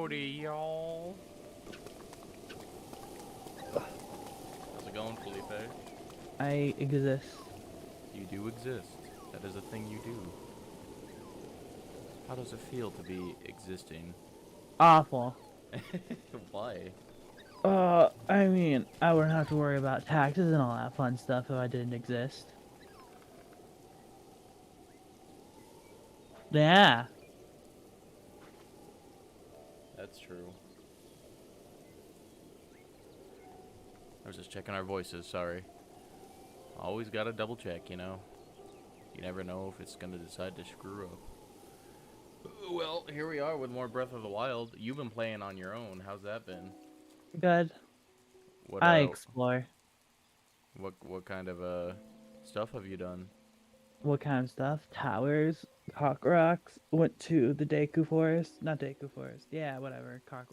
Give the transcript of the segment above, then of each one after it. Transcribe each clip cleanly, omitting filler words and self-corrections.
Howdy, y'all. How's it going, Felipe? I exist. You do exist. That is a thing you do. How does it feel to be existing? Awful. Why? I mean, I wouldn't have to worry about taxes and all that fun stuff if I didn't exist. Yeah. That's true. I was just checking our voices, sorry. Always gotta double check, you know? You never know if it's gonna decide to screw up. Well, here we are with more Breath of the Wild. You've been playing on your own. How's that been? Good. What I uh explore. what kind of stuff have you done? What kind of stuff? Towers, cock rocks. Went to the Deku Forest. Not Deku Forest. Yeah, whatever. Cock.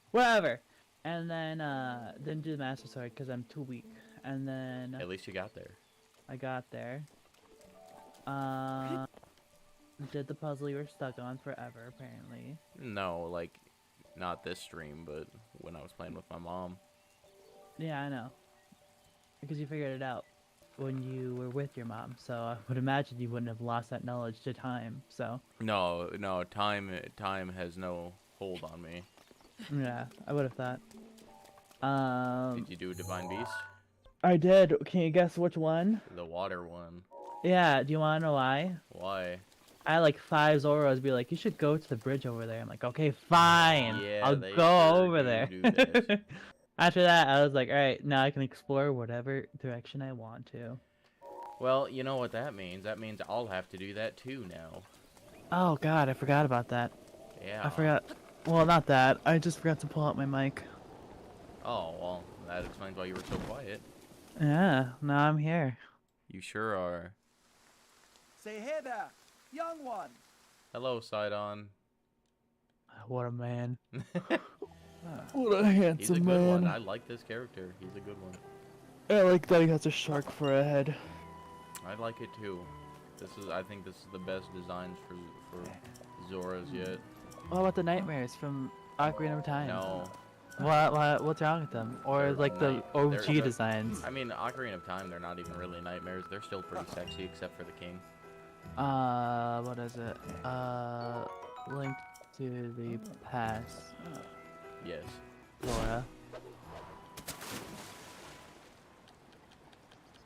Whatever. And then, didn't do the Master Sword because I'm too weak. And then At least you got there. I got there. Uh, did the puzzle you were stuck on forever, apparently. No, like not this stream, but when I was playing with my mom. Yeah, I know. Because you figured it out when you were with your mom, so I would imagine you wouldn't have lost that knowledge to time, so. No, time has no hold on me. Yeah, I would have thought. Did you do a Divine Beast? I did. Can you guess which one? The water one. Yeah, do you want to know why? Why? I had like 5 Zoros be like, you should go to the bridge over there. I'm like, okay, fine. Yeah, I'll they go sure over do there. do this. After that, I was like, alright, now I can explore whatever direction I want to. Well, you know what that means. That means I'll have to do that too now. Oh god, I forgot about that. Yeah. I forgot. Well, not that. I just forgot to pull out my mic. Oh, well, that explains why you were so quiet. Yeah, now I'm here. You sure are. Say hey there, young one. Hello, Sidon. What a man. Ah, What a He's a handsome good one. man. I like this character. He's a good one. I like that he has a shark for a head. I like it too. I think this is the best designs for Zoras yet. What about the nightmares from Ocarina of Time? No. What's wrong with them? Or They're like the OG they're- designs? I mean, Ocarina of Time, they're not even really nightmares. They're still pretty sexy, except for the king. What is it? Link to the Past. Yes. Laura.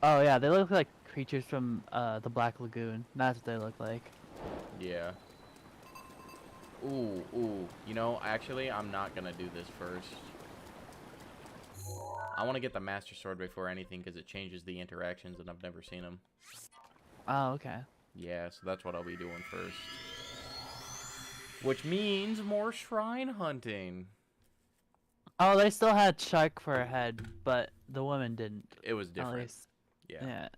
Oh yeah, they look like creatures from the Black Lagoon. That's what they look like. Yeah. Ooh. You know, actually, I'm not gonna do this first. I want to get the Master Sword before anything, because it changes the interactions, and I've never seen them. Oh, okay. Yeah, so that's what I'll be doing first. Which means more shrine hunting. Oh, they still had shark for a head, but the woman didn't. It was At different. least. Yeah. Yeah.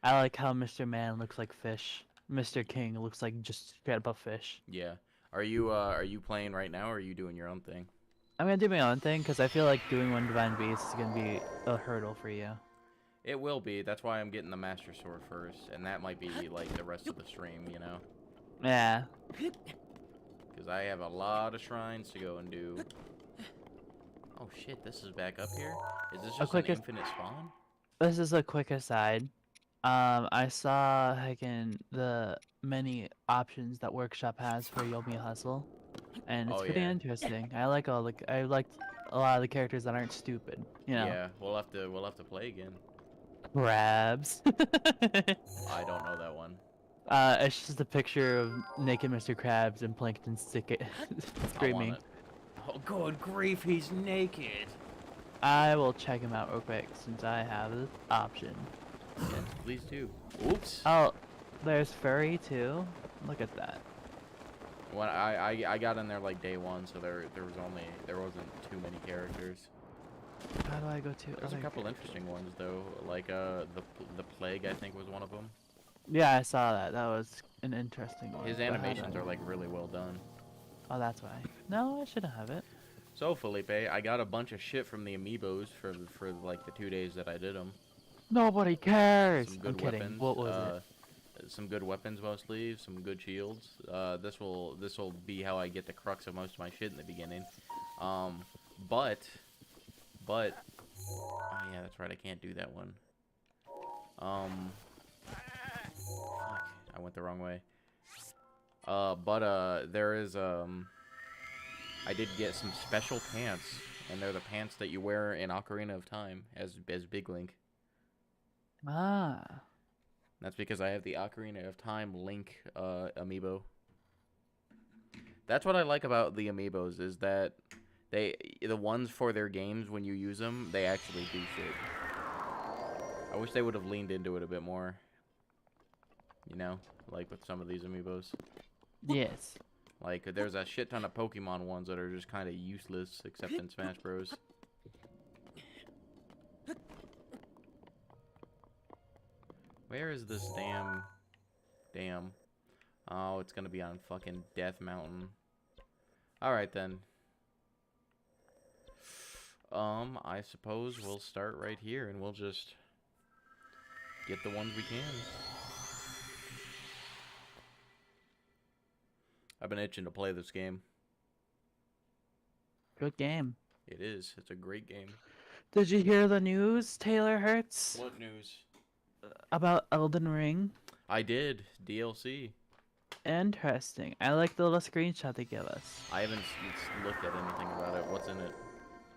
I like how Mr. Man looks like fish. Mr. King looks like just straight up a fish. Yeah. Are you playing right now, or are you doing your own thing? I'm gonna do my own thing because I feel like doing one Divine Beast is gonna be a hurdle for you. It will be. That's why I'm getting the Master Sword first, and that might be like the rest of the stream, you know? Yeah. Because I have a lot of shrines to go and do. Oh shit, this is back up here? Is this just an quick infinite spawn? This is a quick aside. I saw the many options that Workshop has for Yomi Hustle, and it's Oh, pretty yeah. interesting. I liked a lot of the characters that aren't stupid. You know, Yeah, we'll have to play again. crabs. I don't know that one. It's just a picture of naked Mr. Krabs and Plankton I screaming. want it. Oh good grief, he's naked. I will check him out real quick since I have the option. Yes, please do. Oops. Oh, there's furry too. Look at that. When I got in there like day one, so there wasn't too many characters. How do I go to? There's a other couple characters? interesting ones though, like the plague I think was one of them. Yeah, I saw that. That was an interesting one. His but how do animations I- are like really well done. Oh, that's why. No, I shouldn't have it. So Felipe, I got a bunch of shit from the amiibos for like the 2 days that I did them. Nobody cares. Some I'm good kidding. weapons. What was it? some good weapons mostly, some good shields. This will be how I get the crux of most of my shit in the beginning. But oh yeah, that's right. I can't do that one. Fuck, I went the wrong way. There is I did get some special pants, and they're the pants that you wear in Ocarina of Time as Big Link. Ah. That's because I have the Ocarina of Time Link amiibo. That's what I like about the amiibos, is that the ones for their games, when you use them, they actually do shit. I wish they would have leaned into it a bit more. You know, like with some of these amiibos. Yes. Like, there's a shit ton of Pokemon ones that are just kind of useless, except in Smash Bros. Where is this damn? Oh, it's gonna be on fucking Death Mountain. Alright then. I suppose we'll start right here and we'll just get the ones we can. I've been itching to play this game. Good game. It is. It's a great game. Did you hear the news, Taylor Hertz, What news? about Elden Ring? I did. DLC. Interesting. I like the little screenshot they give us. I haven't looked at anything about it. What's in it?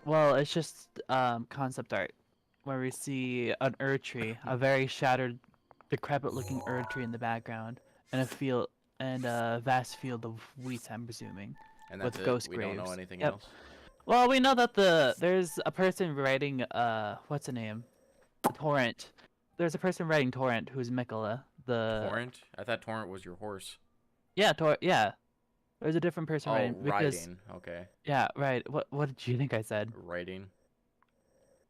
Well, it's just concept art where we see an Erd tree, a very shattered, decrepit-looking Erd tree in the background, and a vast field of wheat, I'm presuming. And that's With it? ghost We don't know graves. anything Yep. else? Well, we know that there's a person writing what's the name? Torrent. There's a person writing Torrent who's Mikola. Torrent? I thought Torrent was your horse. Yeah, yeah. There's a different person Oh, writing because riding. Okay. yeah, right. What did you think I said? Writing.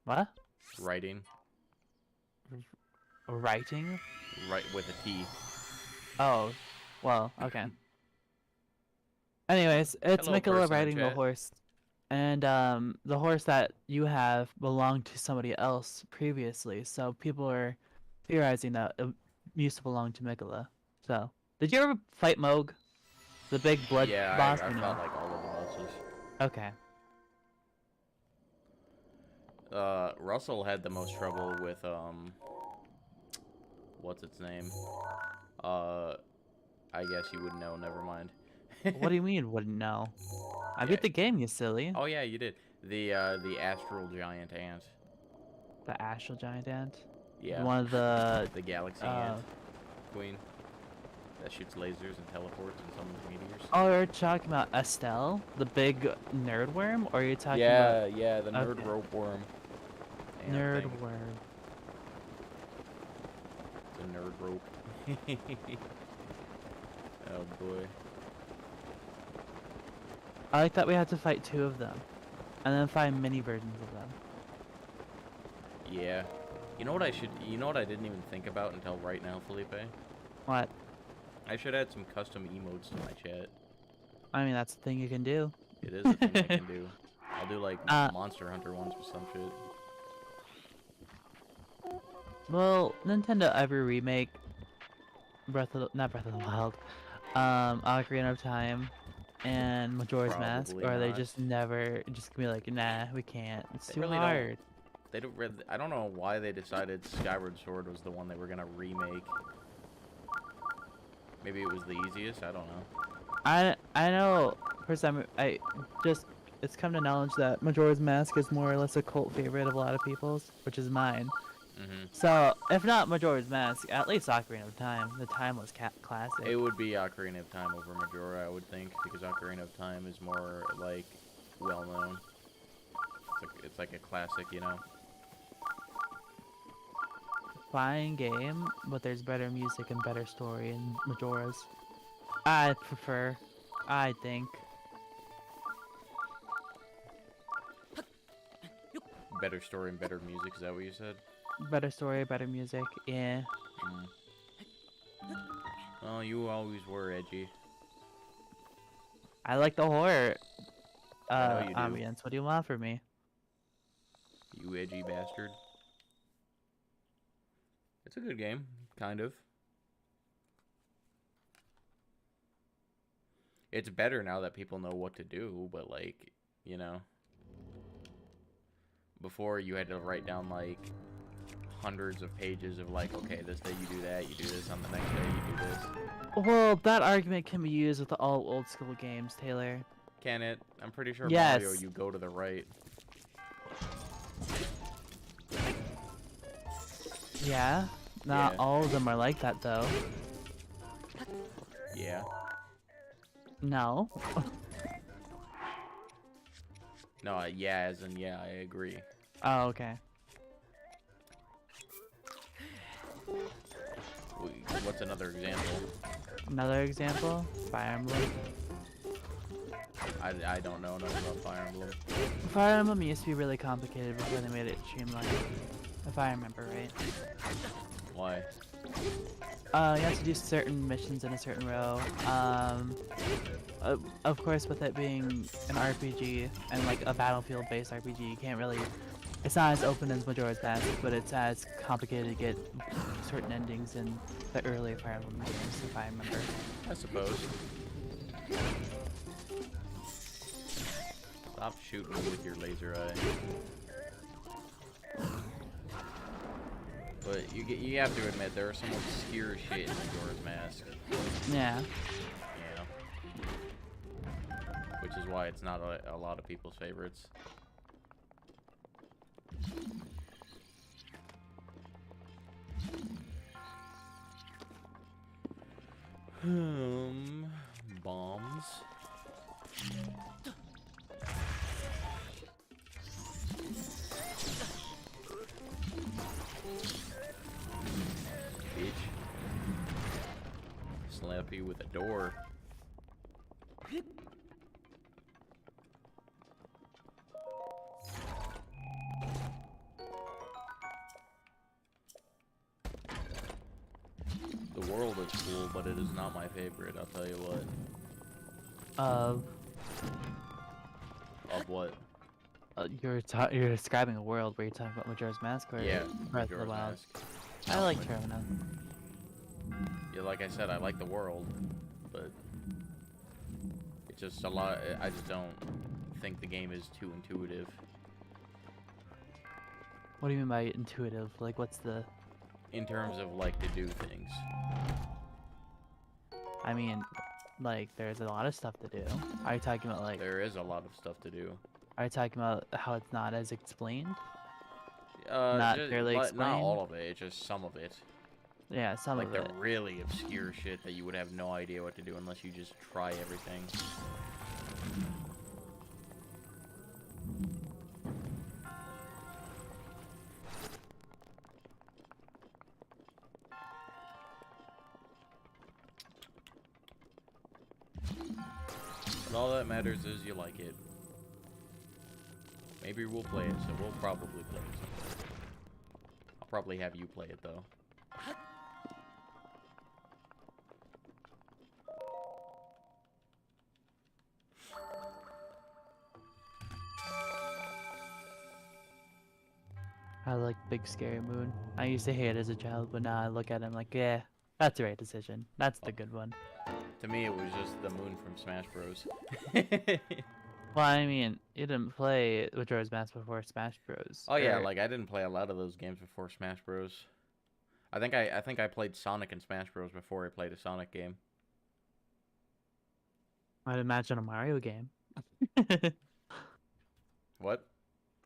What? Writing. Writing? Right with a T. Oh, well, okay. Anyways, it's Hello, Mikola person in riding the chat. horse, and the horse that you have belonged to somebody else previously. So people are theorizing that it used to belong to Mikola. So, did you ever fight Moog, the big blood Yeah, boss? I or no? felt like all of the bosses. Okay. Russell had the most trouble with, what's its name? I guess you would know, never mind. What do you mean? Wouldn't know? I Yeah. beat the game, you silly. Oh yeah, you did. The astral giant ant. The astral giant ant. Yeah. One of the The galaxy ant queen. That shoots lasers and teleports and summons meteors. Oh, you're talking about Estelle, the big nerd worm, or are you talking Yeah, about yeah, the nerd Okay. rope worm. Ant nerd thing. worm? The nerd rope. Oh boy. I like that we had to fight 2 of them, and then find mini versions of them. Yeah. You know what I didn't even think about until right now, Felipe? What? I should add some custom emotes to my chat. I mean, that's the thing you can do. It is a thing I can do. I'll do like Uh, Monster Hunter ones with some shit. Well, Nintendo ever remake not Breath of the Wild, Ocarina of Time, and Majora's Mask, Probably or are they not. just never just gonna be like, nah, we can't. It's They too really don't. hard. They don't. I don't know why they decided Skyward Sword was the one they were gonna remake. Maybe it was the easiest. I don't know. I know. For some, it's come to knowledge that Majora's Mask is more or less a cult favorite of a lot of people's, which is mine. Mhm. So if not Majora's Mask, at least Ocarina of Time, the timeless classic. It would be Ocarina of Time over Majora, I would think, because Ocarina of Time is more like well known. It's like a classic, you know. Fine game, but there's better music and better story in Majora's. I think. Better story and better music. Is that what you said? Better story, better music, yeah. Mm. Oh, you always were edgy. I like the horror I know you do. ambience. What do you want from me? You edgy bastard. It's a good game, kind of. It's better now that people know what to do, but like, you know, before you had to write down like hundreds of pages of like, okay, this day you do that, you do this, on the next day you do this. Well, that argument can be used with all old school games, Taylor. Can it? I'm pretty sure Yes. Mario, you go to the right. Yeah. Not Yeah. all of them are like that, though. Yeah. No. No, yeah, as in yeah, I agree. Oh, okay. What's another example? Another example? Fire Emblem. I don't know enough about Fire Emblem. Fire Emblem used to be really complicated before they made it streamlined. If I remember right. Why? You have to do certain missions in a certain row. Of course, with it being an RPG and like a battlefield-based RPG, you can't really. It's not as open as Majora's Mask, but it's as complicated to get certain endings in the earlier Fire Emblem games, if I remember. I suppose. Stop shooting me with your laser eye. But you have to admit there are some obscure shit in Majora's Mask. Yeah. Yeah. Which is why it's not a lot of people's favorites. Bombs. Bitch. Slap you with a door. The world is cool, but it is not my favorite, I'll tell you what. Of what? you're describing a world where you're talking about Majora's Mask or Yeah, Breath of the Majora's Wild. Mask. I like Termina. Yeah, like I said, I like the world, but it's just a lot. I just don't think the game is too intuitive. What do you mean by intuitive? Like, what's the? In terms of like to do things. I mean, like, there's a lot of stuff to do. Are you talking about like? There is a lot of stuff to do. Are you talking about how it's not as explained? Not fairly Not explained? all of it. It's just some of it. Yeah, some Like of the it. really obscure shit that you would have no idea what to do unless you just try everything. But all that matters is you like it. Maybe we'll play it, so we'll probably play it someday. I'll probably have you play it though. I like Big Scary Moon. I used to hate it as a child, but now I look at him like, yeah, that's the right decision. That's the good one. To me, it was just the moon from Smash Bros. Well, I mean, you didn't play Majora's Mask before Smash Bros. Oh yeah, or- like I didn't play a lot of those games before Smash Bros. I think I played Sonic and Smash Bros before I played a Sonic game. I'd imagine a Mario game. What?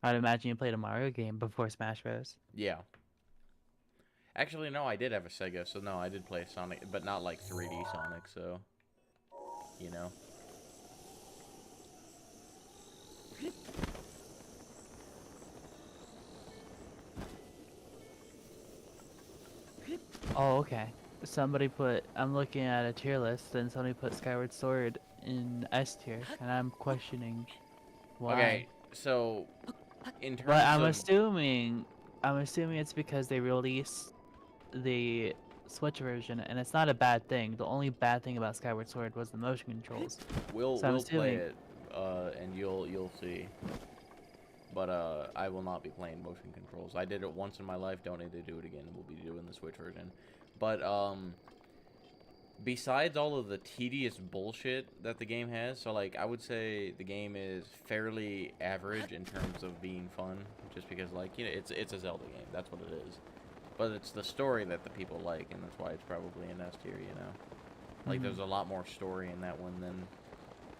I'd imagine you played a Mario game before Smash Bros. Yeah. Actually, no, I did have a Sega, so no, I did play Sonic, but not like 3D Sonic, so you know. Oh, okay. Somebody put. I'm looking at a tier list, and somebody put Skyward Sword in S tier, and I'm questioning why. Okay, so in terms But I'm of assuming it's because they released the Switch version, and it's not a bad thing. The only bad thing about Skyward Sword was the motion controls. we'll so I'm play assuming- it, and you'll see. But I will not be playing motion controls. I did it once in my life. Don't need to do it again. We'll be doing the Switch version. But besides all of the tedious bullshit that the game has, so like I would say the game is fairly average in terms of being fun, just because like, you know, it's a Zelda game, that's what it is. But it's the story that the people like, and that's why it's probably an S tier, you know. Like there's a lot more story in that one than.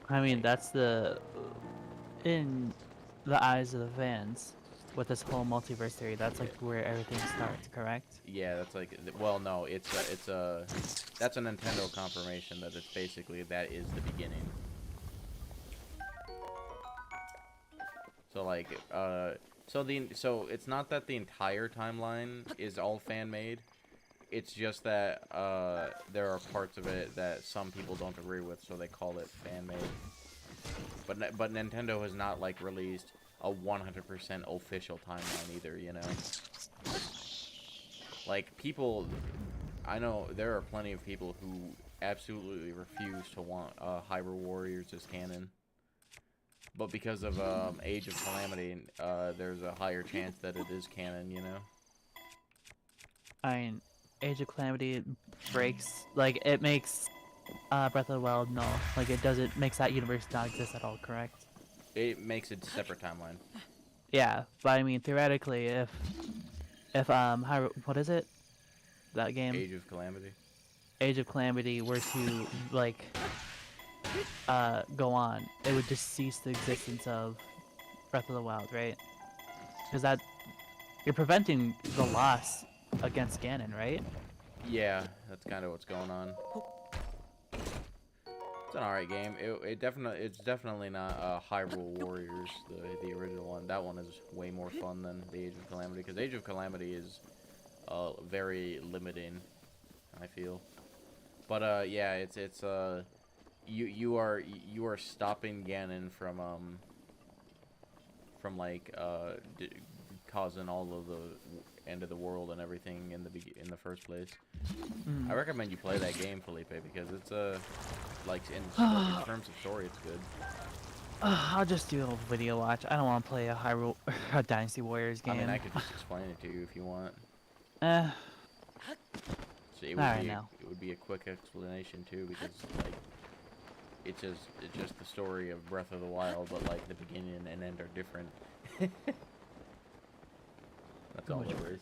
I mean, that's in the eyes of the fans, with this whole multiverse theory, that's like where everything starts, correct? Yeah, that's like, well, no, that's a Nintendo confirmation that it's basically that is the beginning. So like, so it's not that the entire timeline is all fan made. It's just that there are parts of it that some people don't agree with, so they call it fan made. But Nintendo has not like released a 100% official timeline either, you know. Like people, I know there are plenty of people who absolutely refuse to want Hyrule Warriors as canon. But because of Age of Calamity, there's a higher chance that it is canon, you know? I mean, Age of Calamity breaks, like, it makes Breath of the Wild null. Like, makes that universe not exist at all, correct? It makes a separate timeline. Yeah, but I mean, theoretically, if what is it? That game? Age of Calamity. Age of Calamity were to, like, go on, it would just cease the existence of Breath of the Wild, right? Because you're preventing the loss against Ganon, right? Yeah, that's kind of what's going on. It's an alright game. It's definitely not Hyrule Warriors, the original one. That one is way more fun than the Age of Calamity, because Age of Calamity is very limiting, I feel. But yeah, you are stopping Ganon from like causing all of the end of the world and everything in the first place. I recommend you play that game, Felipe, because it's like in terms of story, it's good. I'll just do a little video watch. I don't want to play a Dynasty Warriors game. I mean, I could just explain it to you if you want. Eh. So it would be a quick explanation too, because like it's just the story of Breath of the Wild, but like the beginning and end are different. That's all it is.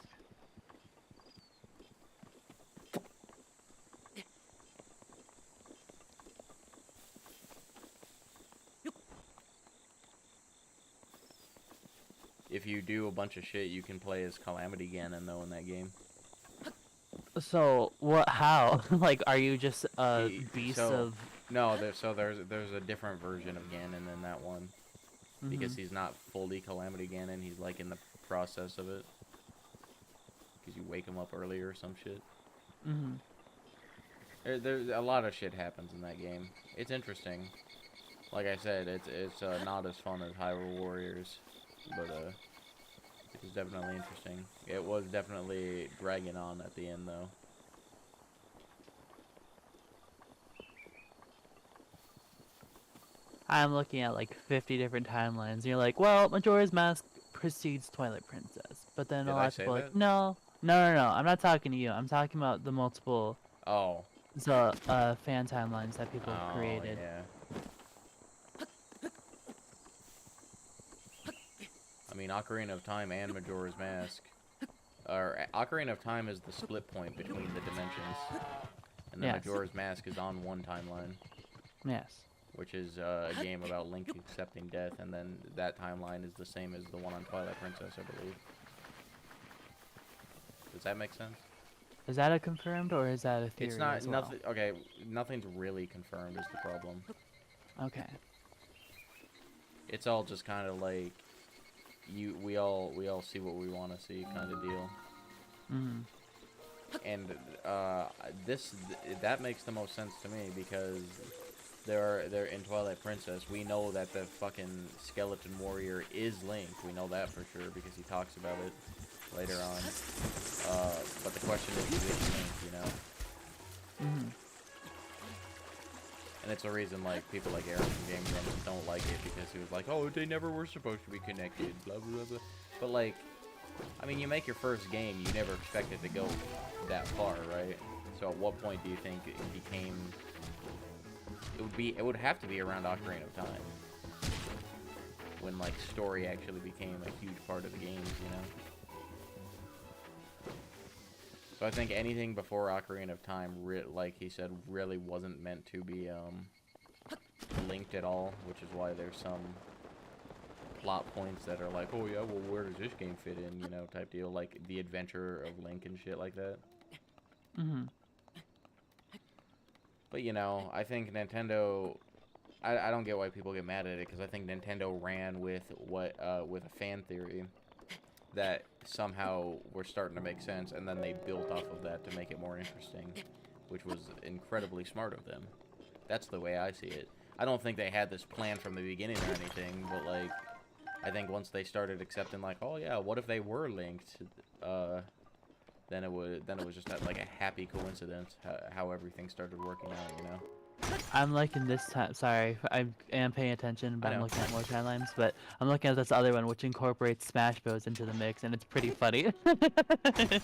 If you do a bunch of shit, you can play as Calamity Ganon though in that game. So what? How? Like, are you just a beast of? No, there's a different version of Ganon in that one, because he's not fully Calamity Ganon. He's like in the process of it, because you wake him up earlier or some shit. There's a lot of shit happens in that game. It's interesting. Like I said, it's not as fun as Hyrule Warriors, but it is definitely interesting. It was definitely dragging on at the end, though. I'm looking at like 50 different timelines. And you're like, well, Majora's Mask precedes Twilight Princess, but then a lot of people are like, no, I'm not talking to you. I'm talking about the multiple fan timelines that people have created. Yeah. I mean, Ocarina of Time and Majora's Mask. Ocarina of Time is the split point between the dimensions. And then Majora's Mask is on one timeline. Yes. Which is a game about Link accepting death, and then that timeline is the same as the one on Twilight Princess, I believe. Does that make sense? Is that a confirmed, or is that a theory? It's not, as well? nothing, okay, nothing's really confirmed is the problem. Okay. It's all just kind of like, we all see what we want to see kind of deal. And that makes the most sense to me, because they're in Twilight Princess. We know that the fucking skeleton warrior is Link. We know that for sure because he talks about it later on. But the question is which Link, you know? And it's a reason like people like Aaron from Game Grumps don't like it, because he was like, oh, they never were supposed to be connected, blah blah blah. But like, I mean, you make your first game, you never expect it to go that far, right? So at what point do you think it became? It would have to be around Ocarina of Time, when like story actually became a huge part of the games, you know. So I think anything before Ocarina of Time, like he said, really wasn't meant to be linked at all, which is why there's some plot points that are like, oh yeah, well where does this game fit in, you know, type deal, like the adventure of Link and shit like that. Mm-hmm. But you know, I think Nintendo, I don't get why people get mad at it, because I think Nintendo ran with with a fan theory that somehow were starting to make sense, and then they built off of that to make it more interesting, which was incredibly smart of them. That's the way I see it. I don't think they had this plan from the beginning or anything, but like, I think once they started accepting, like, oh yeah, what if they were linked, then it was just like a happy coincidence how everything started working out, you know. I'm liking this time. Sorry, I am paying attention, but I I'm know. looking at more timelines. But I'm looking at this other one, which incorporates Smash Bros into the mix, and it's pretty funny.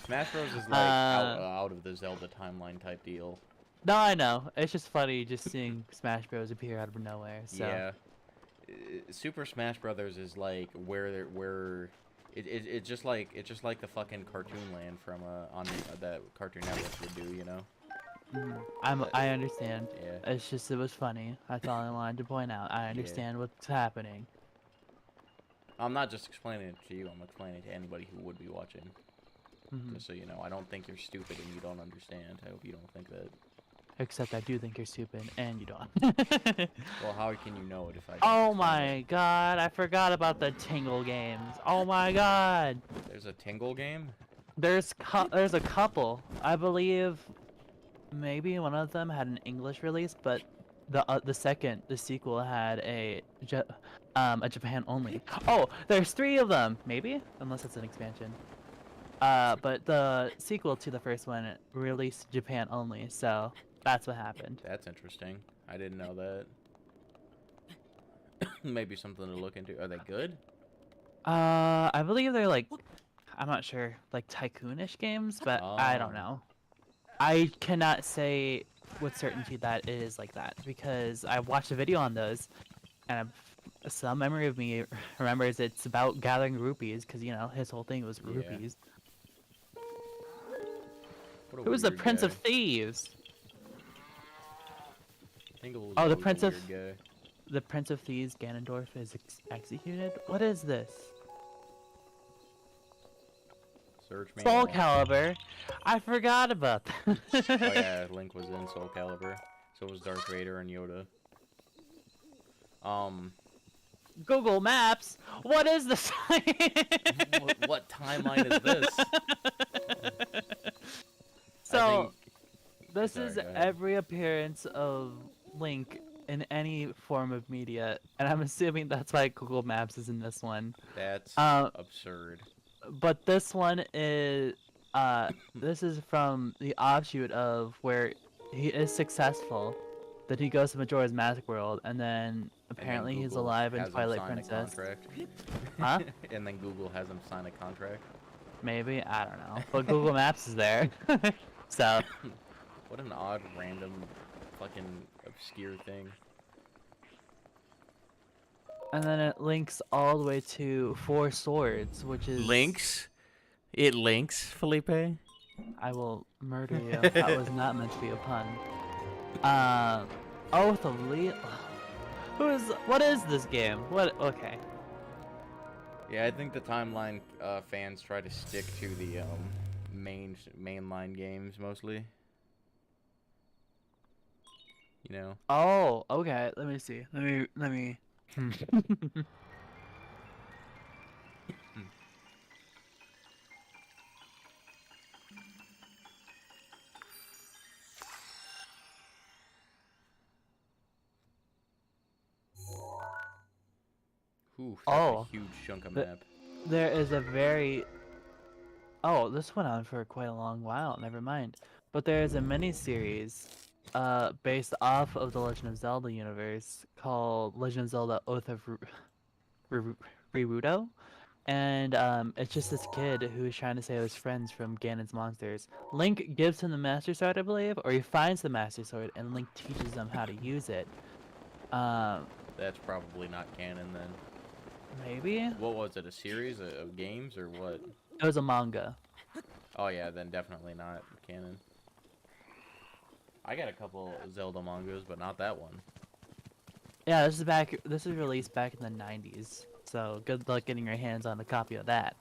Smash Bros is like out of the Zelda timeline type deal. No, I know. It's just funny just seeing Smash Bros appear out of nowhere. So. Yeah. Super Smash Brothers is like it's just like the fucking Cartoon Land from on that Cartoon Network would do, you know. I understand. Yeah. It's just it was funny. That's all I wanted to point out. I understand what's happening. I'm not just explaining it to you. I'm explaining it to anybody who would be watching. Just so you know, I don't think you're stupid and you don't understand. I hope you don't think that. Except I do think you're stupid, and you don't. Well, how can you know it if I? Oh my god! I forgot about the Tingle games. Oh my god! There's a Tingle game. There's a couple. I believe maybe one of them had an English release, but the sequel had a Japan only. Oh, there's 3 of them, maybe, unless it's an expansion. But the sequel to the first one released Japan only, so that's what happened. That's interesting. I didn't know that. Maybe something to look into. Are they good? I believe they're like, I'm not sure, like tycoonish games, but I don't Oh. know. I cannot say with certainty that it is like that because I watched a video on those, and some memory of me remembers it's about gathering rupees because you know his whole thing was Yeah. rupees. What a Who was the weird Prince guy. of Thieves? Tingle was Oh, the always a Prince of weird guy. the Prince of Thieves. Ganondorf is executed. What is this? Search me. Soul Calibur. I forgot about that. Oh yeah, Link was in Soul Calibur. So was Darth Vader and Yoda. Google Maps. What is this? what timeline is this? So, this Sorry, is go ahead. every appearance of Link in any form of media, and I'm assuming that's why Google Maps is in this one. That's Uh, absurd. But this one is, this is from the offshoot of where he is successful, that he goes to Majora's Mask World, and then apparently he's Google alive in has him Twilight sign a Princess. contract. Huh? And then Google has him sign a contract. Maybe, I don't know. But Google Maps is there. So, What an odd, random, fucking obscure thing. and then it links all the way to Four Swords, which is... Links? It links, Felipe? I will murder you. That was not meant to be a pun. Oath of Leo. What is this game? What? Okay. Yeah, I think the timeline fans try to stick to the mainline games mostly. You know. Oh, okay. Let me see. Let me. Ooh, that's Oh, a huge chunk of the- map. There is a very. Oh, this went on for quite a long while. Never mind. But there is a mini series, based off of the Legend of Zelda universe called Legend of Zelda: Oath of Gerudo, and it's just this kid who's trying to save his friends from Ganon's monsters. Link gives him the Master Sword, I believe, or he finds the Master Sword, and Link teaches them how to use it. That's probably not canon then. Maybe? What was it? A series of games or what? It was a manga. Oh yeah, then definitely not canon. I got a couple Zelda mangas, but not that one. Yeah, this is back. This was released back in the 90s, so good luck getting your hands on a copy of that.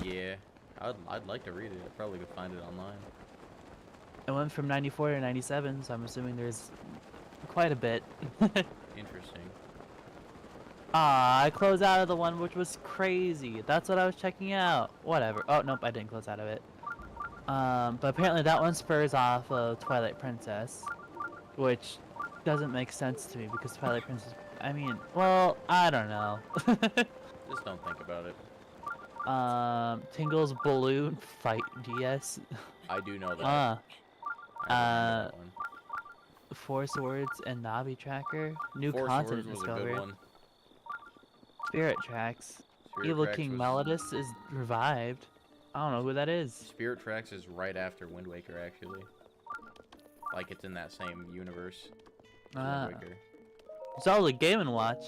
Yeah, I'd like to read it. I probably could find it online. It went from 94 to 97, so I'm assuming there's quite a bit. Interesting. Ah, I closed out of the one which was crazy. That's what I was checking out. Whatever. Oh, nope, I didn't close out of it. But apparently that one spurs off of Twilight Princess, which doesn't make sense to me because Twilight Princess, I mean, well, I don't know. Just don't think about it. Tingle's Balloon Fight DS. I do know that. Ah, I remember that one. Four Swords and Navi Tracker. New Four continent Swords was a good discovered. one. Spirit Tracks. Spirit Evil Tracks King was- Melodus is revived. I don't know who that is. Spirit Tracks is right after Wind Waker, actually. Like, it's in that same universe as Ah. Wind Waker. Zelda Game & Watch.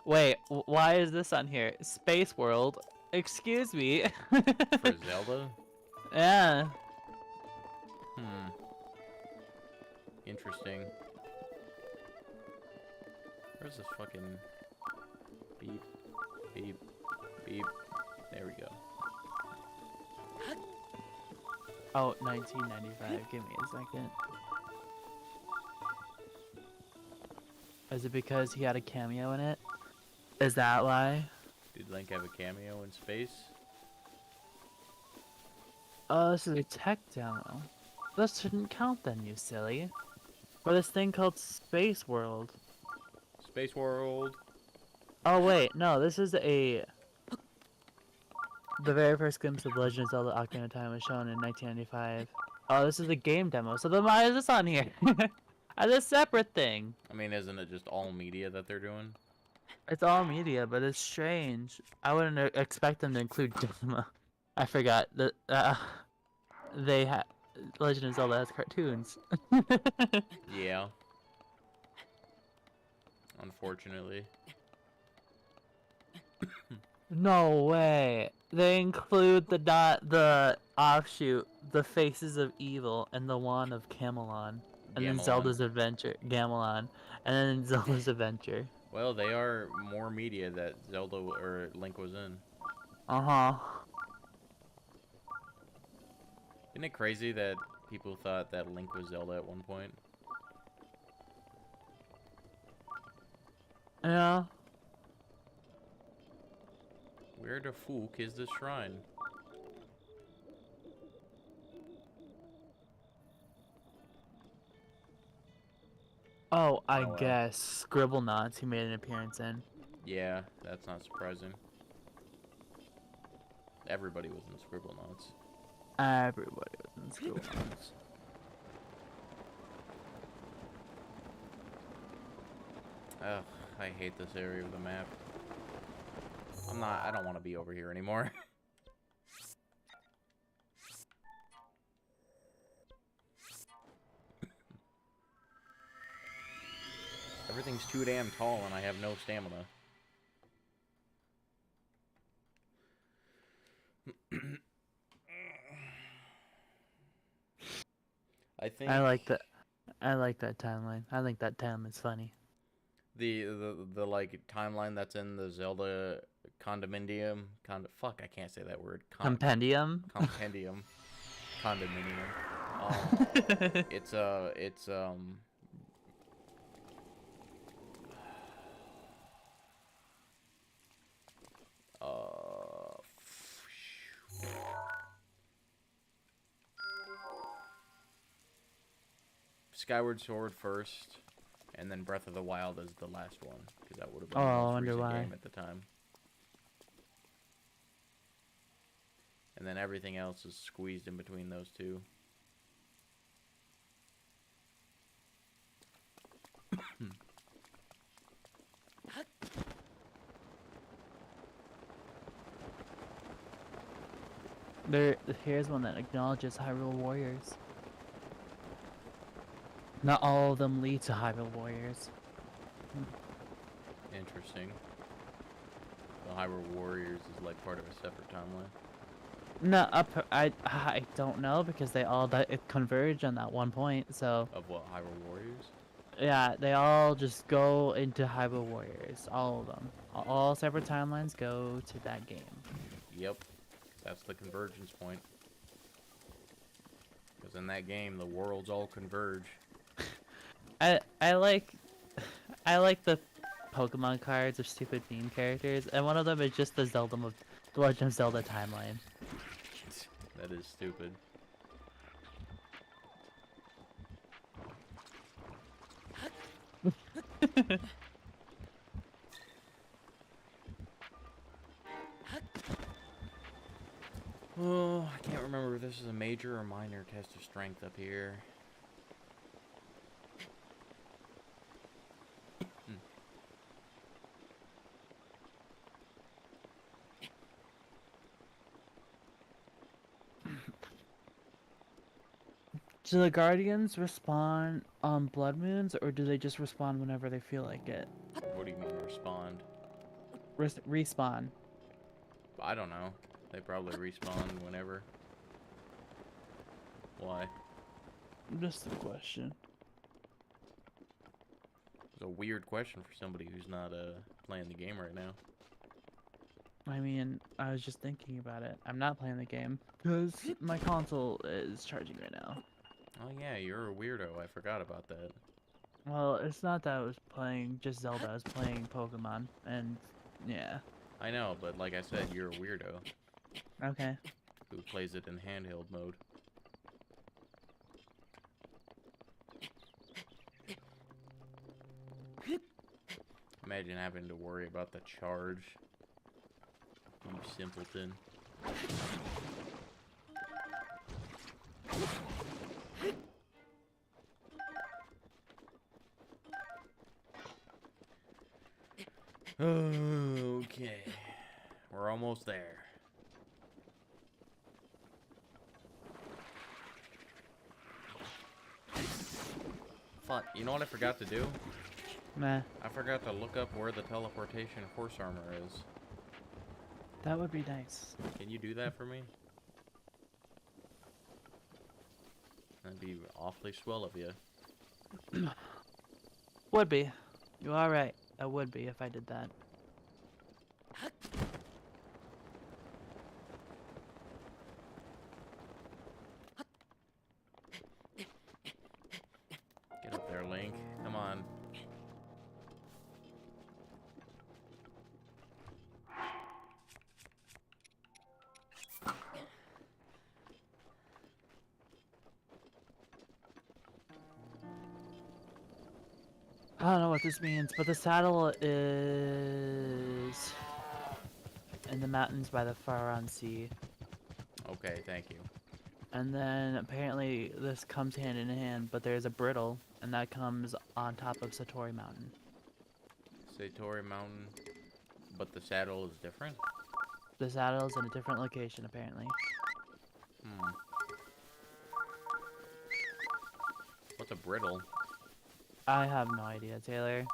Wait, why is this on here? Space World. Excuse me. For Zelda? Yeah. Hmm. Interesting. Where's this fucking... Beep. Beep. Beep. There we go. Oh, 1995. Give me a second. Is it because he had a cameo in it? Is that why? Did Link have a cameo in space? Oh, this is a tech demo. This shouldn't count then, you silly. For this thing called Space World. Space World! Oh wait, no, this is the very first glimpse of Legend of Zelda Ocarina of Time was shown in 1995. Oh, this is the game demo, so then why is this on here? As a separate thing. I mean, isn't it just all media that they're doing? It's all media, but it's strange. I wouldn't expect them to include demo. I forgot that they had Legend of Zelda has cartoons. Yeah. Unfortunately. No way. They include the offshoot, the Faces of Evil, and the Wand of Camelon, and then Gamelon. Zelda's Adventure, Gamelon, and then Zelda's Adventure. Well, they are more media that Zelda or Link was in. Uh-huh. Isn't it crazy that people thought that Link was Zelda at one point? Yeah. Where the fuck is this shrine? Oh, I Oh, well. guess Scribblenauts he made an appearance in. Yeah, that's not surprising. Everybody was in Scribblenauts. Everybody was in Scribblenauts. Ugh, I hate this area of the map. I don't want to be over here anymore. Everything's too damn tall and I have no stamina. I think I like that. I like that timeline. I think that timeline's funny. the like timeline that's in the Zelda condominium. Fuck, I can't say that word. Compendium. Compendium. Condominium. It's Skyward Sword first, and then Breath of the Wild is the last one, because that would have been Oh, the I most wonder recent why. game at the time. And then everything else is squeezed in between those two. Here's one that acknowledges Hyrule Warriors. Not all of them lead to Hyrule Warriors. Interesting. The Hyrule Warriors is like part of a separate timeline. No, I don't know because they all converge on that one point. So Of what, Hyrule Warriors? yeah, they all just go into Hyrule Warriors. All of them. All separate timelines go to that game. Yep. That's the convergence point. Because in that game, the worlds all converge. I like I like the Pokemon cards of stupid meme characters, and one of them is just the the Legend of Zelda timeline. That is stupid. Oh, I can't remember if this is a major or minor test of strength up here. Do the Guardians respawn on Blood Moons, or do they just respawn whenever they feel like it? What do you mean respond? Respawn. I don't know. They probably respawn whenever. Why? Just a question. It's a weird question for somebody who's not playing the game right now. I mean, I was just thinking about it. I'm not playing the game because my console is charging right now. Oh yeah, you're a weirdo. I forgot about that. Well, it's not that I was playing just Zelda. I was playing Pokemon, and yeah. I know, but like I said, you're a weirdo Okay. who plays it in handheld mode. Imagine having to worry about the charge. You simpleton. Okay. We're almost there. Fuck, you know what I forgot to do? Meh. I forgot to look up where the teleportation horse armor is. That would be nice. Can you do that for me? That'd be awfully swell of you. Would be. You are right. That would be if I did that. Get up there, Link. Come on. I don't know what this means, but the saddle is in the mountains by the Faron Sea. Okay, thank you. And then apparently this comes hand in hand, but there's a brittle, and that comes on top of Satori Mountain. Satori Mountain, but the saddle is different? The saddle's in a different location, apparently. Hmm. What's a brittle? I have no idea, Taylor.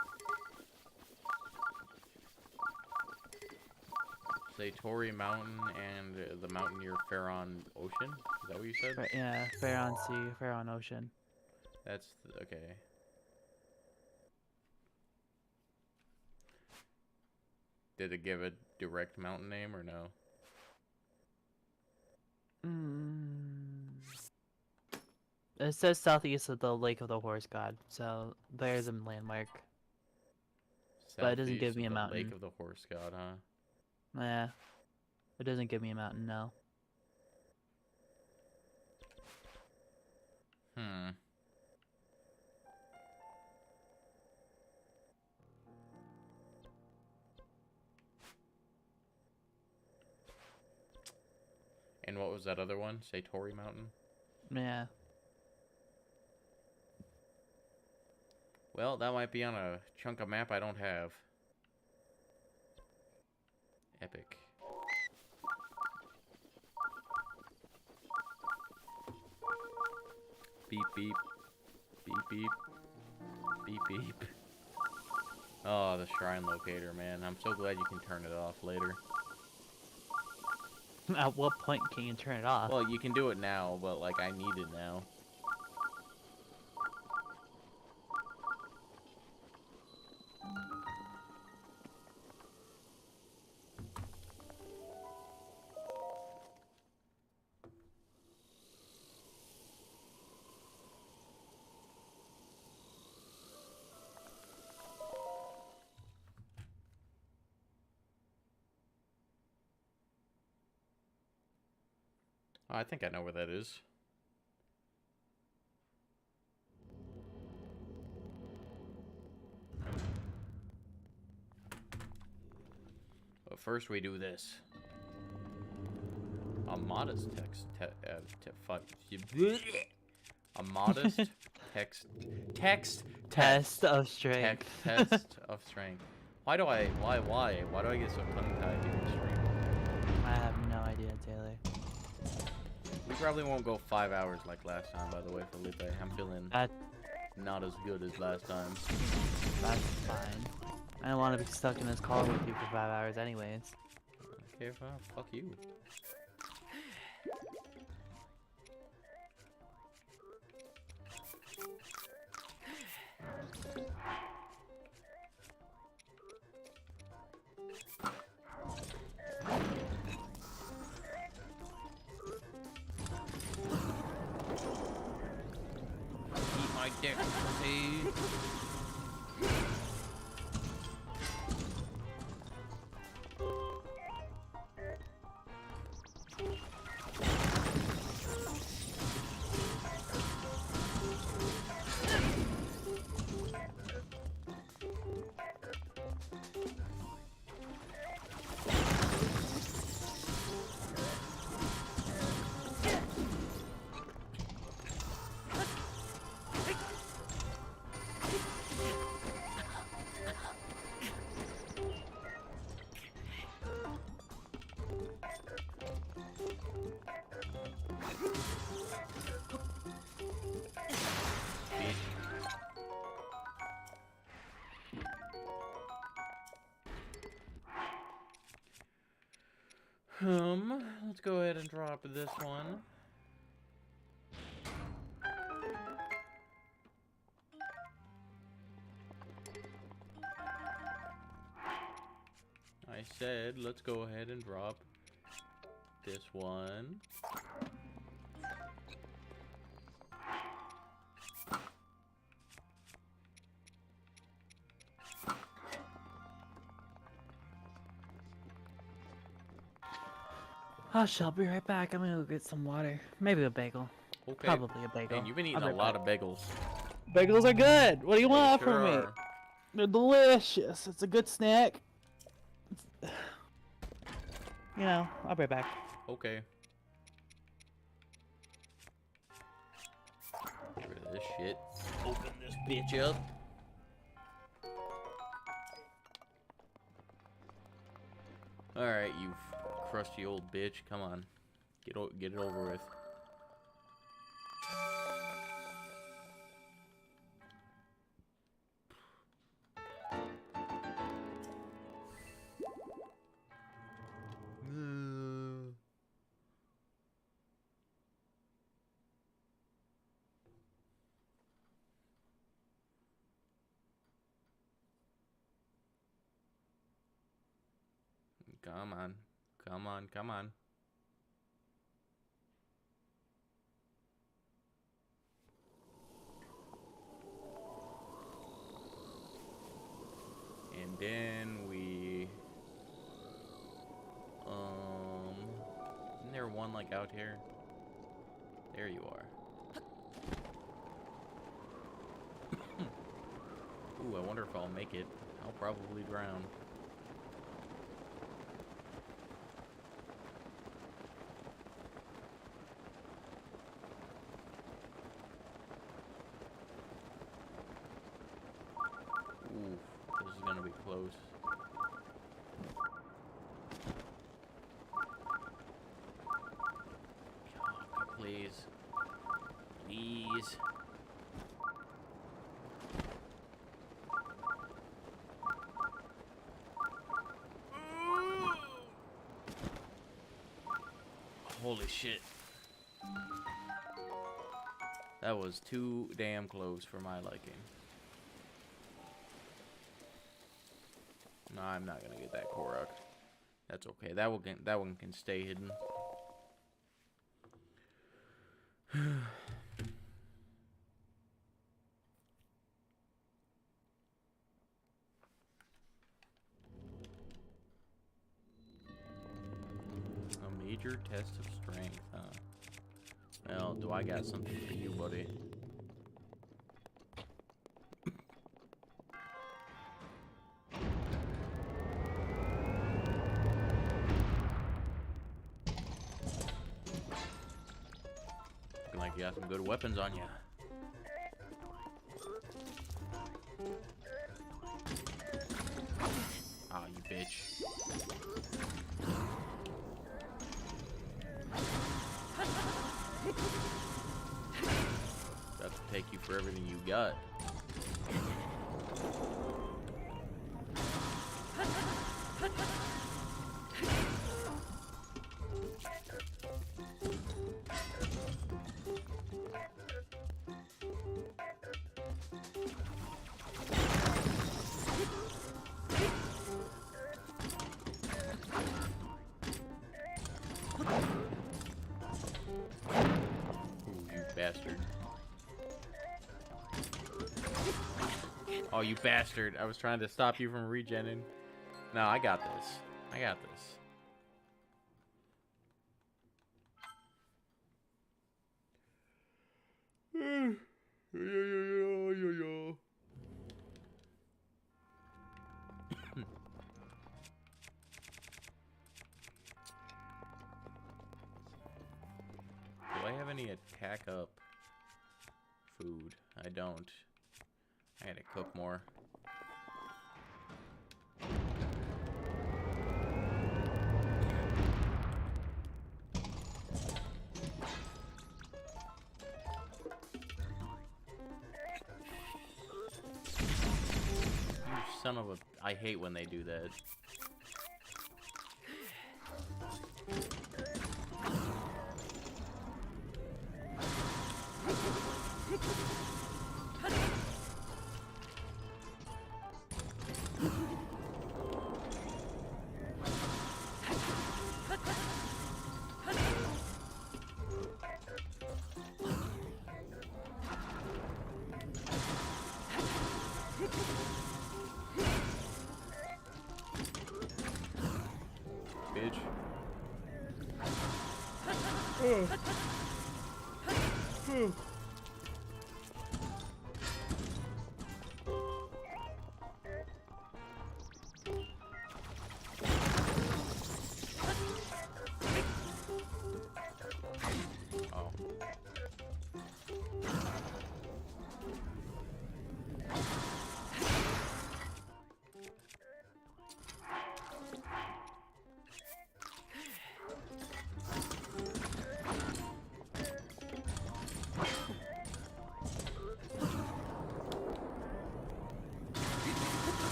Satori Mountain and the mountain near Faron Ocean? Is that what you said? Yeah, Faron Sea, Faron Ocean. That's okay. Did it give a direct mountain name or no? It says southeast of the Lake of the Horse God, so there's a landmark. But it doesn't give Southeast me of a the mountain. Lake of the Horse God, huh? Yeah. It doesn't give me a mountain, no. Hmm. And what was that other one? Satori Mountain? Yeah. Well, that might be on a chunk of map I don't have. Epic. Beep beep. Beep beep. Beep beep. Oh, the shrine locator, man. I'm so glad you can turn it off later. At what point can you turn it off? Well, you can do it now, but like I need it now. Oh, I think I know where that is. But first we do this. A modest a modest Test of strength. test of strength. Why do I get so tongue-tied doing stream? I have no idea, Taylor. We probably won't go 5 hours like last time, by the way, Felipe. I'm feeling That not as good as last time. that's fine. I don't want to be stuck in this call with you for 5 hours, anyways. Okay, well, fuck you. Eat my dick, see? Let's go ahead and drop this one. I said, let's go ahead and drop this one. Hush, I'll be right back. I'm gonna go get some water. Maybe a bagel. Okay. Probably a bagel. And you've been I'll eating be a right lot back. of bagels. Bagels are good. What do you They want sure from me? are. They're delicious. It's a good snack. You know, I'll be right back. Okay. Get rid of this shit. Open this bitch up. Alright, you crusty old bitch. Come on. Get it over with. Come on. Come on, come on. And then we... Isn't there one, like, out here? There you are. Ooh, I wonder if I'll make it. I'll probably drown. Ooh, this is gonna be close. God, please. Please. Jeez. Holy shit. That was too damn close for my liking. No, I'm not gonna get that Korok. That's okay. That one can stay hidden. A major test of strength, huh? Well, do I got something for you, buddy? Looking like you got some good weapons on you. Ah, you bitch. About to take you for everything you got. Ooh, you bastard. Oh, you bastard. I was trying to stop you from regenning. No, I got this. I got this. Do I have any attack up food? I don't. I gotta cook more. You son of a... I hate when they do that. Bitch. Oh.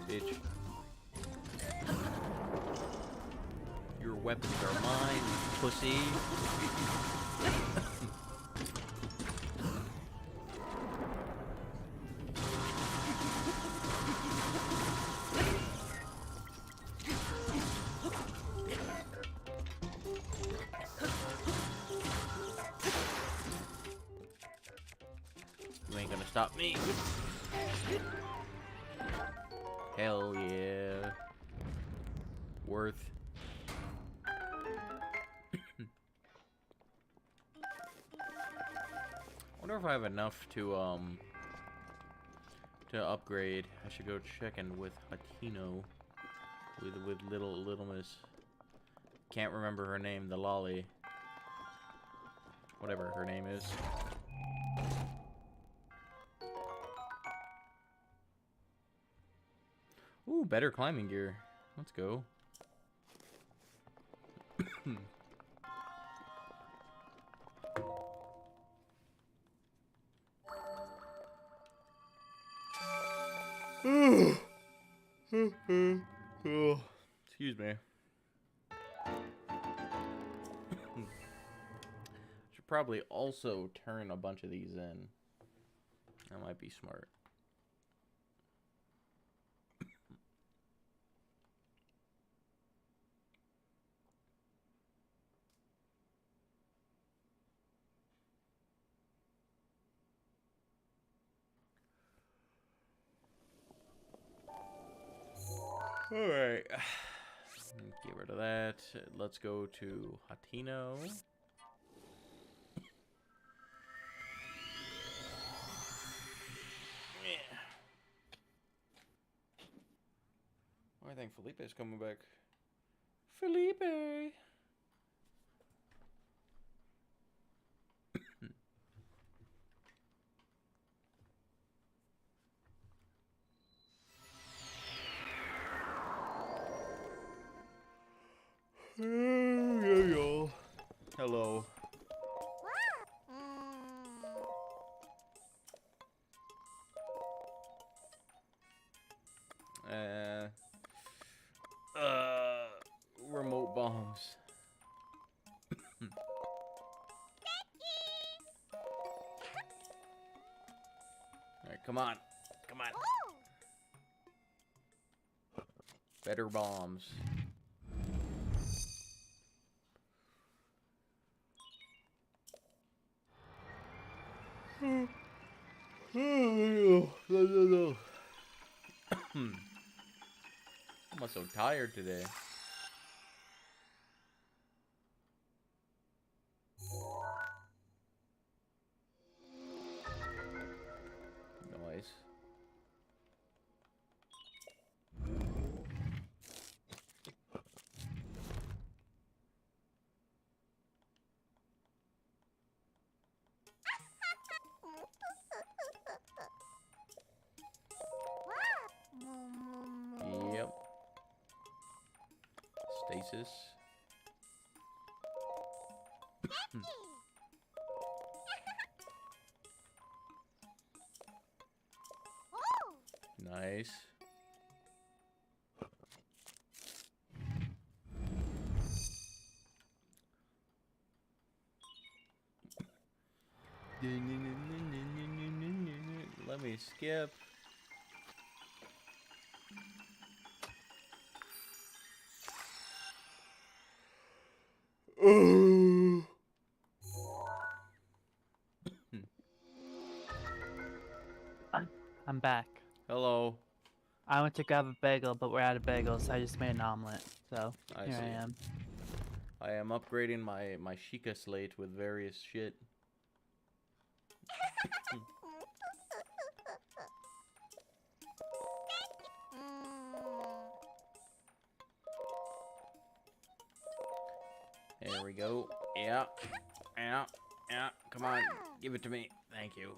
Bitch. Your weapons are mine, pussy. You ain't gonna stop me. Hell yeah. Worth. Wonder if I have enough to upgrade. I should go check in with Hatino, with little Miss can't remember her name, the lolly. Whatever her name is. Ooh, better climbing gear. Let's go. Excuse me. Should probably also turn a bunch of these in. That might be smart. Alright. Get rid of that. Let's go to Hatino. Yeah. Oh, I think Felipe's coming back. Felipe! Hello. Remote bombs. Alright, come on. Come on. Better bombs. No. I'm so tired today. Nice. Yep. Stasis. Nice. Let me skip. I'm back. Hello. I went to grab a bagel, but we're out of bagels, so I just made an omelet. So I here see. I am. I am upgrading my Sheikah slate with various shit. There we go. Yeah. Yeah. Yeah. Come on. Give it to me. Thank you.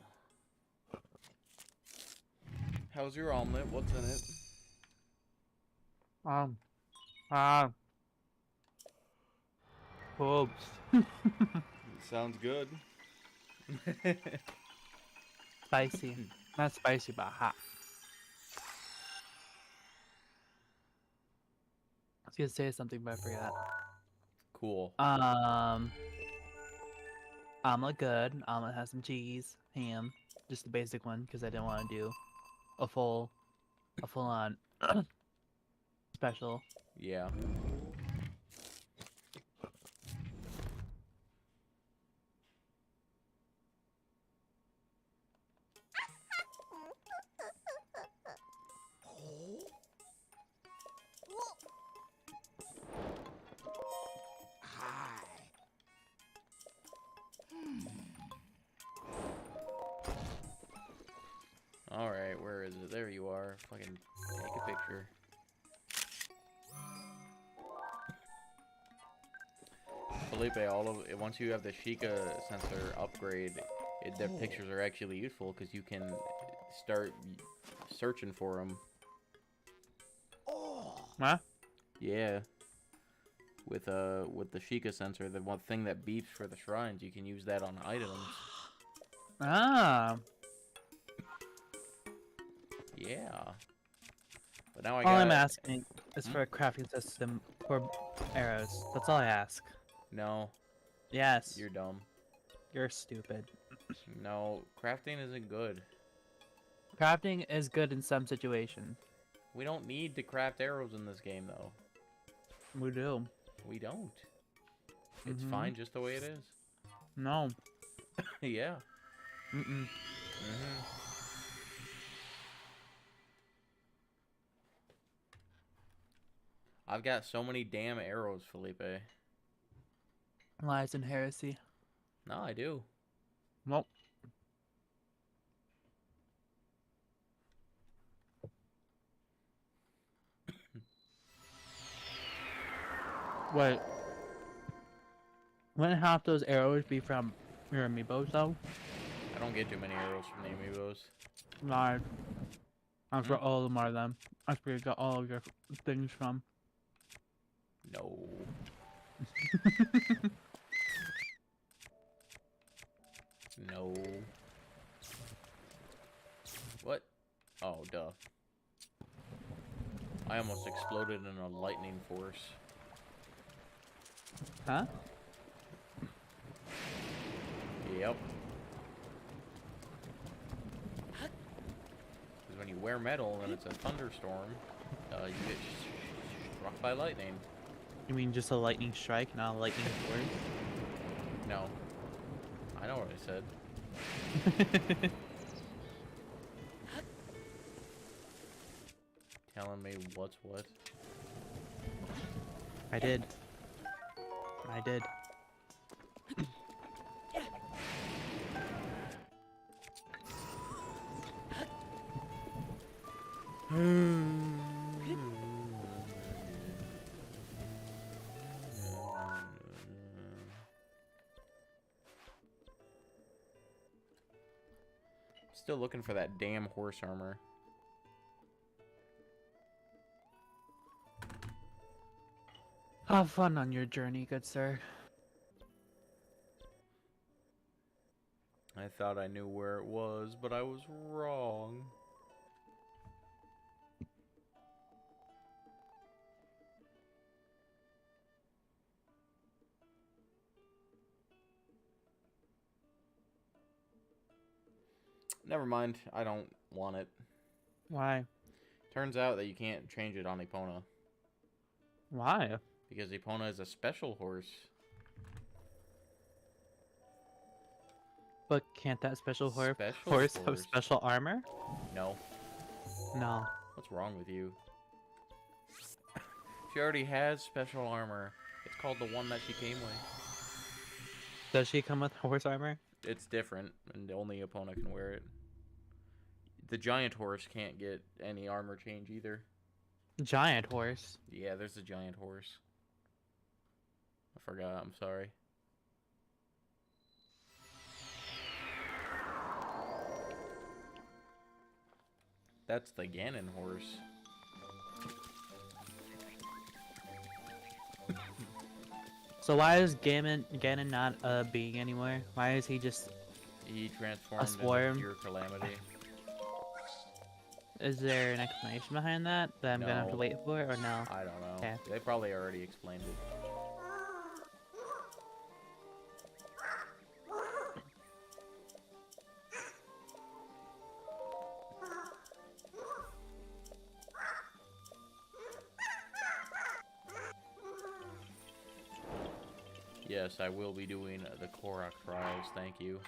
How's your omelet? What's in it? Oops. Sounds good. Spicy. Not spicy, but hot. I was gonna say something, but I forgot. Cool. Omelet good. Omelet has some cheese, ham, just the basic one because I didn't want to do a full on special. Yeah. Alright, where is it? There you are. Fucking take a picture. Felipe, all of once you have the Sheikah sensor upgrade, the pictures are actually useful because you can start searching for them. Huh? Yeah. With the Sheikah sensor, the one thing that beeps for the shrines, you can use that on items. Ah. Yeah. But now I All got. I'm asking is for a crafting system for arrows. That's all I ask. No, Yes. you're dumb. You're stupid. No, crafting isn't good. Crafting is good in some situations. We don't need to craft arrows in this game, though. We do. We don't. It's Mhm. fine just the way it is. No. Yeah. Mm-mm. I've got so many damn arrows, Felipe. Lies and heresy. No, I do. Well. Wait. Wouldn't half those arrows be from your amiibos, though? I don't get too many arrows from the amiibos. Lies. That's where all of them are, then. That's where you got all of your things from. No. No. What? Oh, duh. I almost exploded in a lightning force. Huh? Yep. Because when you wear metal and it's a thunderstorm, you get struck by lightning. You mean just a lightning strike, not a lightning force? No. I know what I said. Telling me what's what? I did. I did. Still looking for that damn horse armor. Have fun on your journey, good sir. I thought I knew where it was, but I was wrong. Never mind, I don't want it. Why? Turns out that you can't change it on Epona. Why? Because Epona is a special horse. But can't that special horse Special have horse? special armor? No. No. What's wrong with you? She already has special armor. It's called the one that she came with. Does she come with horse armor? It's different, and only Epona can wear it. The giant horse can't get any armor change either. Giant horse. Yeah, there's a giant horse. I forgot, I'm sorry. That's the Ganon horse. So why is Ganon not a being anymore? Why is he just... He transformed swarm? into pure calamity. Is there an explanation behind that I'm gonna have to No. wait for, or no? I don't know. Okay. They probably already explained it. Yes, I will be doing the Korok trials, thank you.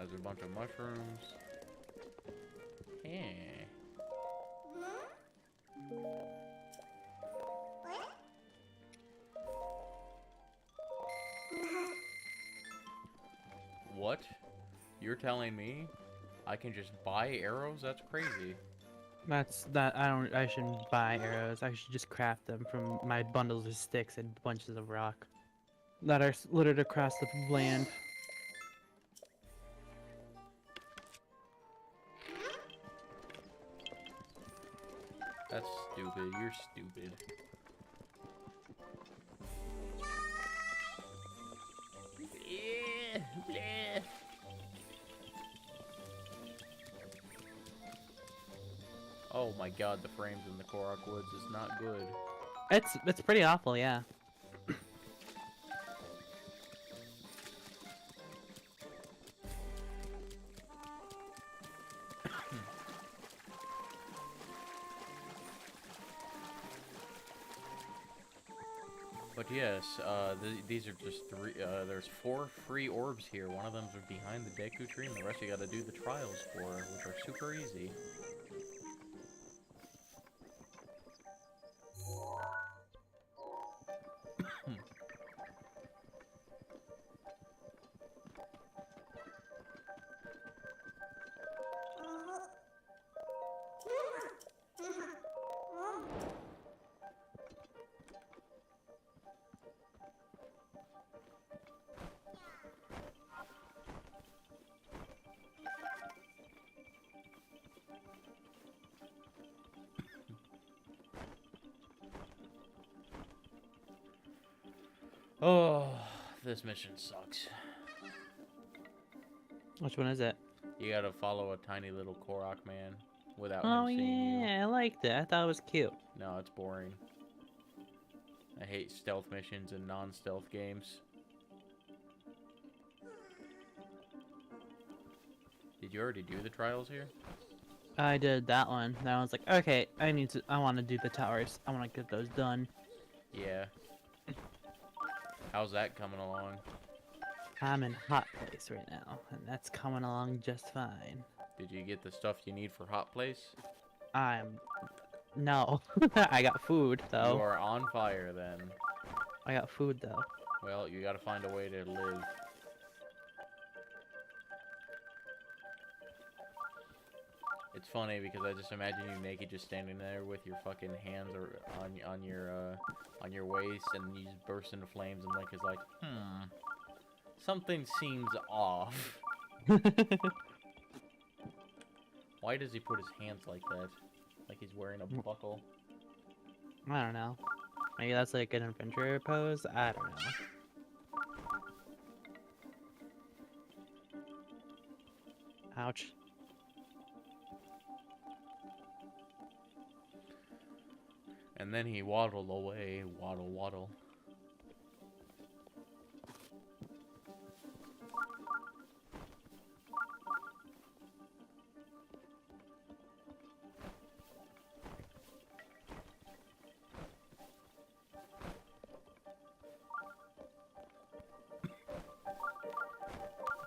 There's a bunch of mushrooms. Yeah. What? You're telling me I can just buy arrows? That's crazy. I shouldn't buy arrows. I should just craft them from my bundles of sticks and bunches of rock that are littered across the land. That's stupid. You're stupid. Oh my god, the frames in the Korok Woods is not good. It's pretty awful, yeah. But yes, these are just three. There's 4 free orbs here. One of them's behind the Deku tree, and the rest you gotta do the trials for, which are super easy. Oh, this mission sucks. Which one is it? You gotta follow a tiny little Korok man without Oh him seeing you. yeah, I liked it. I thought it was cute. No, it's boring. I hate stealth missions and non-stealth games. Did you already do the trials here? I did that one. That one's like, okay, I want to do the towers. I want to get those done. Yeah. How's that coming along? I'm in hot place right now, and that's coming along just fine. Did you get the stuff you need for Hot Place? No. I got food, You though. are on fire then. I got food, though. Well, you gotta find a way to live. It's funny because I just imagine you naked just standing there with your fucking hands or on your waist, and you just burst into flames, and Link is like, something seems off. Why does he put his hands like that? Like he's wearing a buckle? I don't know. Maybe that's like an adventurer pose? I don't know. Ouch. And then he waddled away. Waddle, waddle.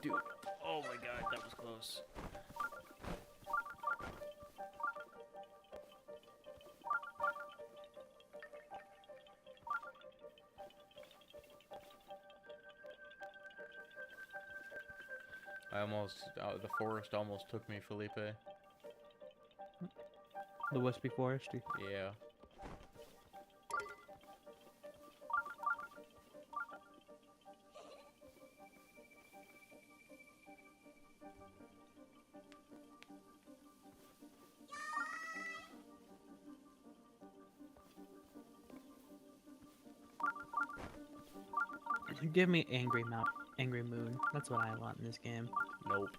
Dude, oh my god, that was close. The forest almost took me, Felipe. The wispy forest. Yeah. Give me Angry Moon. That's what I want in this game. Nope.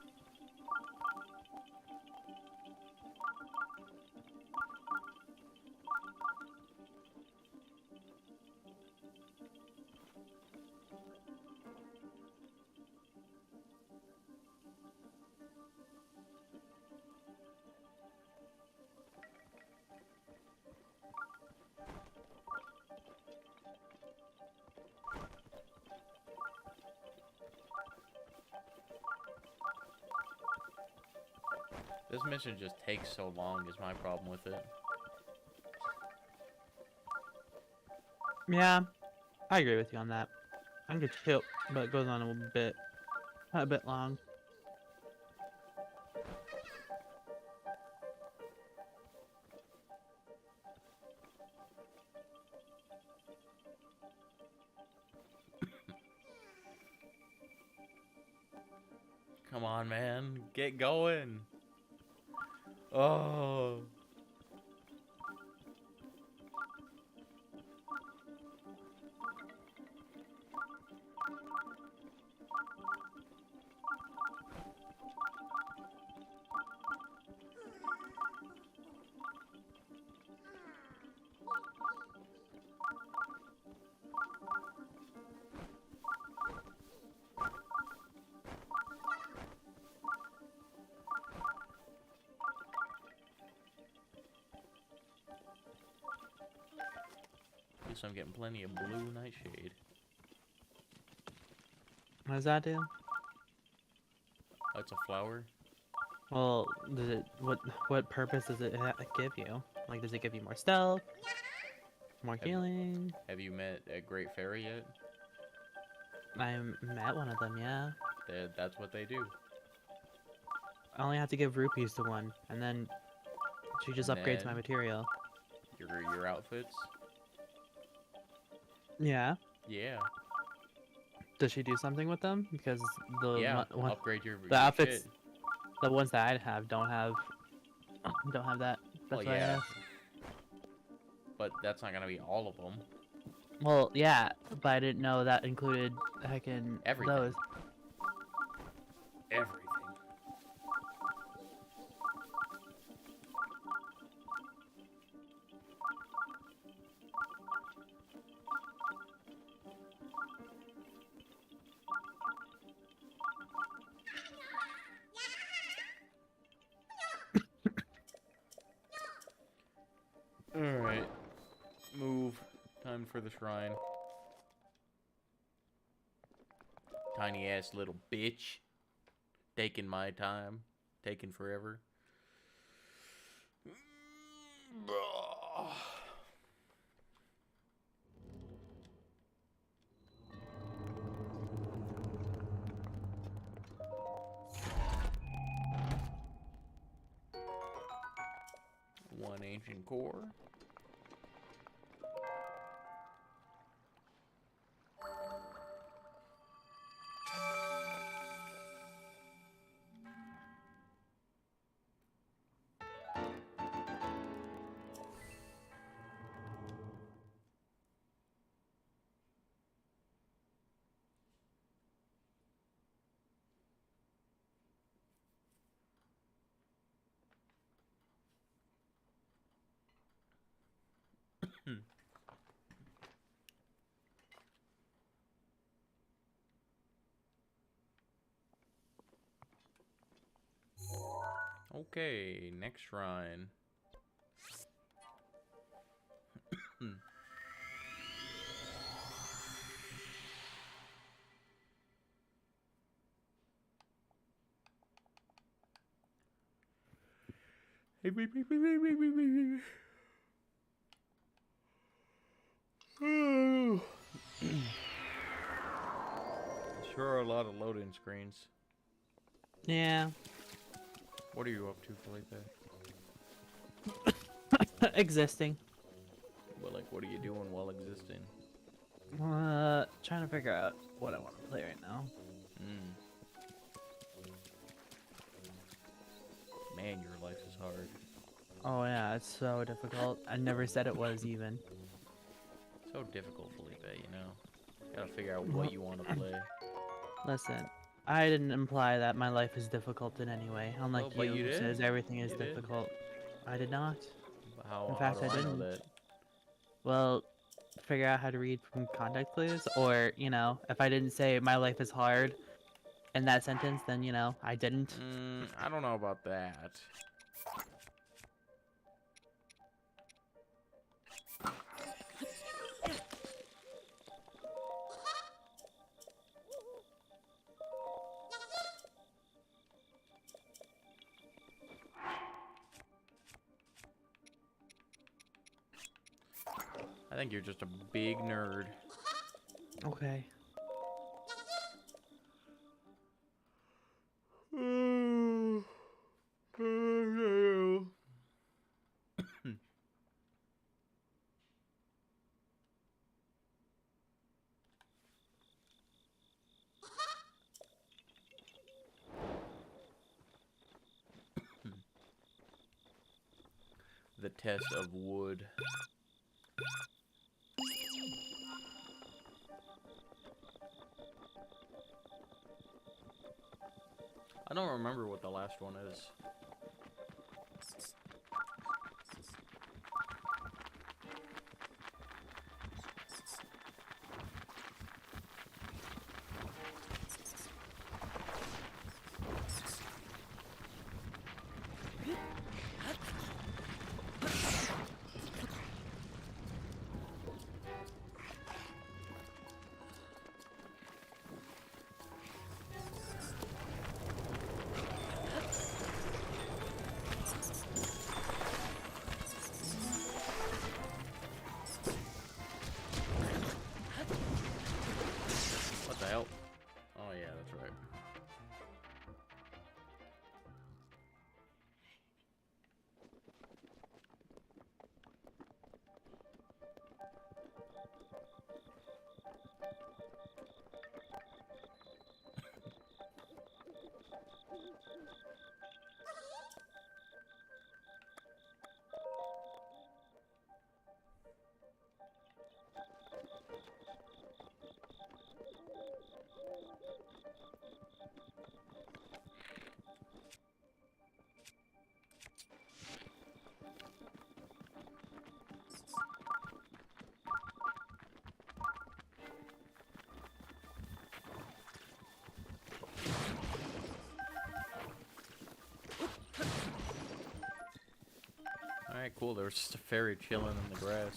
This mission just takes so long is my problem with it. Yeah, I agree with you on that. I think it's cute, but it goes on a bit long. Come on, man. Get going. Oh. At least I'm getting plenty of blue nightshade. What does that do? That's a flower. Well, does it what purpose does it give you? Like, does it give you more stealth, more healing? Have you met a great fairy yet? I met one of them, yeah. That's what they do. I only have to give rupees to one, and then she just And upgrades my then- material. Your outfits. Yeah. Yeah. Does she do something with them? Because the Yeah. one, Upgrade your the outfits, shit. the ones that I have don't have that. That's Well, why I yeah. asked. But that's not gonna be all of them. Well, yeah, but I didn't know that included heckin' Everything. those. Everything. Alright. Move. Time for the shrine. Tiny ass little bitch. Taking my time. Taking forever. One ancient core. Okay, next shrine. Sure are a lot of loading screens. Yeah. What are you up to, Felipe? Existing. Well, like, what are you doing while existing? Trying to figure out what I want to play right now. Man, your life is hard. Oh yeah, it's so difficult. I never said it was even. So difficult, Felipe, you know? Gotta figure out what you want to play. Listen, I didn't imply that my life is difficult in any way. Unlike Well, but you, you who did. says everything is You did. difficult. I did not. How, In fact, how do I I know didn't. that? Well, figure out how to read from context, please. Or, you know, if I didn't say my life is hard in that sentence, then, you know, I didn't. I don't know about that. think you're just a big nerd. Okay. The test of wood. I don't remember what the last one is. What the hell? Oh yeah, that's right. Alright, cool. There was just a fairy chilling in the grass.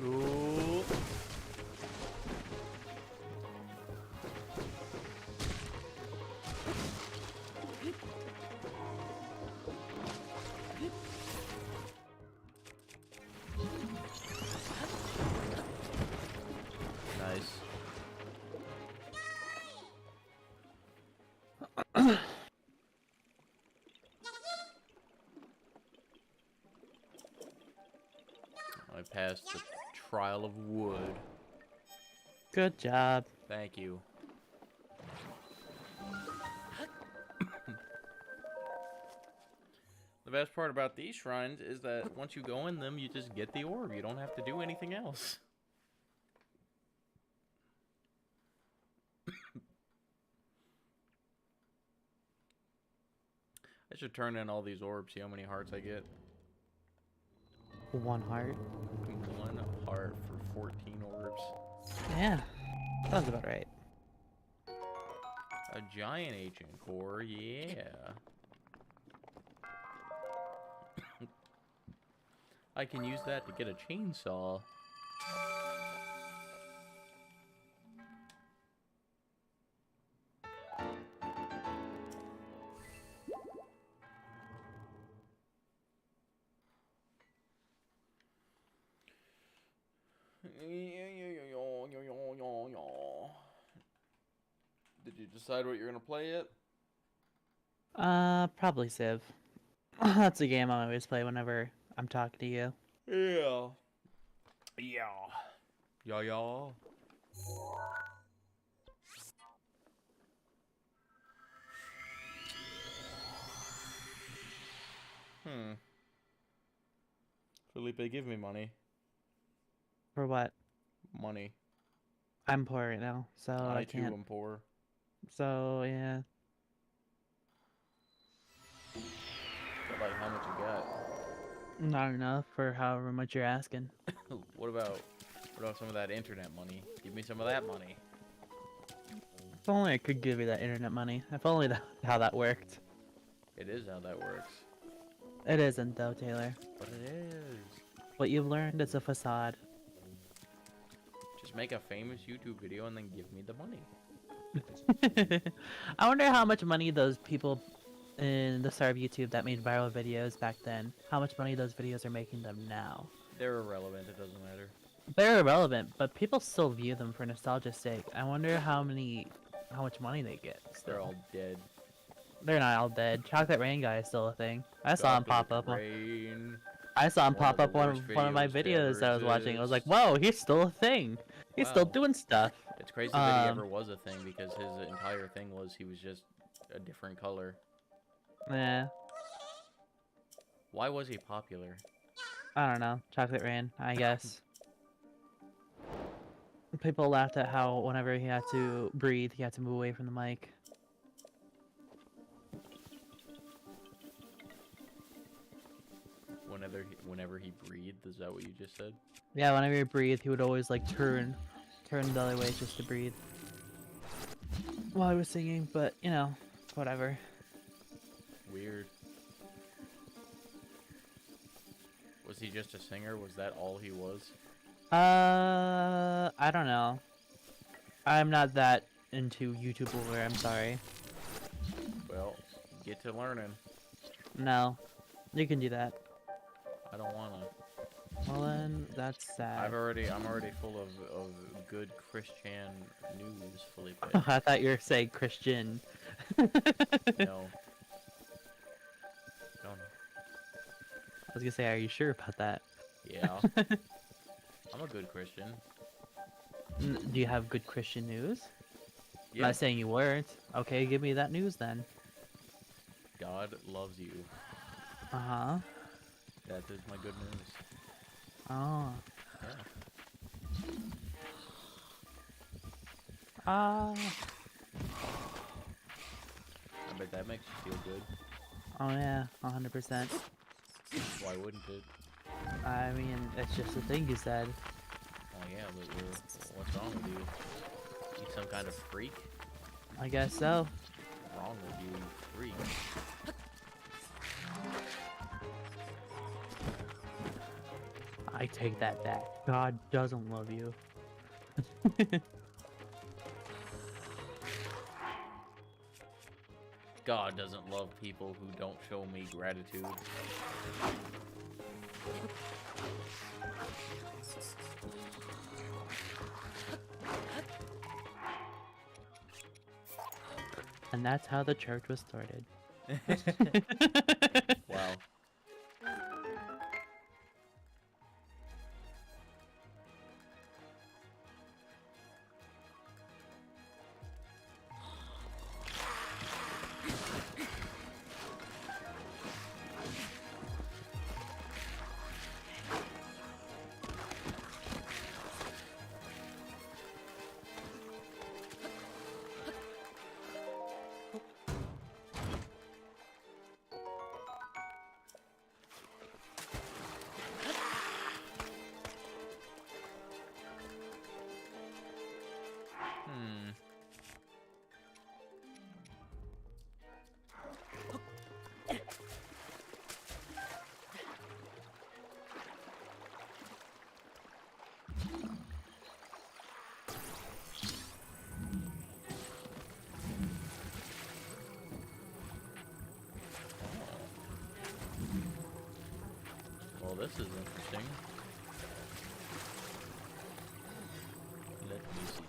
Ooh. Nice. I passed the trial of wood. Good job. Thank you. The best part about these shrines is that once you go in them, you just get the orb. You don't have to do anything else. I should turn in all these orbs, see how many hearts I get. 1 heart. 1 heart for 14 orbs. Yeah. Sounds about right. A giant ancient core, yeah. I can use that to get a chainsaw. Did you decide what you're gonna play yet? Probably Civ. That's a game I always play whenever I'm talking to you. Yeah. Yeah. Yeah, yeah. Felipe, give me money. For what? Money. I'm poor right now, so I I too can't. am poor. So, yeah. Like how much you got? Not enough for however much you're asking. What about some of that internet money? Give me some of that money. If only I could give you that internet money. If only how that worked. It is how that works. It isn't though, Taylor. But it is. What you've learned is a facade. Just make a famous YouTube video and then give me the money. I wonder how much money those people in the start of YouTube that made viral videos back then, how much money those videos are making them now. They're irrelevant. It doesn't matter. They're irrelevant, but people still view them for nostalgia's sake. I wonder how much money they get. Still. They're all dead. They're not all dead. Chocolate Rain guy is still a thing. I saw him pop up. Rain. I saw him One of pop up the one worst of my videos to videos ever that I was watching. I was like, exist. whoa, he's still a thing. He's still Wow. doing stuff. It's crazy that he ever was a thing because his entire thing was he was just a different color. Yeah, Why was he popular? I don't know. Chocolate Rain, I guess. People laughed at how whenever he had to breathe, he had to move away from the mic. Whenever he breathed, is that what you just said? Yeah, whenever he breathed, he would always like turn the other way just to breathe. While I was singing, but you know, whatever. Weird. Was he just a singer? Was that all he was? I don't know. I'm not that into YouTube lore, I'm sorry. Well, get to learning. No. You can do that. I don't wanna. Well then, that's sad. I'm already full of good Christian news, Felipe. I thought you were saying Christian. No. No, no. I was gonna say, are you sure about that? Yeah. I'm a good Christian. Do you have good Christian news? I'm Yeah. not saying you weren't. Okay, give me that news then. God loves you. Uh-huh. That is my good news. Oh. Yeah. Ah. I bet that makes you feel good. Oh yeah, 100%. Why wouldn't it? I mean, it's just a thing you said. Oh yeah, but what's wrong with you? You some kind of freak? I guess so. What's wrong with you, you freak? I take that back. God doesn't love you. God doesn't love people who don't show me gratitude. And that's how the church was started. Wow. Hmm. Well, this is interesting. Let me see.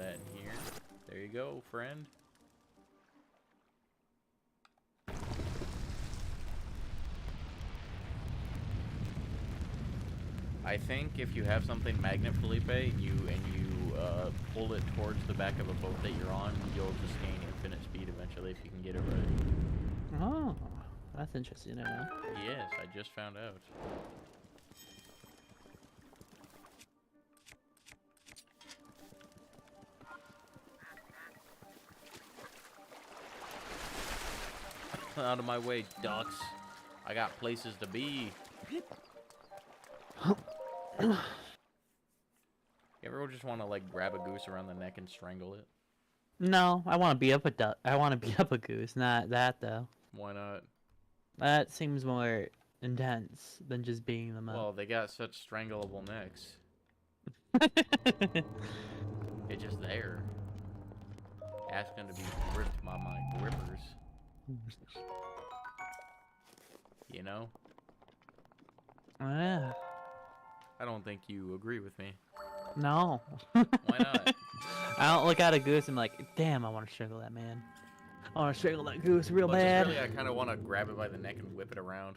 that in here. There you go, friend. I think if you have something magnet, Felipe, and you pull it towards the back of a boat that you're on, you'll just gain infinite speed eventually if you can get it right. Oh, that's interesting to know. Yes, I just found out. Out of my way, ducks. I got places to be. You ever just want to like grab a goose around the neck and strangle it? No, I want to beat up a duck. I want to beat up a goose, not that though. Why not? That seems more intense than just beating them Well, up. they got such strangleable necks. It's just there. Asking to be gripped by my grippers. You know? Yeah. I don't think you agree with me. No. Why not? I don't look at a goose and be like, damn, I want to strangle that man. I want to strangle that goose real Well, bad. just really, I kind of want to grab it by the neck and whip it around.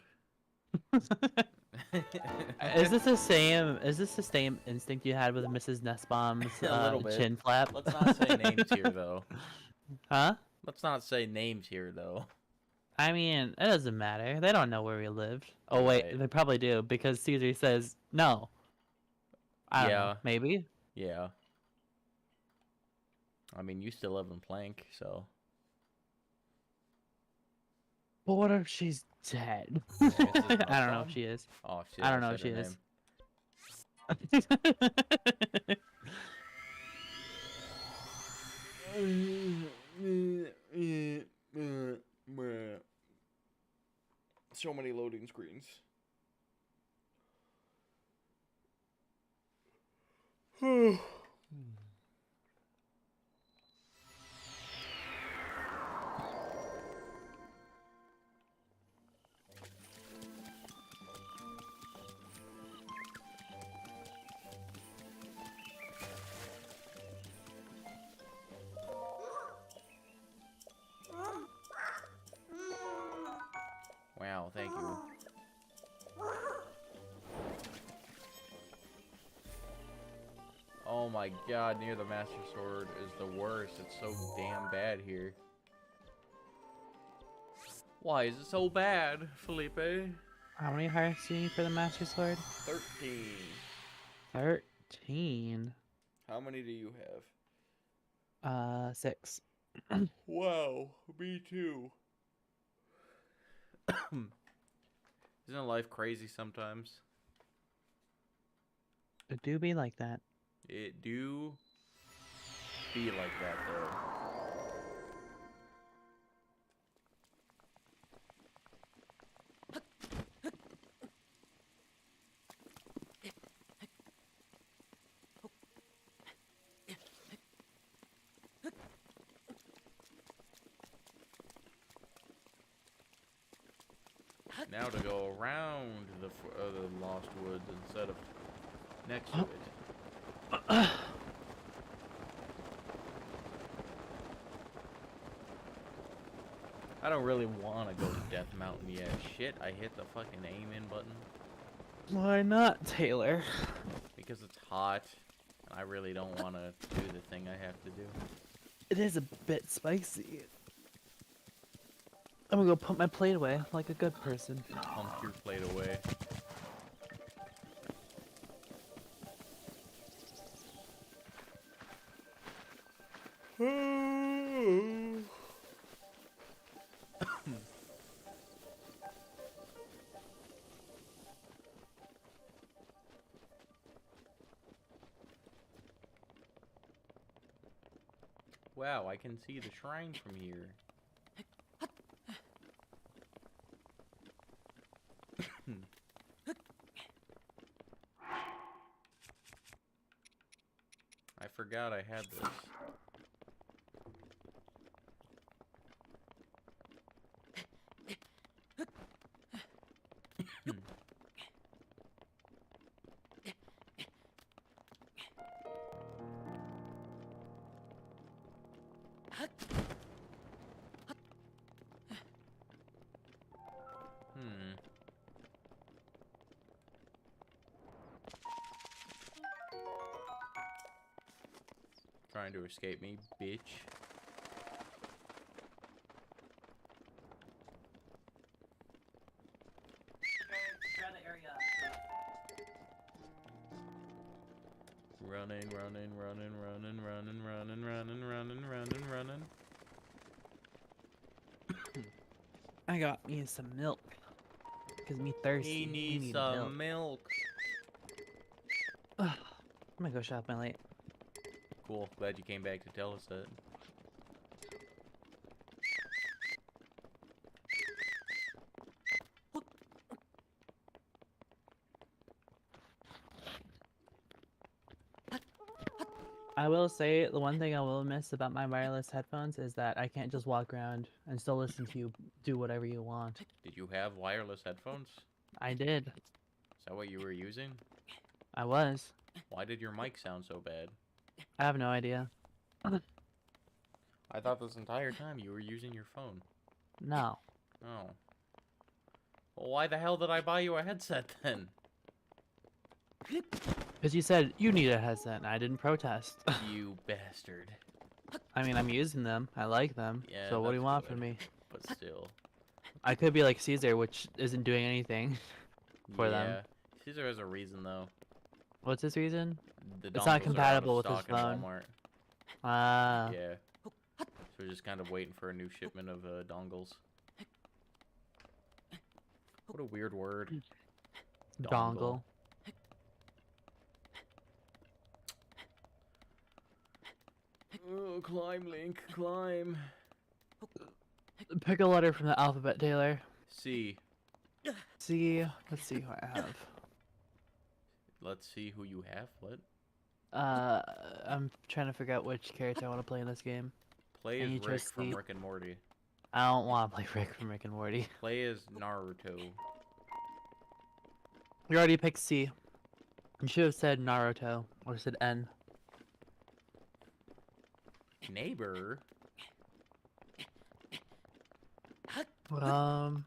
Is this the same? Is this the same instinct you had with Mrs. Nussbaum's A little bit. chin flap? Let's not say names here, though. Huh? Let's not say names here, though. I mean, it doesn't matter. They don't know where we lived. Oh wait, Right. they probably do because Caesar says no. I don't know. Yeah. Maybe. Yeah. I mean, you still live in Plank, so. But what if she's dead? Mrs. I don't know Nussbaum? if she is. Oh, shit. I don't know if said she her is. So many loading screens. Wow, thank you. Oh my god, near the Master Sword is the worst. It's so damn bad here. Why is it so bad, Felipe? How many hearts do you need for the Master Sword? 13. 13. How many do you have? 6. Wow, me too. Isn't life crazy sometimes? It do be like that. It do be like that, though. Now to go around the Lost Woods instead of next to it. I don't really want to go to Death Mountain yet. Shit, I hit the fucking aim in button Why not, Taylor? because it's hot. And I really don't want to do the thing I have to do. It is a bit spicy. I'm gonna go put my plate away like a good person. Pump your plate away. Wow, I can see the shrine from here. I forgot I had this. Trying to escape me, bitch. Running, running, running, running, running, running, running, running, running, running. I got me some milk. Cause me thirsty. He Me needs need some milk. milk. I'm gonna go shop my light. Cool. Glad you came back to tell us that. I will say the one thing I will miss about my wireless headphones is that I can't just walk around and still listen to you do whatever you want. Did you have wireless headphones? I did. Is that what you were using? I was. Why did your mic sound so bad? I have no idea. I thought this entire time you were using your phone. No. Oh. Well, why the hell did I buy you a headset then? Because you said you need a headset and I didn't protest. You bastard. I mean, I'm using them. I like them. Yeah, So what do you that's want good. from me? But still. I could be like Caesar, which isn't doing anything for them. Yeah. Caesar has a reason though. What's his reason? The It's not dongles compatible are with out of his stock in phone. Walmart. Ah. Yeah. So we're just kind of waiting for a new shipment of dongles. What a weird word. Dongle. Oh, climb, Link, climb. Pick a letter from the alphabet, Taylor. C. C. Let's see who I have. Let's see who you have. What? I'm trying to figure out which character I want to play in this game. Play And as you Rick chose from C. Rick and Morty. I don't want to play Rick from Rick and Morty. Play as Naruto. You already picked C. You should have said Naruto or said N. Neighbor. Um.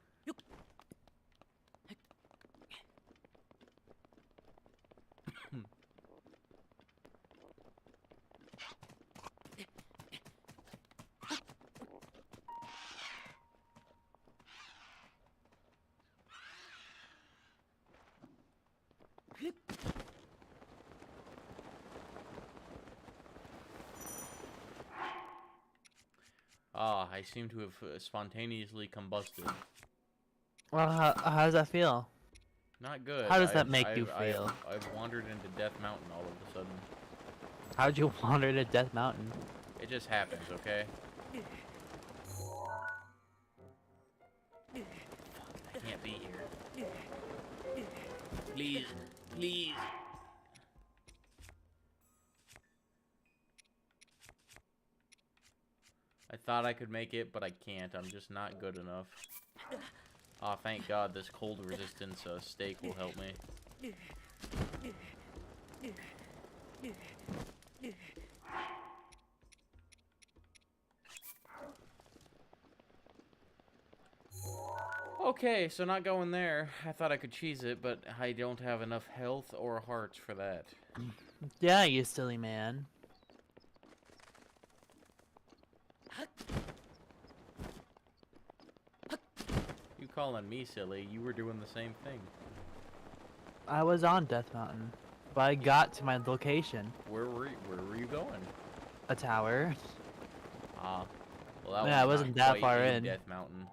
Ah, I seem to have spontaneously combusted. Well, how does that feel? Not good. How does that make you feel? I've wandered into Death Mountain all of a sudden. How'd you wander to Death Mountain? It just happens, okay? I can't be here. Please, please. I thought I could make it, but I can't. I'm just not good enough. Aw, thank God this cold resistance steak will help me. Okay, so not going there. I thought I could cheese it, but I don't have enough health or hearts for that. Yeah, you silly man. You calling me silly? You were doing the same thing. I was on Death Mountain, but I got to my location. Where were you going? A tower. Ah, well that Yeah, I one's wasn't not that quite far in in. Death Mountain.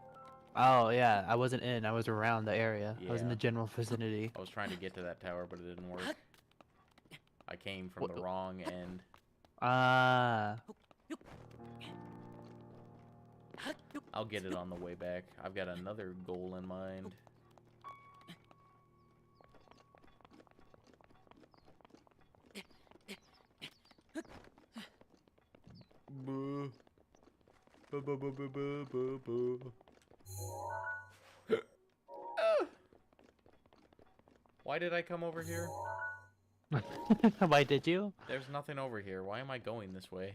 Oh yeah, I wasn't in. I was around the area. I was in Yeah. the general vicinity. I was trying to get to that tower, but it didn't work. I came from the wrong end. Ah. I'll get it on the way back. I've got another goal in mind. Boo. Boo, boo, boo, boo, boo, boo, boo. Why did I come over here? Why did you? There's nothing over here. Why am I going this way?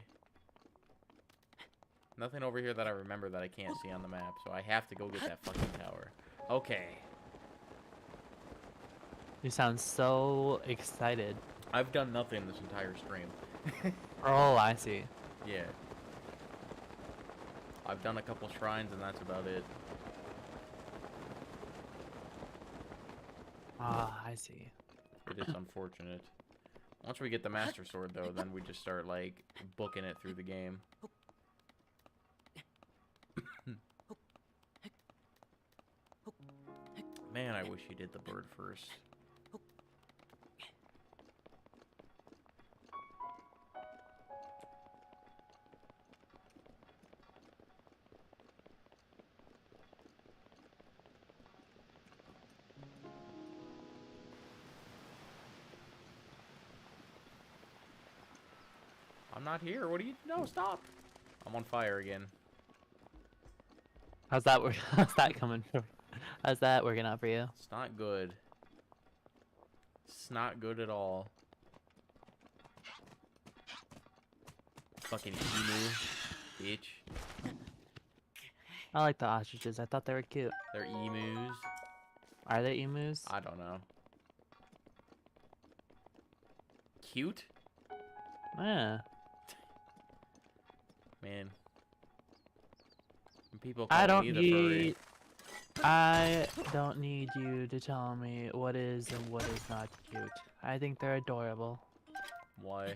Nothing over here that I remember that I can't see on the map, so I have to go get that fucking tower. Okay. You sound so excited. I've done nothing this entire stream. Oh, I see. Yeah. I've done a couple shrines and that's about it. Ah, I see. It is unfortunate. Once we get the Master Sword, though, then we just start, like, booking it through the game. Man, I wish you did the bird first. I'm not here. What do you... No, stop. I'm on fire again. How's that work? How's that coming from? How's that working out for you? It's not good. It's not good at all. Fucking emu, bitch. I like the ostriches. I thought they were cute. They're emus. Are they emus? I don't know. Cute? Yeah. Man. When people call I don't me the furry. need. I don't need you to tell me what is and what is not cute. I think they're adorable. Why?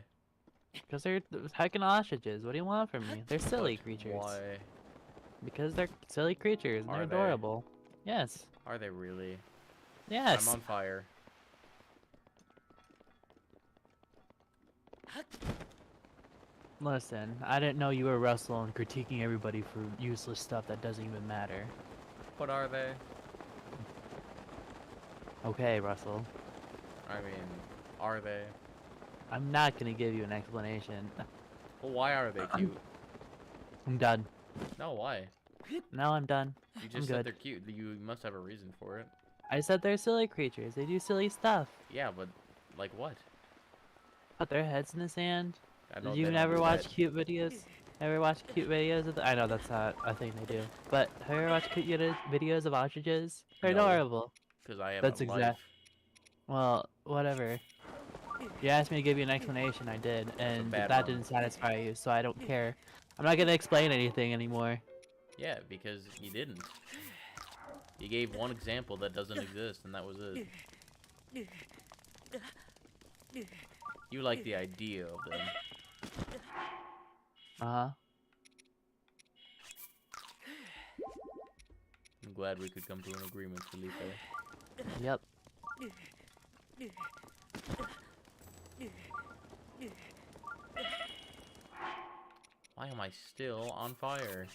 Because they're heckin' ostriches. What do you want from me? They're silly creatures. Why? Because they're silly creatures and Are they're they? adorable. Yes. Are they really? Yes. I'm on fire. Listen, I didn't know you were Russell and critiquing everybody for useless stuff that doesn't even matter. What are they? Okay, Russell. I mean, are they? I'm not gonna give you an explanation. Well, why are they cute? I'm done. No, why? No, I'm done. You I'm just said good. they're cute. You must have a reason for it. I said they're silly creatures. They do silly stuff. Yeah, but like what? Put their heads in the sand. I know Did they you don't never do watch that. cute videos? Ever watch cute videos of I know that's not a thing they do. But have you ever watched cute videos of ostriches? They're No. adorable. Because I have That's a exact. life. Well, whatever. You asked me to give you an explanation, I did, and bad that one. didn't satisfy you, so I don't care. I'm not gonna explain anything anymore. Yeah, because you didn't. You gave one example that doesn't exist, and that was it. You like the idea of them. Uh-huh. I'm glad we could come to an agreement, Felipe. Yep. Why am I still on fire?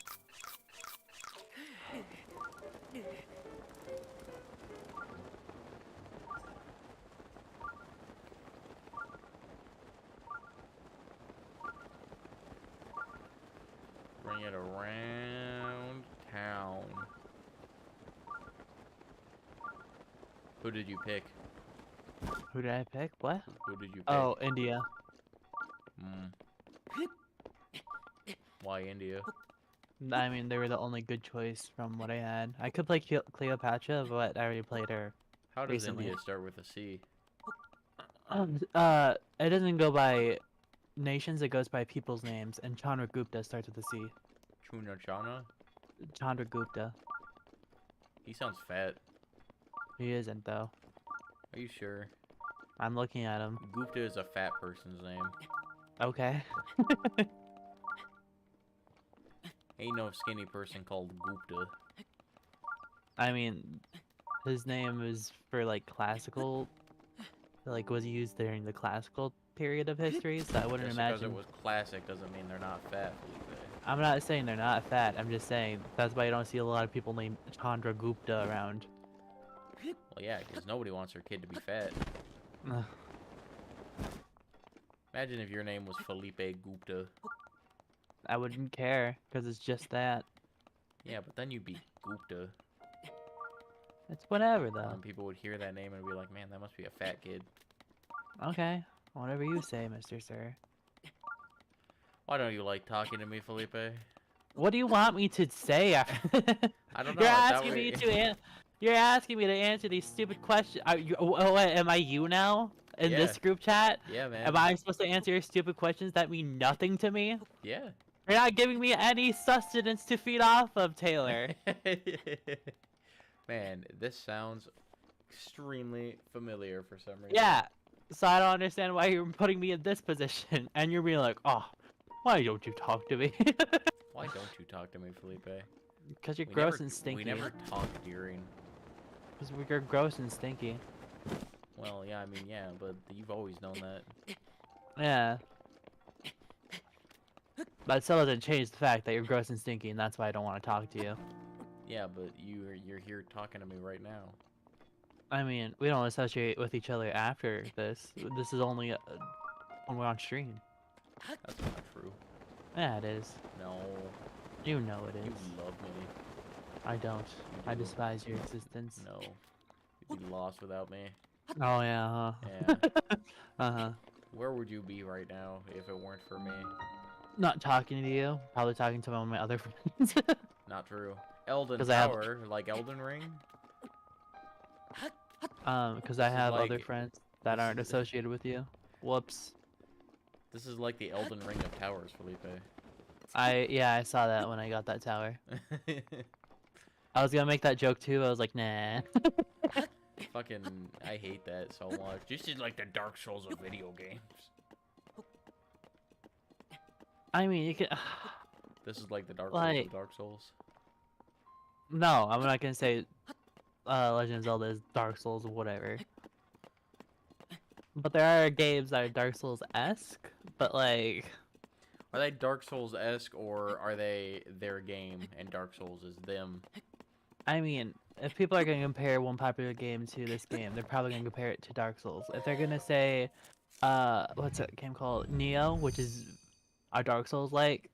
Bring it around town. Who did you pick? Who did I pick? What? Who did you pick? Oh, India. Why India? I mean, they were the only good choice from what I had. I could play Cleopatra, but I already played her. How does Recently. India start with a C? It doesn't go by nations, it goes by people's names, and Chandragupta starts with a C. Chunachana? Chandragupta. He sounds fat. He isn't, though. Are you sure? I'm looking at him. Gupta is a fat person's name. Okay. Ain't no skinny person called Gupta. I mean, his name is for, like, classical... Like, was used during the classical period of history, so I wouldn't Just because imagine... it was classic doesn't mean they're not fat, Felipe. I'm not saying they're not fat, I'm just saying that's why you don't see a lot of people named Chandragupta around. Well, yeah, because nobody wants their kid to be fat. Ugh. Imagine if your name was Felipe Gupta. I wouldn't care, because it's just that. Yeah, but then you'd be Gupta. It's whatever, though. And people would hear that name and be like, man, that must be a fat kid. Okay, whatever you say, Mr. Sir. Why don't you like talking to me, Felipe? What do you want me to say? I don't know. You're it's asking that me way- to you're asking me to answer these stupid questions. Are you, oh, wait, am I you now? in Yeah. this group chat? Yeah, man. Am I supposed to answer your stupid questions that mean nothing to me? Yeah. You're not giving me any sustenance to feed off of, Taylor. Man, this sounds extremely familiar for some reason. Yeah. So I don't understand why you're putting me in this position, and you're being like, oh, why don't you talk to me? Why don't you talk to me, Felipe? Because you're We gross never, and stinky. We never talk during. Because you're gross and stinky. Well, yeah, I mean, yeah, but you've always known that. Yeah. But it still doesn't change the fact that you're gross and stinky, and that's why I don't want to talk to you. Yeah, but you're here talking to me right now. I mean, we don't associate with each other after this. This is only when we're on stream. That's not true. Yeah, it is. No, You know it you is. love me. I don't. I do. despise your existence. No, you'd be lost without me. Oh, yeah, huh? Yeah. Uh-huh. Where would you be right now if it weren't for me? Not talking to you. Probably talking to one of my other friends. Not true. Elden 'Cause I have- Tower, like Elden Ring? Because I This is have other like- friends that this aren't is- associated with you. Whoops. This is like the Elden Ring of towers, Felipe. Yeah, I saw that when I got that tower. I was gonna make that joke too. I was like, nah. Fucking, I hate that so much. This is like the Dark Souls of video games. I mean, you can. This is like the Dark Souls Like- of Dark Souls. No, I'm not gonna say Legend of Zelda is Dark Souls or whatever. But there are games that are Dark Souls-esque, but like, Are they Dark Souls-esque, or are they their game and Dark Souls is them? I mean, if people are gonna compare one popular game to this game, they're probably gonna compare it to Dark Souls. If they're gonna say, what's that game called? Neo, which is a Dark Souls-like,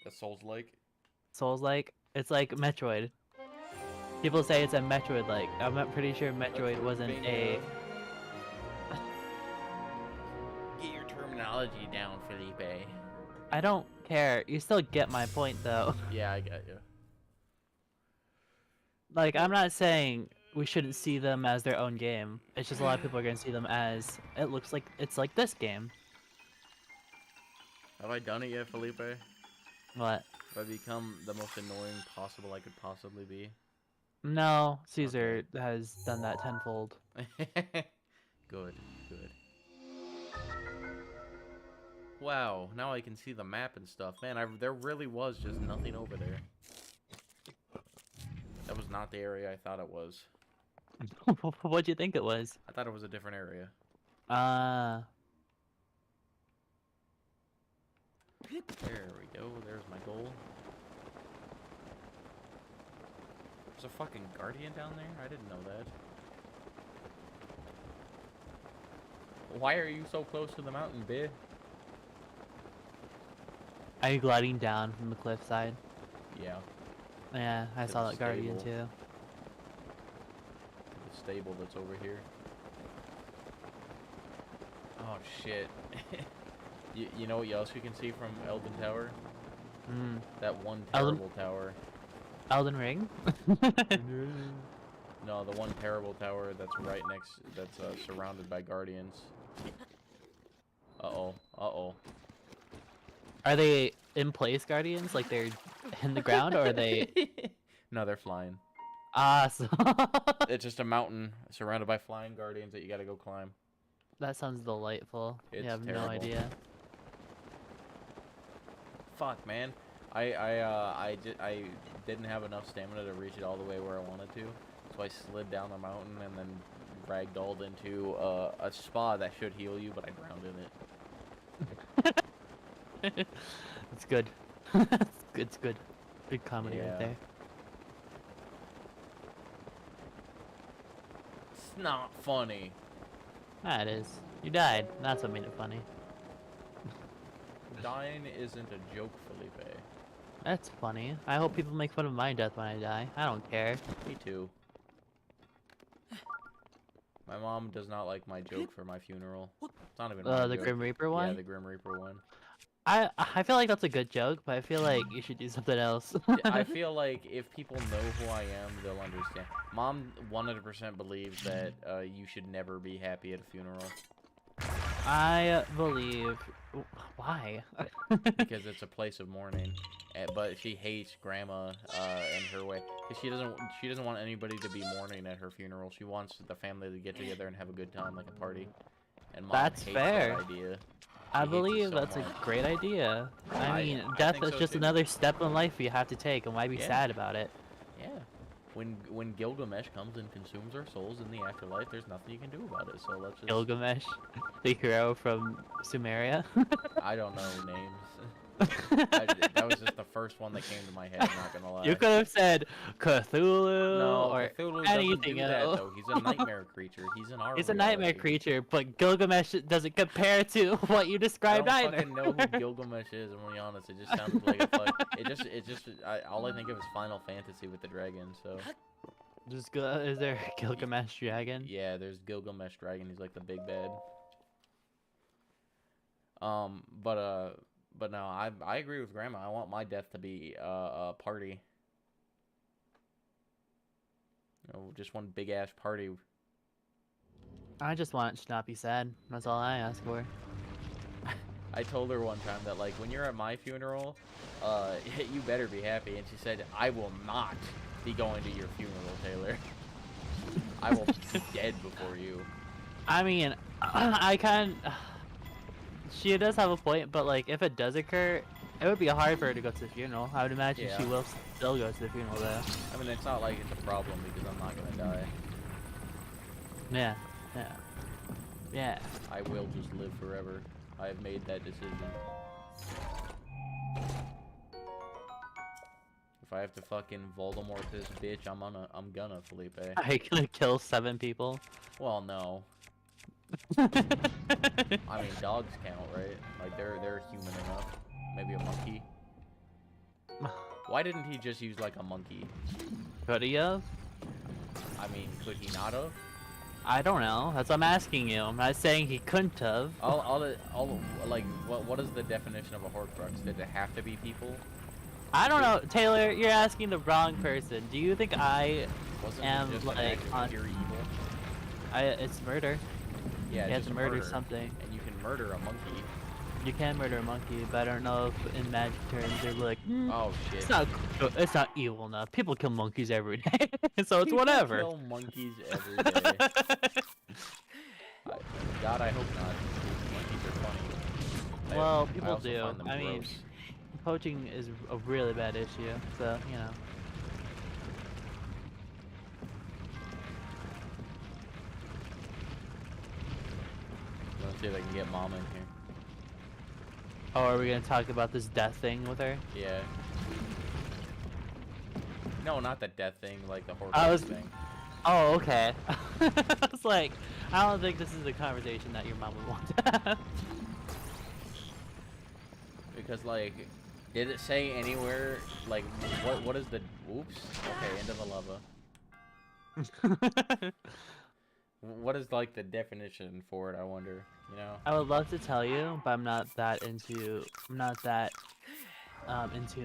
A Souls-like? Souls-like, it's like Metroid. People say it's a Metroid-like. I'm not pretty sure Metroid wasn't a. Get your terminology down, Felipe. I don't care. You still get my point, though. Yeah, I got you. Like, I'm not saying we shouldn't see them as their own game. It's just a lot of people are gonna see them as it looks like it's like this game. Have I done it yet, Felipe? What? Have I become the most annoying possible I could possibly be? No, Caesar has done that tenfold. Good, good. Wow, now I can see the map and stuff. Man, there really was just nothing over there. That was not the area I thought it was. What'd you think it was? I thought it was a different area. There we go, there's my goal. There's a fucking guardian down there? I didn't know that. Why are you so close to the mountain, bitch? Are you gliding down from the cliffside? Yeah, Yeah, I To saw the that guardian stable. too. the stable that's over here. Oh shit. You know what else you can see from Elden Tower? Mm. That one Elden- terrible tower. Elden Ring? No, the one terrible tower that's right next, that's surrounded by guardians. Uh-oh, uh-oh. Are they in place guardians? Like they're in the ground, or are they? No, they're flying. Awesome. It's just a mountain surrounded by flying guardians that you gotta go climb. That sounds delightful. It's you have terrible. no idea. Fuck, man. I didn't have enough stamina to reach it all the way where I wanted to, so I slid down the mountain and then ragdolled into a spa that should heal you, but I drowned in it. It's good. It's good. Good comedy Yeah. right there. It's not funny. Ah, it is. You died. That's what made it funny. Dying isn't a joke, Felipe. That's funny. I hope people make fun of my death when I die. I don't care. Me too. My mom does not like my joke for my funeral. It's not even my The joke. Grim Reaper one? Yeah, the Grim Reaper one. I feel like that's a good joke, but I feel like you should do something else. I feel like if people know who I am, they'll understand. Mom 100% believes that you should never be happy at a funeral I believe. Why? because it's a place of mourning. But she hates Grandma in her way because she doesn't want anybody to be mourning at her funeral. She wants the family to get together and have a good time, like a party. And Mom That's hates fair. that idea. I She hates it believe so that's a much. great idea. I mean, I death think is so just too. another step in life you have to take, and why be Yeah. sad about it? Yeah. When Gilgamesh comes and consumes our souls in the afterlife, there's nothing you can do about it. So let's just. Gilgamesh, the hero from Sumeria. I don't know names. That was just the first one that came to my head. I'm not gonna lie. You could have said Cthulhu No, or Cthulhu doesn't do anything that else. though. He's a nightmare creature. He's in our He's a nightmare reality. creature, but Gilgamesh doesn't compare to what you I described don't either. fucking know who Gilgamesh is. I'm gonna be honest. It just sounded like a fuck. All I think of is Final Fantasy with the dragon. So Is there a Gilgamesh dragon? yeah, there's Gilgamesh dragon. He's like the big bad. But no, I agree with Grandma. I want my death to be a party. You know, just one big ass party. I just want it to not be sad. That's all I ask for. I told her one time that like when you're at my funeral, you better be happy. And she said, "I will not be going to your funeral, Taylor. I will be dead before you." I mean, I kind. She does have a point, but like if it does occur, it would be hard for her to go to the funeral. I would imagine she Yeah. will still go to the funeral though. I mean, it's not like it's a problem because I'm not gonna die. Yeah, yeah, yeah. I will just live forever. I have made that decision. If I have to fucking Voldemort this bitch, I'm gonna, Felipe. Are you gonna kill 7 people? Well, no. I mean, dogs count, right? Like they're human enough. Maybe a monkey. Why didn't he just use like a monkey? Could he have? I mean, could he not have? I don't know. That's what I'm asking you. I'm not saying he couldn't have. Like, what is the definition of a Horcrux? Did it have to be people? I don't know, Taylor. You're asking the wrong person. Do you think I Wasn't am it just like an act of on? pure evil? It's murder. Yeah, You have just to murder something. And you can murder a monkey. You can murder a monkey, but I don't know if in magic terms they're like, Oh shit. it's not evil enough. People kill monkeys every day, so it's People whatever. Kill monkeys every day. God, I hope not. Monkeys are funny. Well, I people also do. find them I mean, gross. poaching is a really bad issue, so you know. Let's see if I can get Mama in here. Oh, are we gonna talk about this death thing with her? Yeah. No, not the death thing, like the I Horcrux was- thing. Oh, okay. I was like, I don't think this is a conversation that your mom would want to have. Because like, did it say anywhere like what is the oops? Okay, into the lava. What is like the definition for it? I wonder. You know. I would love to tell you, but I'm not that in tune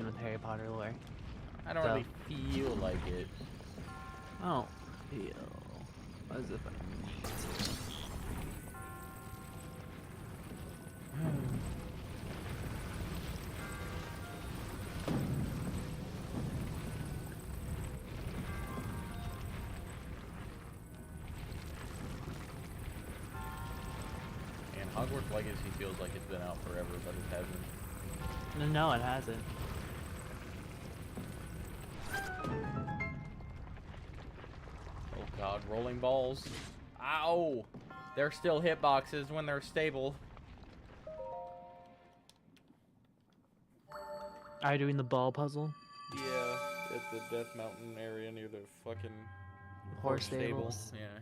with Harry Potter lore. I don't really feel like it. I don't feel as if I need to. And Hogwarts Legacy feels like it's been out forever, but it hasn't. No, it hasn't. Oh god, rolling balls. Ow! They're still hitboxes when they're stable. Are you doing the ball puzzle? Yeah, at the Death Mountain area near the fucking Horse stable. stables. Yeah.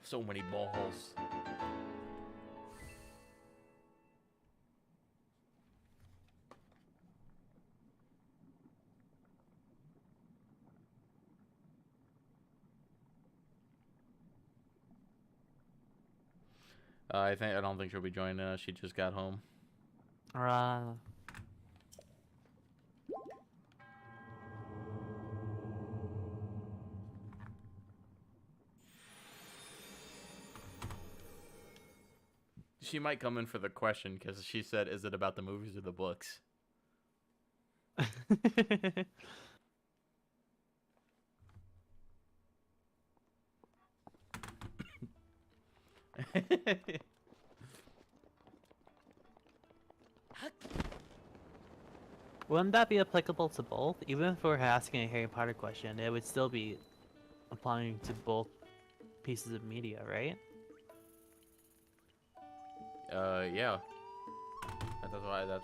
So many balls. I don't think she'll be joining us. She just got home. Uh, She might come in for the question because she said, "Is it about the movies or the books?" Wouldn't that be applicable to both? Even if we're asking a Harry Potter question, it would still be applying to both pieces of media, right? Yeah. That's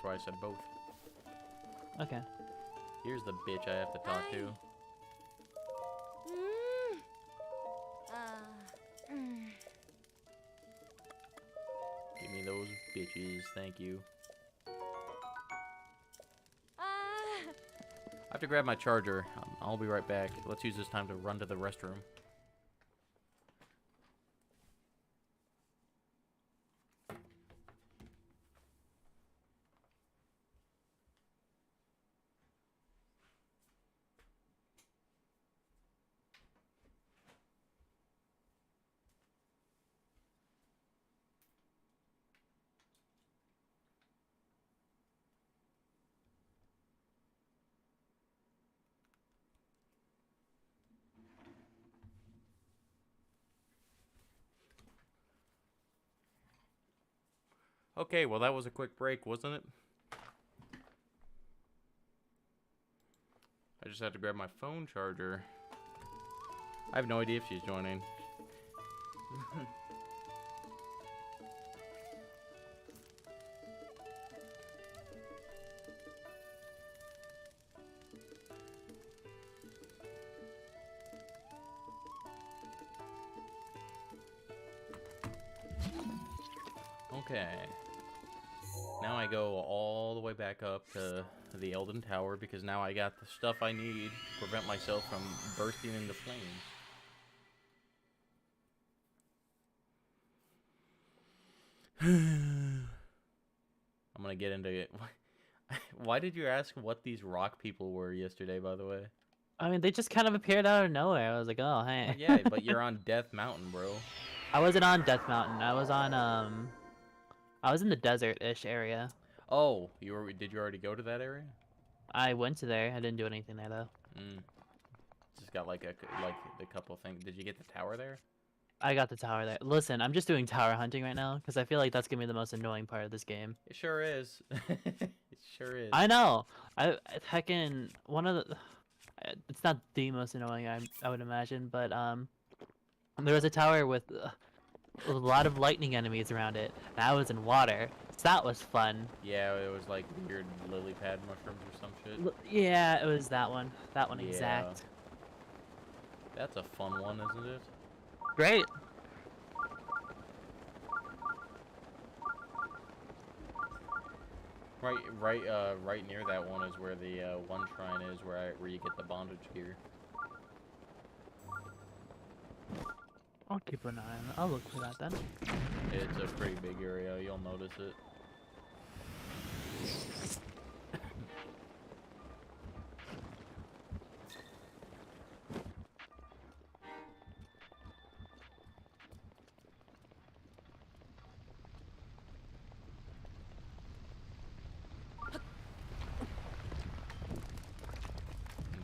why I said both. Okay. Here's the bitch I have to talk to. Give me those bitches, thank you. I have to grab my charger. I'll be right back. Let's use this time to run to the restroom. Okay, well that was a quick break, wasn't it? I just had to grab my phone charger. I have no idea if she's joining. Okay. Now I go all the way back up to the Elden Tower because now I got the stuff I need to prevent myself from bursting into flames. I'm gonna get into it. Why did you ask what these rock people were yesterday, by the way? I mean, they just kind of appeared out of nowhere. I was like, oh, hey. Yeah, but you're on Death Mountain, bro. I wasn't on Death Mountain. I was on, I was in the desert-ish area. Oh, did you already go to that area? I went to there. I didn't do anything there, though. Just got like the couple things. Did you get the tower there? I got the tower there. Listen, I'm just doing tower hunting right now, because I feel like that's going to be the most annoying part of this game. It sure is. It sure is. I know. Heckin' one of the... It's not the most annoying, I would imagine, but, there was a tower with a lot of lightning enemies around it, and I was in water, so that was fun. Yeah, it was like weird lily pad mushrooms or some shit. Yeah, it was that one. That one Yeah. exact. That's a fun one, isn't it? Great. Right near that one is where the one shrine is, where you get the bondage gear. I'll keep an eye on it. I'll look for that then. It's a pretty big area. You'll notice it.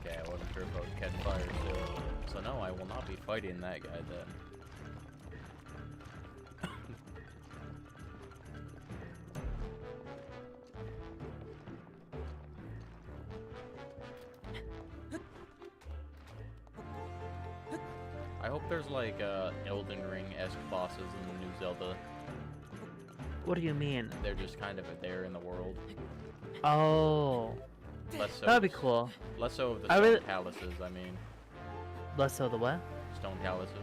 Okay, I wasn't sure if I would catch fire still. So no, I will not be fighting that guy then. I hope there's like Elden Ring-esque bosses in the new Zelda. What do you mean? They're just kind of there in the world. Oh, Less so, that'd be cool. Less so of the I stone really- calluses, I mean. Less so the what? Stone calluses.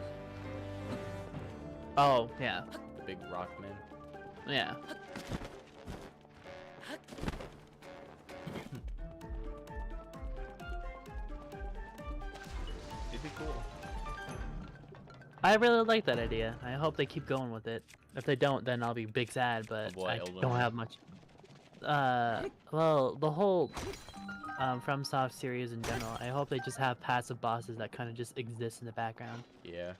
Oh, yeah. The big rock men. Yeah. It'd be cool. I really like that idea. I hope they keep going with it. If they don't, then I'll be big sad, but What, I Elden don't Ring? have much. well, the whole FromSoft series in general. I hope they just have passive bosses that kind of just exist in the background. Yeah.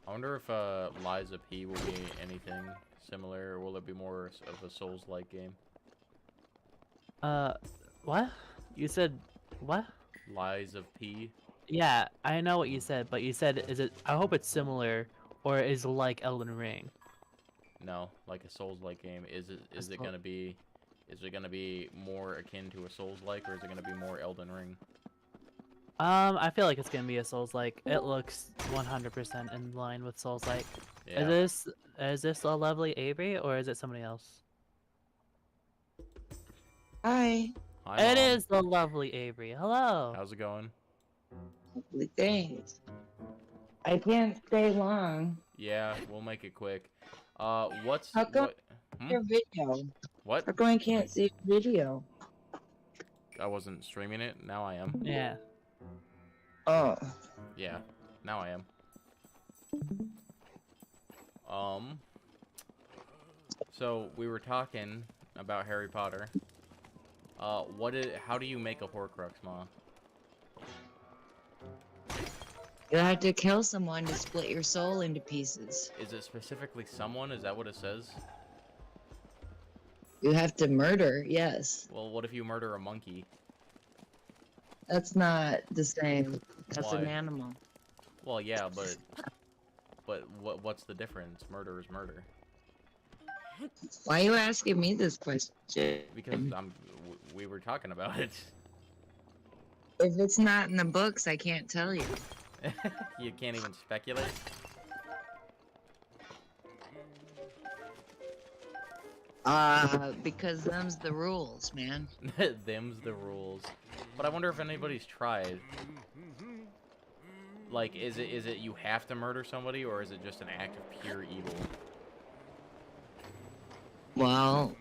I wonder if Lies of P will be anything similar, or will it be more of a Souls-like game? What? You said what? Lies of P? Yeah, I know what you said, but you said is it? I hope it's similar, or is it like Elden Ring? No, like a Souls-like game. Is it gonna be? Is it gonna be more akin to a Souls-like, or is it gonna be more Elden Ring? I feel like it's gonna be a Souls-like. It looks 100% in line with Souls-like. Yeah. Is this a lovely Avery, or is it somebody else? Hi. Hi, It Mom. is the lovely Avery. Hello. How's it going? Thanks. I can't stay long. Yeah, we'll make it quick. What's How come what? your video? What? How come I can't see your video? I wasn't streaming it. Now I am. Yeah. Oh. Yeah. Now I am. So we were talking about Harry Potter. How do you make a Horcrux, Ma? You have to kill someone to split your soul into pieces. Is it specifically someone? Is that what it says? You have to murder, yes. Well, what if you murder a monkey? That's not the same. That's an Why? animal. Well, yeah, but what's the difference? Murder is murder. Why are you asking me this question? Because we were talking about it. If it's not in the books, I can't tell you. You can't even speculate. Because them's the rules, man. Them's the rules. But I wonder if anybody's tried. Like, is it you have to murder somebody, or is it just an act of pure evil? Well,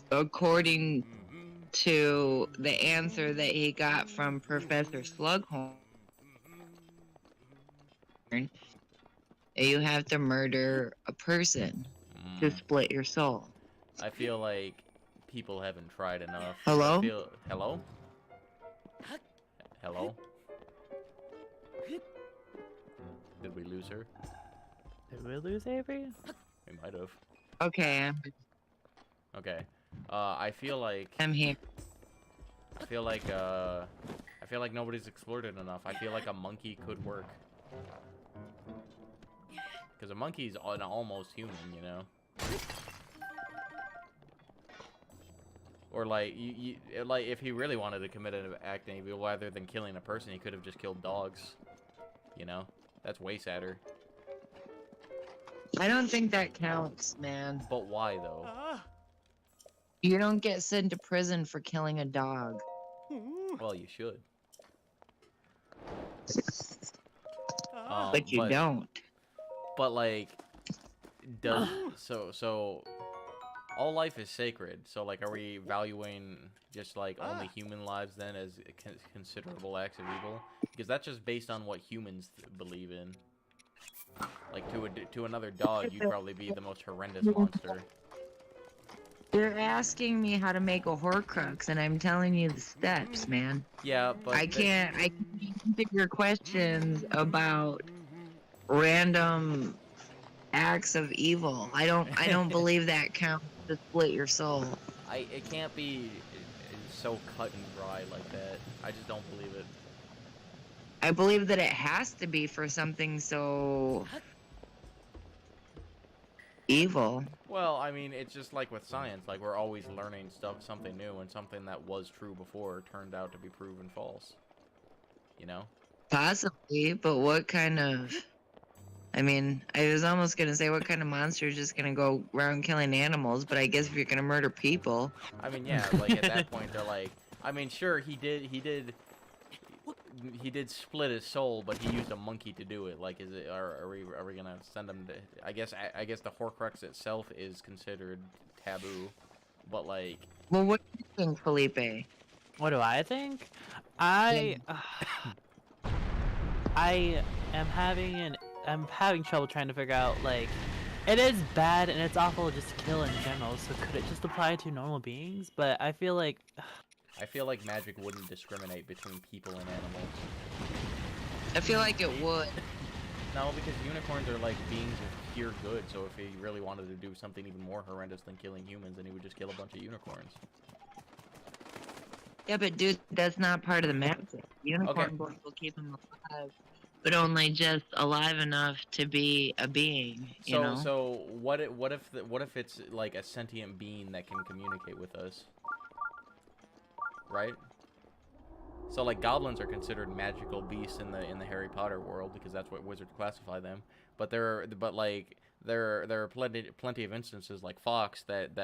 according to the answer that he got from Professor Slughorn, you have to murder a person to split your soul. I feel like people haven't tried enough. Hello? Hello? Hello? Did we lose her? Did we lose Avery? We might have. Okay, Okay. I feel like I'm here. I feel like nobody's explored it enough. I feel like a monkey could work. Because a monkey's an almost human, you know? Or like, like if he really wanted to commit an act of evil, rather than killing a person, he could have just killed dogs. You know? That's way sadder. I don't think that counts, man. But why, though? You don't get sent to prison for killing a dog. Well, you should. But you don't. But like, so all life is sacred. So like, are we valuing just like only human lives then as considerable acts of evil? Because that's just based on what humans believe in. Like to another dog, you'd probably be the most horrendous monster. You're asking me how to make a Horcrux, and I'm telling you the steps, man. Yeah, but I can't answer your questions about random acts of evil. I don't believe that counts to split your soul. It can't be so cut and dry like that. I just don't believe it. I believe that it has to be for something so evil. Well, I mean, it's just like with science. Like, we're always learning something new, and something that was true before turned out to be proven false. You know? Possibly, but what kind of... I mean, I was almost gonna say what kind of monster is just gonna go around killing animals, but I guess if you're gonna murder people... I mean, yeah, like, at that point, they're like... I mean, sure, he did split his soul, but he used a monkey to do it. Like, are we gonna send him to... I guess the Horcrux itself is considered taboo, but like... Well, what do you think, Felipe? What do I think? I am having trouble trying to figure out like It is bad and it's awful just to kill in general, so could it just apply to normal beings? But I feel like I feel like magic wouldn't discriminate between people and animals. I feel like it would. No, because unicorns are like beings of pure good, so if he really wanted to do something even more horrendous than killing humans, then he would just kill a bunch of unicorns. Yeah, but dude, that's not part of the magic. Unicorn boy will keep him alive, but only just alive enough to be a being. You know? So what if it's like a sentient being that can communicate with us, right? So like goblins are considered magical beasts in the Harry Potter world because that's what wizards classify them. But there are plenty of instances like fox that's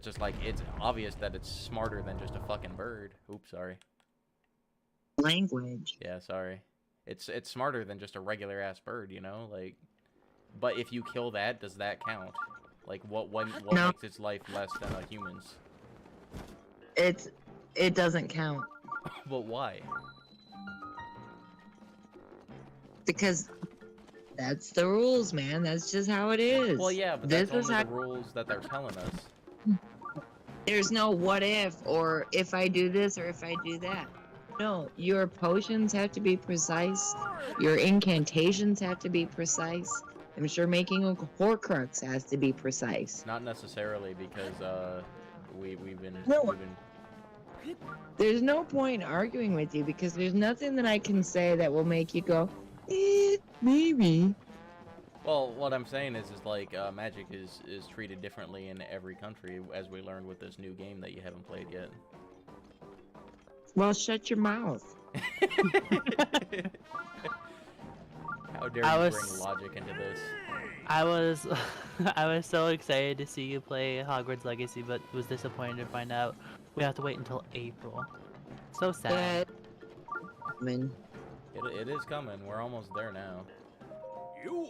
just like it's obvious that it's smarter than just a fucking bird. Oops, sorry. Language. Yeah, sorry. It's smarter than just a regular ass bird, you know? Like, but if you kill that, does that count? Like, what No. makes its life less than a human's? It doesn't count But why? because that's the rules, man. That's just how it is. Well, yeah, but this that's is only how. the rules that they're telling us. There's no what if or if I do this or if I do that. No, your potions have to be precise. Your incantations have to be precise. I'm sure making a Horcrux has to be precise. Not necessarily because we've been There's no point arguing with you because there's nothing that I can say that will make you go, maybe. Well, what I'm saying is like magic is treated differently in every country, as we learned with this new game that you haven't played yet. Well, shut your mouth. How dare I you was- bring logic into this? I was I was so excited to see you play Hogwarts Legacy, but was disappointed to find out we have to wait until April. So sad. But, I mean, It is coming. We're almost there now. You.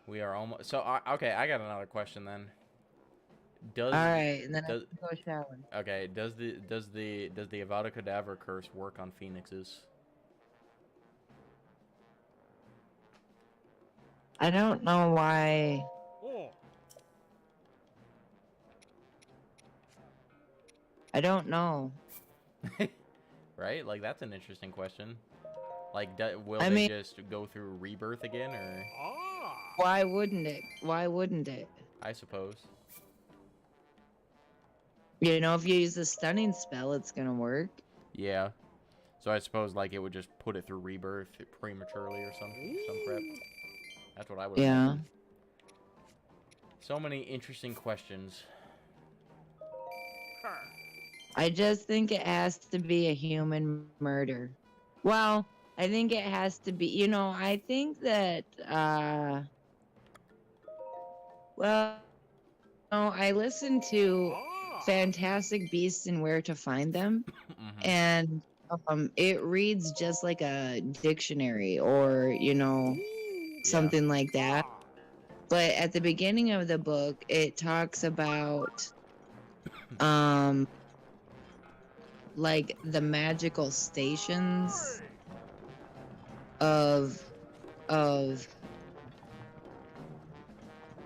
We are almost. So okay, I got another question then. Does all right, and then does, I can go shower. okay, does the Avada Kedavra curse work on phoenixes? I don't know why. Oh. I don't know. Right? Like that's an interesting question. Like, will I they mean- just go through rebirth again, or Ah. Why wouldn't it? Why wouldn't it? I suppose. You know, if you use the stunning spell, it's gonna work. Yeah. So I suppose like it would just put it through rebirth prematurely or some crap. That's what I would. Yeah. imagine. So many interesting questions. I just think it has to be a human murder. Well, I think it has to be, you know, I think that, well, no, I listened to Ah. Fantastic Beasts and Where to Find Them, Mhm. and it reads just like a dictionary or, you know, something like that. But at the beginning of the book, it talks about, like the magical stations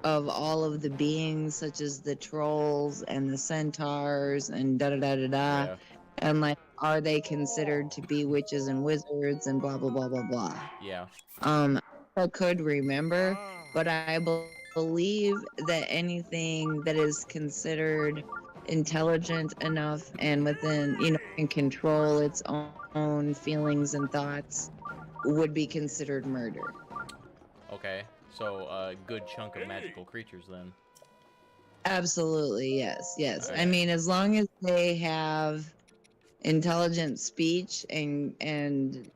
of all of the beings, such as the trolls and the centaurs and da da da da da, Yeah. and like, are they considered to be witches and wizards and blah blah blah blah blah. Yeah. I could remember, but I believe that anything that is considered intelligent enough and within, you know, can control its own feelings and thoughts would be considered murder. Okay. So a good chunk of magical creatures then. Absolutely, yes, yes. I Okay. mean, as long as they have intelligent speech and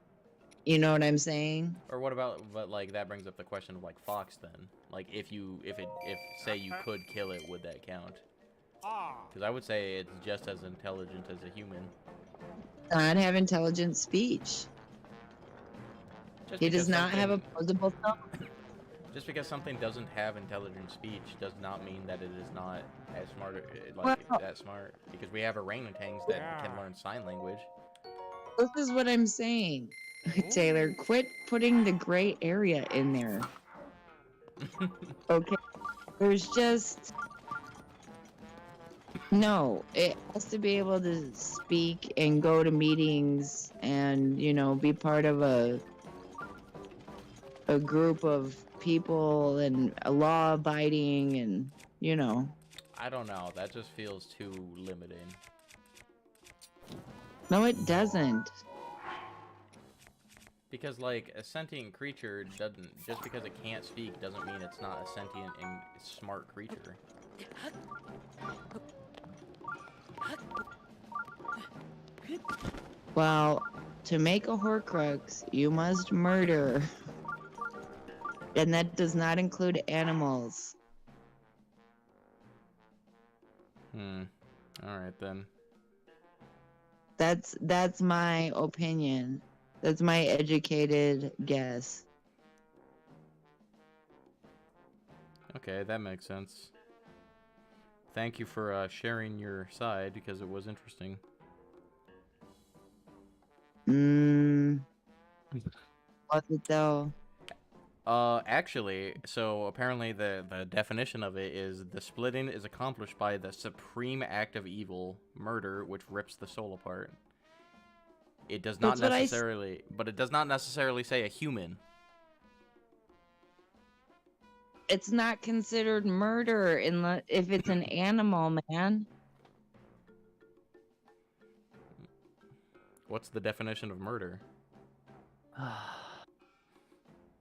you know what I'm saying? Or what about, but like that brings up the question of like fox then. Like if say you could kill it, would that count? Ah. Because I would say it's just as intelligent as a human. Not have intelligent speech. Just He does because not have something- opposable thumb. Just because something doesn't have intelligent speech does not mean that it is not as smart, Well- that smart. Because we have orangutans that can learn sign language. This is what I'm saying. Taylor, quit putting the gray area in there. Okay. There's just no. It has to be able to speak and go to meetings and, you know, be part of a group of people and a law abiding and, you know. I don't know. That just feels too limiting. No, it doesn't. Because, like, a sentient creature doesn't... Just because it can't speak doesn't mean it's not a sentient and smart creature. Well, to make a Horcrux, you must murder. And that does not include animals. Alright, then. That's my opinion. That's my educated guess. Okay, that makes sense. Thank you for sharing your side, because it was interesting. Was it though? Actually, so apparently the definition of it is the splitting is accomplished by the supreme act of evil, murder, which rips the soul apart. It does not That's what necessarily, but it does not necessarily say a human. It's not considered murder if it's an animal, man. What's the definition of murder?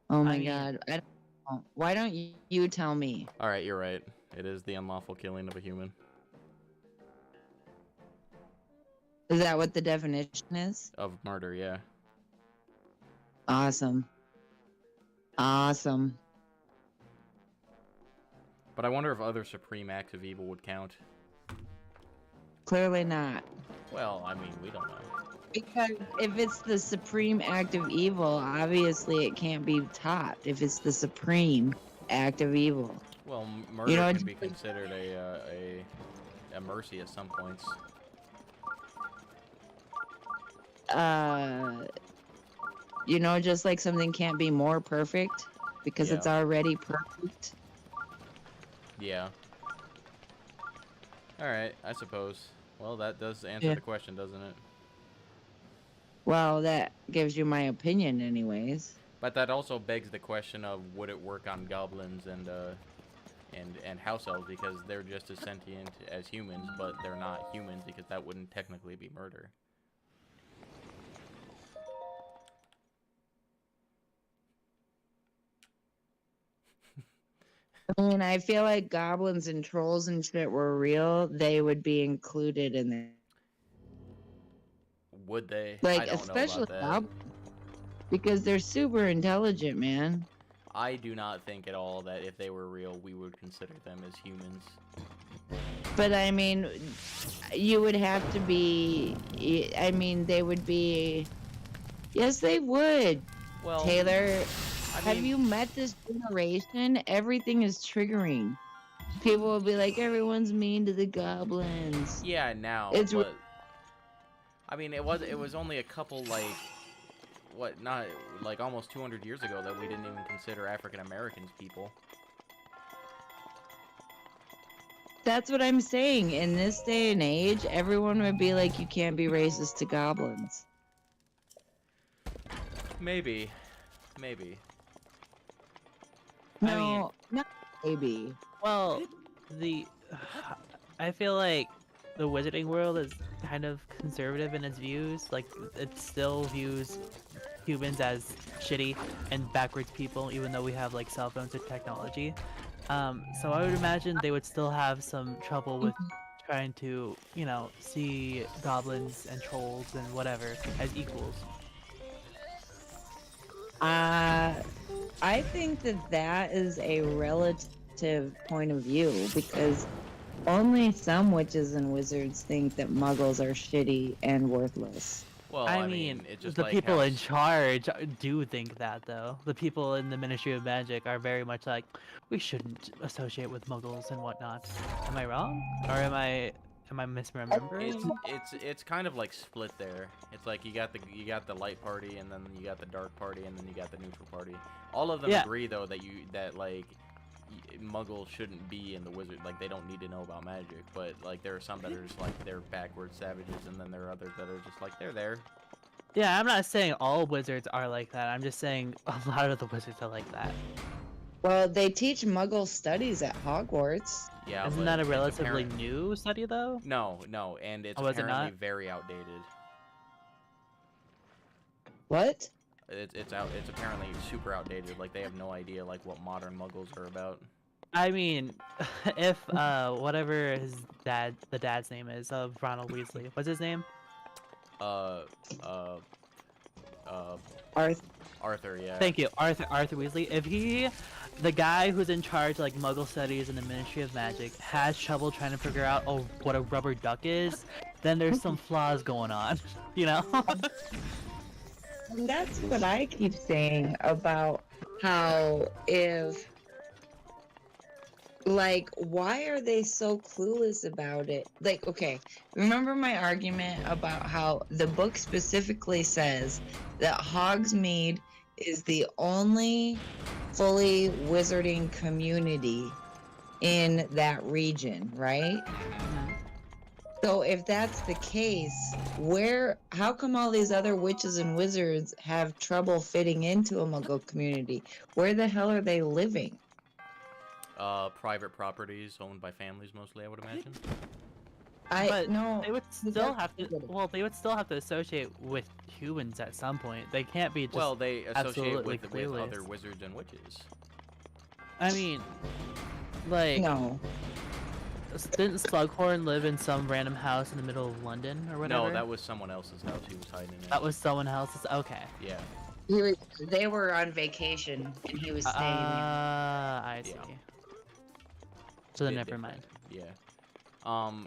Oh my I mean- god. I don't know. Why don't you tell me? Alright, you're right. It is the unlawful killing of a human. Is that what the definition is? Of murder, yeah. Awesome. Awesome. But I wonder if other supreme acts of evil would count. Clearly not. Well, I mean, we don't know. Because if it's the supreme act of evil, obviously it can't be topped if it's the supreme act of evil. Well, murder know, can be considered a mercy at some points. You know, just like something can't be more perfect because it's Yeah. already perfect. Yeah. Alright, I suppose. Well, that does answer Yeah. the question, doesn't it? Well, that gives you my opinion anyways. But that also begs the question of would it work on goblins and house elves, because they're just as sentient as humans, but they're not humans because that wouldn't technically be murder. I mean, I feel like goblins and trolls and shit were real. They would be included in there. Would they? Like, I don't especially know about that. goblins. Because they're super intelligent, man. I do not think at all that if they were real, we would consider them as humans. But I mean, you would have to be. I mean, they would be. Yes, they would. Well, Taylor, I have mean, you met this generation? Everything is triggering. People will be like, everyone's mean to the goblins. Yeah, now, It's but I mean, it was only a couple, like, what, not like almost 200 years ago that we didn't even consider African Americans people. That's what I'm saying. In this day and age, everyone would be like, you can't be racist to goblins. Maybe. No, not maybe. Well, I feel like the wizarding world is kind of conservative in its views. Like, it still views humans as shitty and backwards people, even though we have like cell phones and technology. So I would imagine they would still have some trouble with trying to, you know, see goblins and trolls and whatever as equals. I think that is a relative point of view because only some witches and wizards think that muggles are shitty and worthless. Well, I mean, it's just the like people how in charge do think that, though. The people in the Ministry of Magic are very much like, we shouldn't associate with muggles and whatnot. Am I wrong? Or am I Am I misremembering? It's kind of like split there. It's like you got the light party, and then you got the dark party, and then you got the neutral party. All of them Yeah. agree though that like Muggles shouldn't be in the wizard. Like they don't need to know about magic. But like there are some that are just like they're backward savages, and then there are others that are just like they're there. Yeah, I'm not saying all wizards are like that. I'm just saying a lot of the wizards are like that. Well, they teach Muggle studies at Hogwarts. Yeah, Isn't but that a it's relatively apparent- new study though? No, and it's Oh, was it apparently not? very outdated. What? It's apparently super outdated. Like they have no idea like what modern Muggles are about. I mean, if whatever the dad's name is of Ronald Weasley, what's his name? Uh, Arth. Arthur, yeah. Thank you, Arthur Weasley. If the guy who's in charge of, like Muggle studies in the Ministry of Magic, has trouble trying to figure out what a rubber duck is, then there's some flaws going on, you know? And that's what I keep saying about how like, why are they so clueless about it? Like, okay, remember my argument about how the book specifically says that Hogsmeade is the only fully wizarding community in that region, right? So if that's the case, how come all these other witches and wizards have trouble fitting into a Muggle community? Where the hell are they living? Private properties owned by families mostly, I would imagine. But no. they would still have to. Well, they would still have to associate with humans at some point. They can't be just. Well, they associate absolutely with clueless. other wizards and witches. I mean, like, No. didn't Slughorn live in some random house in the middle of London or whatever? No, that was someone else's house he was hiding in. That was someone else's. Okay. Yeah. They were on vacation and he was staying there. I see. Yeah. So then, Bit never different. mind. Yeah.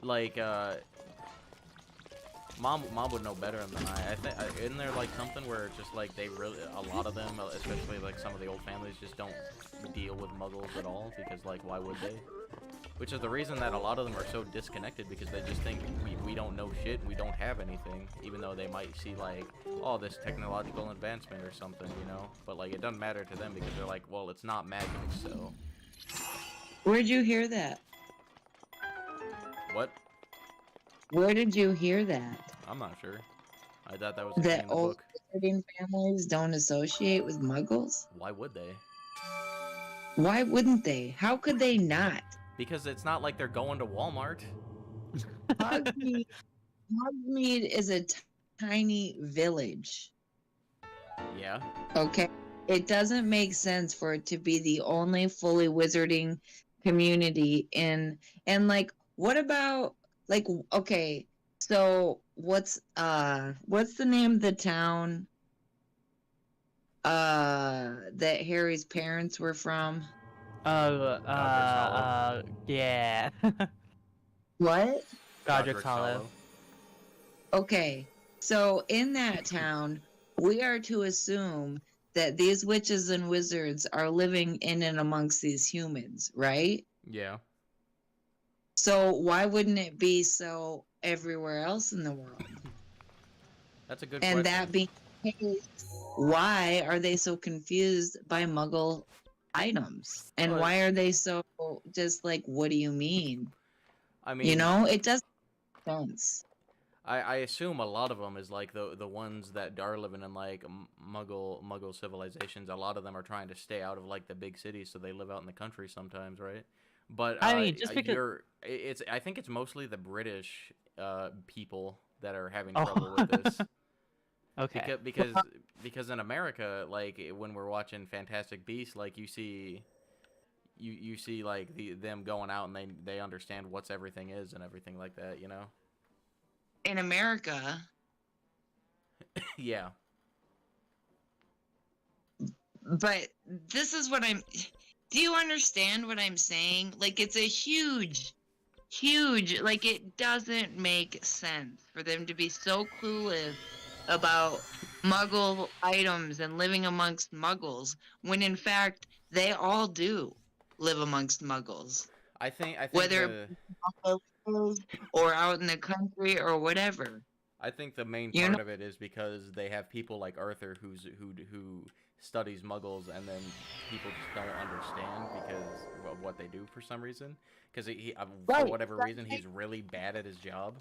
Like, Mom would know better than I think. Isn't there like something where it's just like a lot of them, especially like some of the old families, just don't deal with Muggles at all because like why would they? Which is the reason that a lot of them are so disconnected because they just think we don't know shit, we don't have anything, even though they might see like, oh, this technological advancement or something, you know. But like it doesn't matter to them because they're like, well, it's not magic, so. Where'd you hear that? What? Where did you hear that? I'm not sure. I thought that was the That in the old book. wizarding families don't associate with Muggles? Why would they? Why wouldn't they? How could they not? Because it's not like they're going to Walmart. Hogsmeade is a tiny village. Yeah. Okay. It doesn't make sense for it to be the only fully wizarding community and like what about like okay, so what's the name of the town that Harry's parents were from? Yeah. What? Godric's Hollow. Okay. So in that town, we are to assume that these witches and wizards are living in and amongst these humans, right? Yeah. So why wouldn't it be so everywhere else in the world? That's a good And question. that being the case, why are they so confused by Muggle items? And Well, why are they so just like, what do you mean? I mean, You know, it doesn't make sense. I assume a lot of them is like the ones that are living in like Muggle civilizations. A lot of them are trying to stay out of like the big cities, so they live out in the country sometimes, right? But I mean, just because I think it's mostly the British people that are having Oh. trouble with this. okay. Because in America, like when we're watching Fantastic Beasts, like you see like them going out and they understand what's everything is and everything like that, you know? In America, Yeah. but this is what do you understand what I'm saying? Like, it's a huge, like, it doesn't make sense for them to be so clueless about Muggle items and living amongst Muggles when in fact they all do live amongst Muggles. I think whether the it be or out in the country or whatever. I think the main You know, part of it is because they have people like Arthur who studies Muggles, and then people just don't understand because of what they do for some reason. Because for right? whatever reason, he's really bad at his job.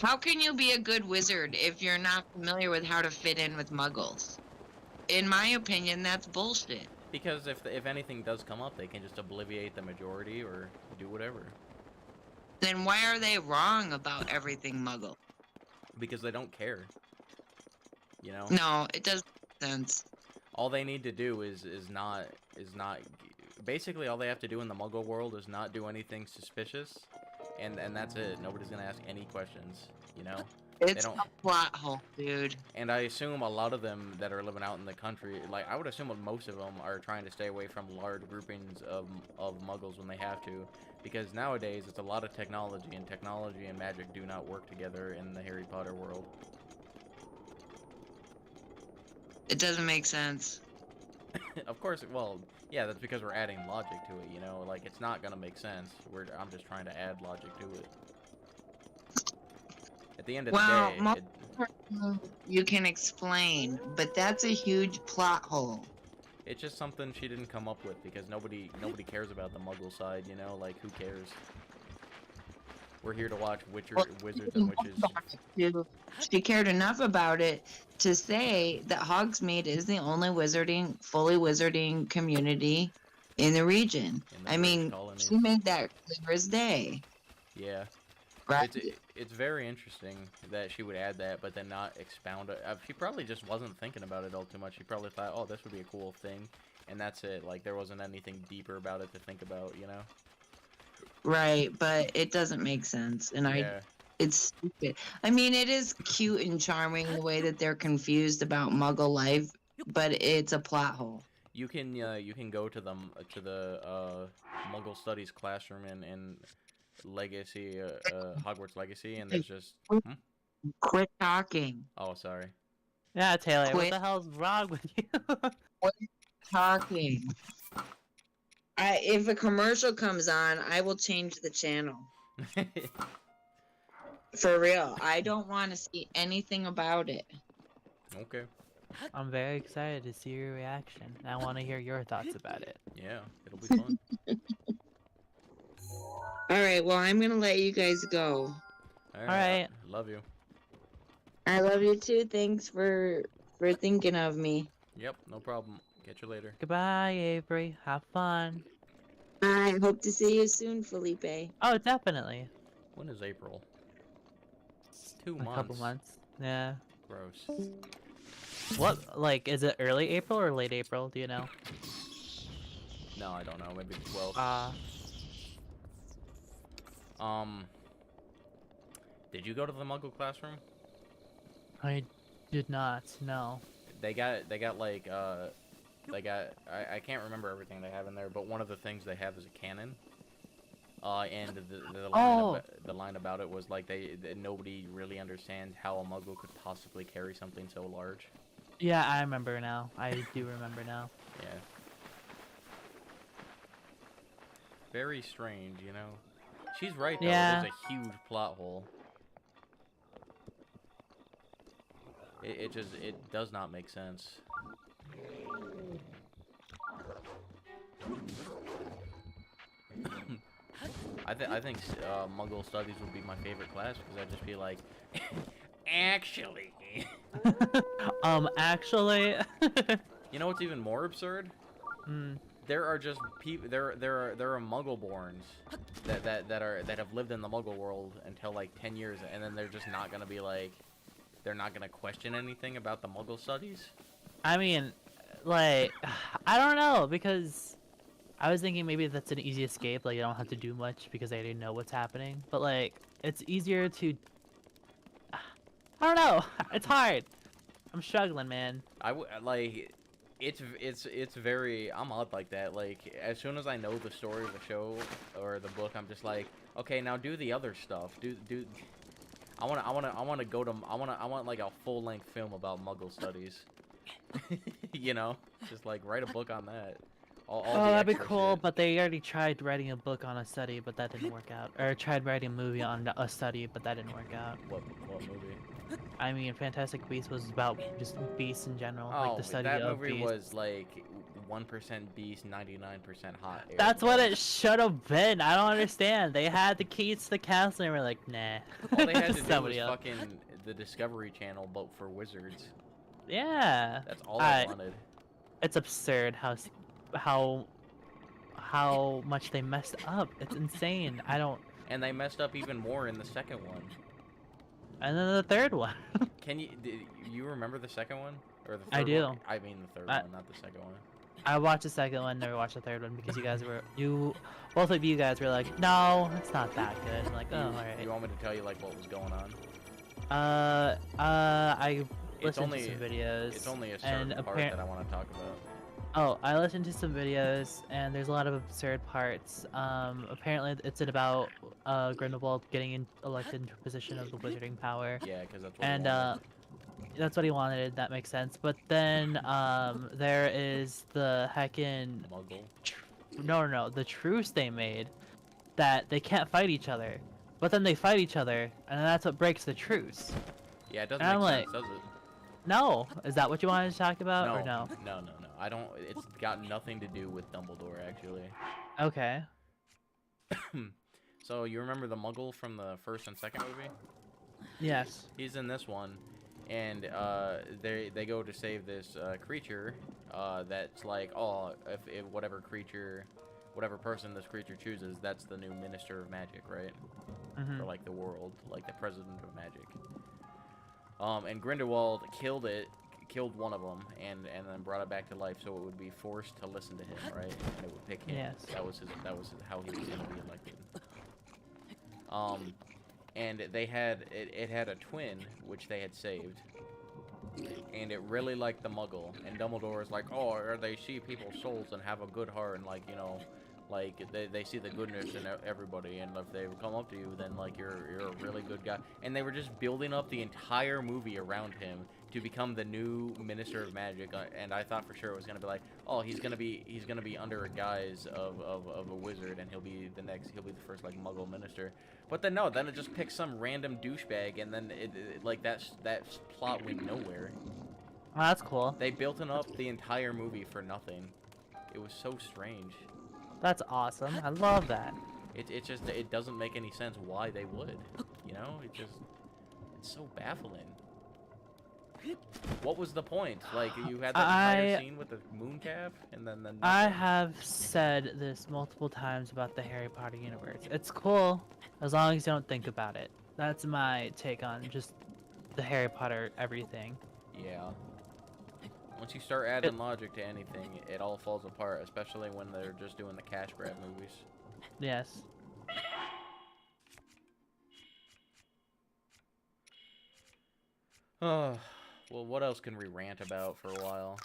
How can you be a good wizard if you're not familiar with how to fit in with Muggles? In my opinion, that's bullshit. Because if anything does come up, they can just obliviate the majority or do whatever. Then why are they wrong about everything Muggle? Because they don't care. You know. No, it doesn't make sense. All they need to do is not basically all they have to do in the Muggle world is not do anything suspicious, and that's it. Nobody's gonna ask any questions, you know. It's don't- a plot hole, dude. And I assume a lot of them that are living out in the country, like I would assume most of them are trying to stay away from large groupings of Muggles when they have to, because nowadays it's a lot of technology, and technology and magic do not work together in the Harry Potter world. It doesn't make sense. Of course, well, yeah, that's because we're adding logic to it, you know? Like, it's not gonna make sense. I'm just trying to add logic to it. At the end of Well, the day, you can explain, but that's a huge plot hole. it's just something she didn't come up with, because nobody cares about the Muggle side, you know? Like, who cares? We're here to watch wizards and witches. She cared enough about it to say that Hogsmeade is the only fully wizarding community in the region. In the I British mean, colonies. she made that clear as day. Yeah. Right? It's very interesting that she would add that, but then not expound it. She probably just wasn't thinking about it all too much. She probably thought, oh, this would be a cool thing, and that's it. Like, there wasn't anything deeper about it to think about, you know? Right, but it doesn't make sense. And Yeah. it's stupid. I mean, it is cute and charming the way that they're confused about Muggle life, but it's a plot hole. You can go to the Muggle Studies classroom in Legacy, Hogwarts Legacy, and there's just Quit talking. oh, sorry. Yeah, Taylor, what Quit. the hell's wrong with you? Quit talking. If a commercial comes on, I will change the channel. For real. I don't want to see anything about it. Okay. I'm very excited to see your reaction. I want to hear your thoughts about it. Yeah, it'll be fun. All right, well, I'm going to let you guys go. All right. Love you. I love you too. Thanks for thinking of me. Yep, no problem. Catch you later. Goodbye, Avery. Have fun. I hope to see you soon, Felipe. Oh, definitely. When is April? 2 A months. couple months. Yeah. Gross. What, like, is it early April or late April? Do you know? No, I don't know. Maybe 12. Did you go to the Muggle classroom? I did not. No. They got like I can't remember everything they have in there, but one of the things they have is a cannon. And the line about it was like that nobody really understands how a Muggle could possibly carry something so large. Yeah, I remember now. I do remember now. Yeah. Very strange, you know. She's right though. Yeah. There's a huge plot hole. It does not make sense. I think Muggle Studies would be my favorite class because I'd just be like, actually. Actually. You know what's even more absurd? There are just people. There are Muggle-borns that have lived in the Muggle world until like 10 years, and then they're just not gonna be like, they're not gonna question anything about the Muggle Studies. I mean, like, I don't know, because I was thinking maybe that's an easy escape, like you don't have to do much because they already know what's happening. But like, it's easier to, I don't know, it's hard. I'm struggling, man. It's very, I'm odd like that. Like, as soon as I know the story of the show or the book, I'm just like, okay, now do the other stuff. I want like a full-length film about Muggle Studies. You know, just like write a book on that. All Oh, the that'd be extra cool, shit. but they already tried writing a book on a study, but that didn't work out. Or tried writing a movie on a study, but that didn't work out. What movie? I mean, Fantastic Beasts was about just beasts in general, like the Oh, study that of movie beasts. was like 1% beast, 99% hot air That's what balloon. it should have been. I don't understand. They had the keys to the castle and we're like, nah. All they had to do was Somebody else. fucking the Discovery Channel, but for wizards. Yeah. That's all I I- wanted. It's absurd how much they messed up. It's insane. I don't. And they messed up even more in the second one. And then the third one. Can you you remember the second one or the third I do. one? I mean the third I- one, not the second one. I watched the second one, never watched the third one because both of you guys were like, no, it's not that good. I'm like, oh, You alright. want me to tell you like what was going on? I It's listened only to some videos. it's only a and certain part that I want to talk about. Oh, I listened to some videos, and there's a lot of absurd parts. Apparently it's about Grindelwald getting elected into a position of the wizarding power, Yeah, because that's what. and I wanted. that's what he wanted. That makes sense. But then there is the heckin' Muggle. no, the truce they made that they can't fight each other, but then they fight each other, and that's what breaks the truce. Yeah, it doesn't and I'm make like, sense, does it? No, is that what you wanted to talk about, or No, no? no, no, no. I don't. It's got nothing to do with Dumbledore, actually. Okay. So you remember the Muggle from the first and second movie? Yes. He's in this one, and they go to save this creature that's like, oh, if whatever creature, whatever person this creature chooses, that's the new Minister of Magic, right? Mhm. For like the world, like the President of Magic. And Grindelwald killed one of them, and then brought it back to life, so it would be forced to listen to him, right? And it would pick him. Yes. That was how he was gonna be elected. And it had a twin which they had saved, and it really liked the Muggle. And Dumbledore is like, oh, or they see people's souls and have a good heart, and like, you know, like they see the goodness in everybody, and if they come up to you, then like you're a really good guy. And they were just building up the entire movie around him to become the new Minister of Magic. And I thought for sure it was gonna be like, oh, he's gonna be under a guise of a wizard, and he'll be the first like Muggle minister. But then no, then it just picks some random douchebag, and then it like that plot went nowhere. Well, that's cool. They built up the entire movie for nothing. It was so strange. That's awesome. I love that. It doesn't make any sense why they would. You know, it's so baffling. What was the point? Like, you had that entire scene with the moon calf, and then I nothing? have said this multiple times about the Harry Potter universe. It's cool as long as you don't think about it. That's my take on just the Harry Potter everything. Yeah. Once you start adding logic to anything, it all falls apart, especially when they're just doing the cash grab movies. Yes. Oh, well, what else can we rant about for a while?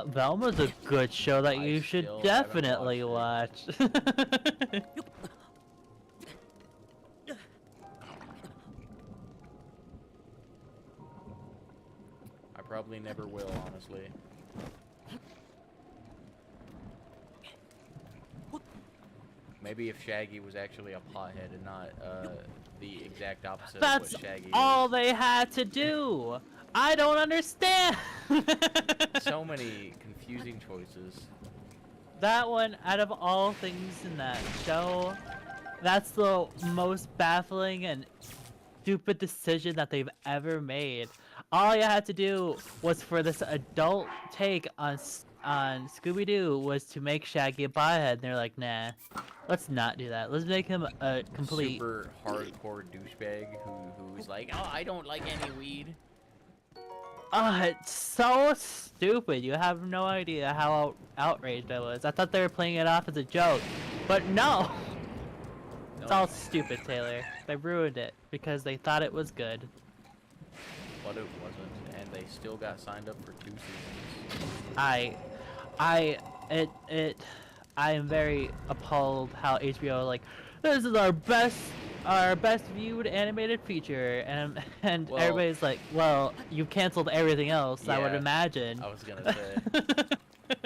Velma's a good show that I you should still haven't definitely watched watch. I probably never will, honestly. Maybe if Shaggy was actually a pothead and not the exact opposite That's of what Shaggy all is. they had to do. I don't understand. So many confusing choices. That one, out of all things in that show, that's the most baffling and stupid decision that they've ever made. All you had to do was for this adult take on Scooby-Doo was to make Shaggy a pothead, and they're like, nah, let's not do that. Let's make him a complete... Super hardcore douchebag who's like, oh, I don't like any weed. It's so stupid. You have no idea how outraged I was. I thought they were playing it off as a joke, but no. It's all stupid, Taylor. They ruined it because they thought it was good. But it wasn't, and they still got signed up for 2 seasons. I am very appalled how HBO like, this is our best viewed animated feature, and Well, everybody's like, well, you canceled everything else, I would yeah, imagine. I was gonna say.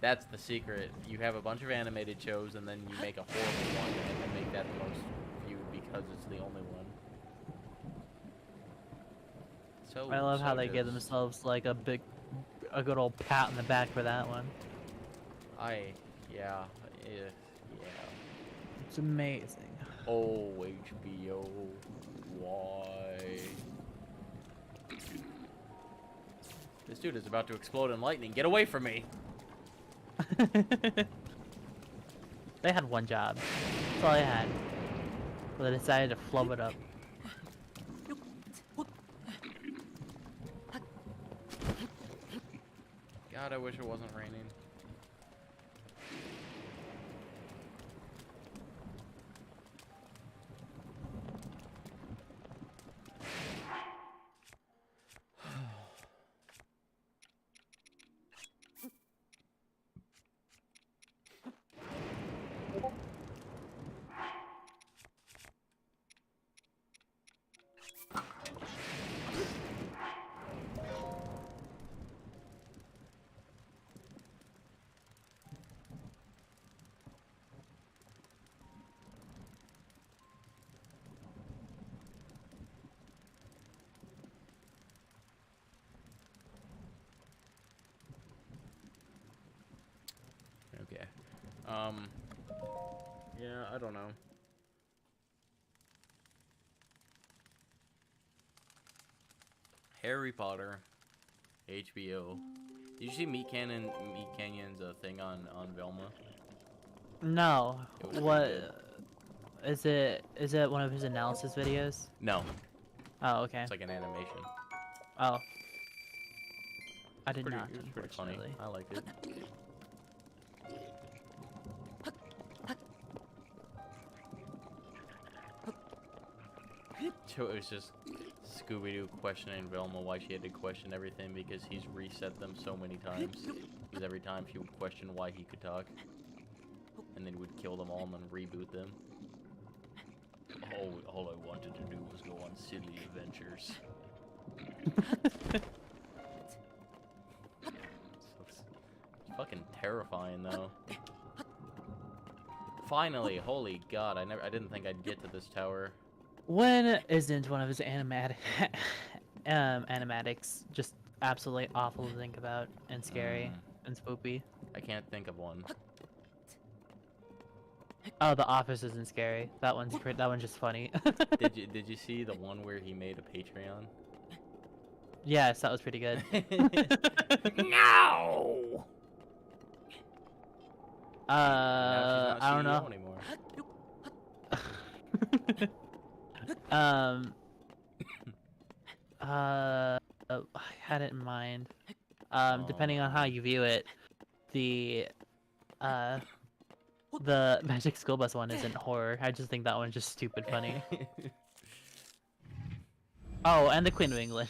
That's the secret. You have a bunch of animated shows, and then you make a horrible one, and then make that the most viewed because it's the only one. So I love how they give does- themselves like a good old pat on the back for that one. Yeah. It's amazing. Oh, HBO, why? This dude is about to explode in lightning. Get away from me! They had one job. That's all they had. But they decided to flub it up. God, I wish it wasn't raining. Okay. Yeah, I don't know. Harry Potter, HBO. Did you see Meat Canyon's thing on Velma? No. It was pretty What good. is it? Is it one of his analysis videos? No, Oh, okay. it's like an animation. Oh. I did Pretty, not, it was pretty funny. unfortunately. I liked it. So it was just Scooby-Doo questioning Velma why she had to question everything because he's reset them so many times. Because every time she would question why he could talk. And then he would kill them all and then reboot them. All I wanted to do was go on silly adventures. It's fucking terrifying though. Finally, holy god, I didn't think I'd get to this tower. When isn't one of his animatics just absolutely awful to think about and scary and spoopy? I can't think of one. Oh, The Office isn't scary. That one's just funny. Did you see the one where he made a Patreon? Yes, that was pretty good. No. Now she's not I don't CEO know. anymore. I had it in mind. Depending on how you view it, the Magic School Bus one isn't horror. I just think that one's just stupid funny. Oh, and the Queen of England.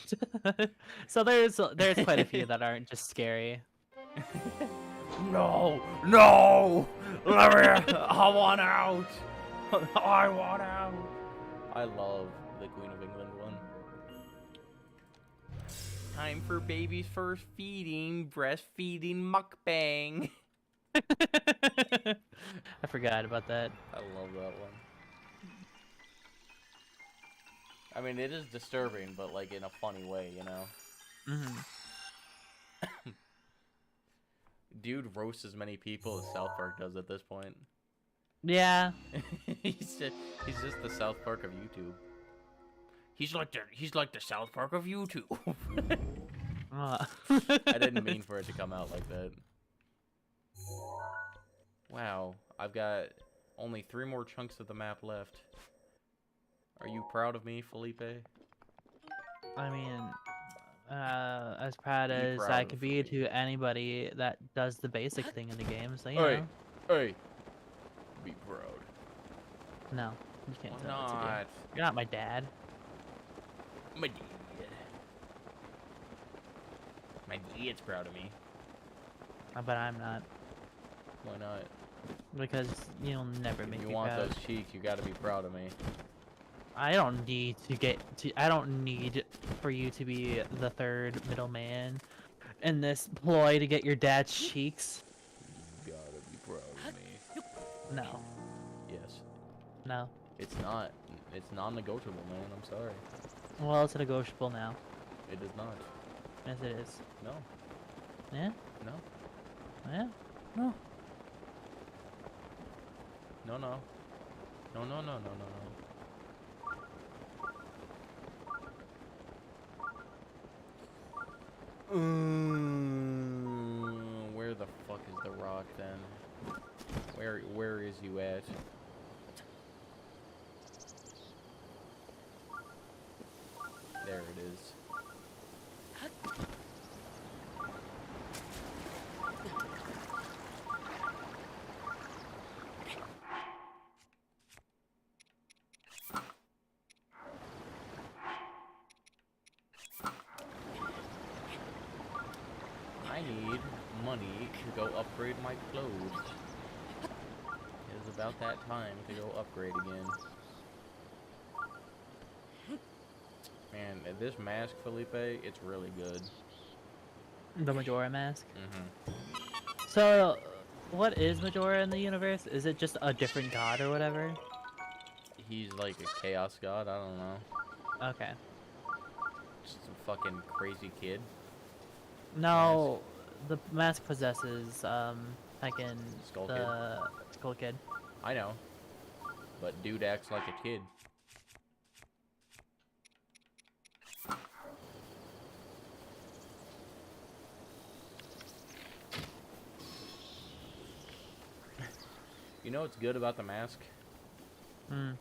So there's quite a few that aren't just scary. No! Let me! I want out! I want out! I love the Queen of England one. Time for baby's first feeding, breastfeeding mukbang. I forgot about that. I love that one. I mean, it is disturbing, but like in a funny way, you know? Dude roasts as many people as South Park does at this point. Yeah. he's just the South Park of YouTube. He's like the South Park of YouTube. I didn't mean for it to come out like that. Wow, I've got only 3 more chunks of the map left. Are you proud of me, Felipe? I mean, as proud Be as proud I of could be me. to anybody that does the basic thing in the game, so you Hey, know. hey, be proud. No, you can't Why tell me what to do. not? You're not my dad. My dad. My dad's proud of me. But I'm not. Why not? Because you'll never make If you me want proud. those cheeks, you gotta be proud of me. I don't need to get to. I don't need for you to be the third middleman in this ploy to get your dad's cheeks. No. Yes. No. It's not. It's non-negotiable, man. I'm sorry. Well, it's negotiable now. It is not. Yes, it is. No. Yeah? No. Yeah? No. No, no. No, no, no, no, no, no. Where the fuck is the rock then? Where is you at? There it is. I need money to go upgrade my clothes. It is about that time to go upgrade again. Man, this mask, Felipe, it's really good. The Majora mask. Mm-hmm. So, what is Majora in the universe? Is it just a different god or whatever? He's like a chaos god, I don't know. Okay. Just a fucking crazy kid. No, the mask possesses, fucking Skull the Skull Kid. I know. But dude acts like a kid. You know what's good about the mask? Hmm.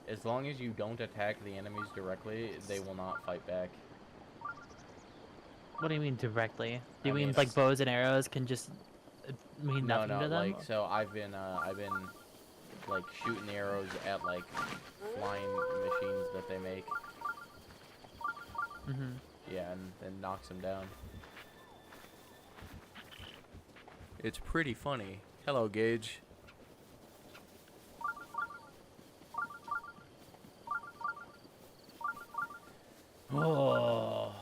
As long as you don't attack the enemies directly, they will not fight back. What do you mean directly? Do you I mean mean, like bows and arrows can just mean No, nothing no, to them? like, so I've been like, shooting the arrows at, like, flying machines that they make. Mm-hmm. Yeah, and then knocks them down. It's pretty funny. Hello, Gage. Oh,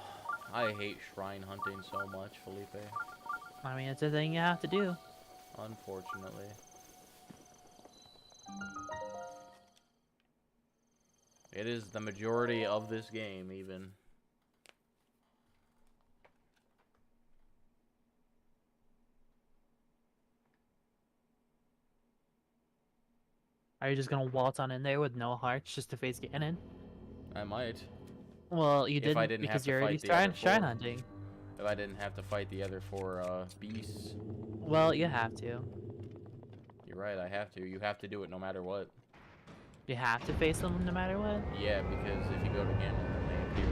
I hate shrine hunting so much, Felipe. I mean, it's a thing you have to do. Unfortunately. It is the majority of this game, even. Are you just gonna waltz on in there with no hearts just to face Ganon? I might. Well, you If I didn't didn't have because to you're already fight the other shrine four. hunting. If I didn't have to fight the other four, beasts. Well, you have to. You're right, I have to. You have to do it no matter what. You have to face them no matter what. Yeah, because if you go to Ganon, then they appear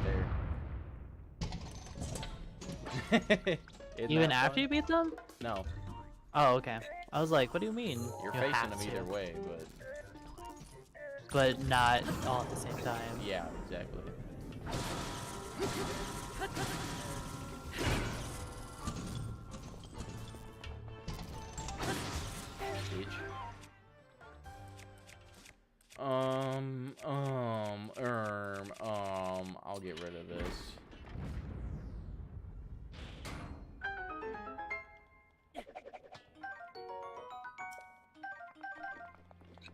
there. Isn't Even that after fun? you beat them? No, Oh, okay. I was like, what do you mean? you're you facing have them to? either way, but But not all at the same time. yeah, exactly. Bitch. I'll get rid of this.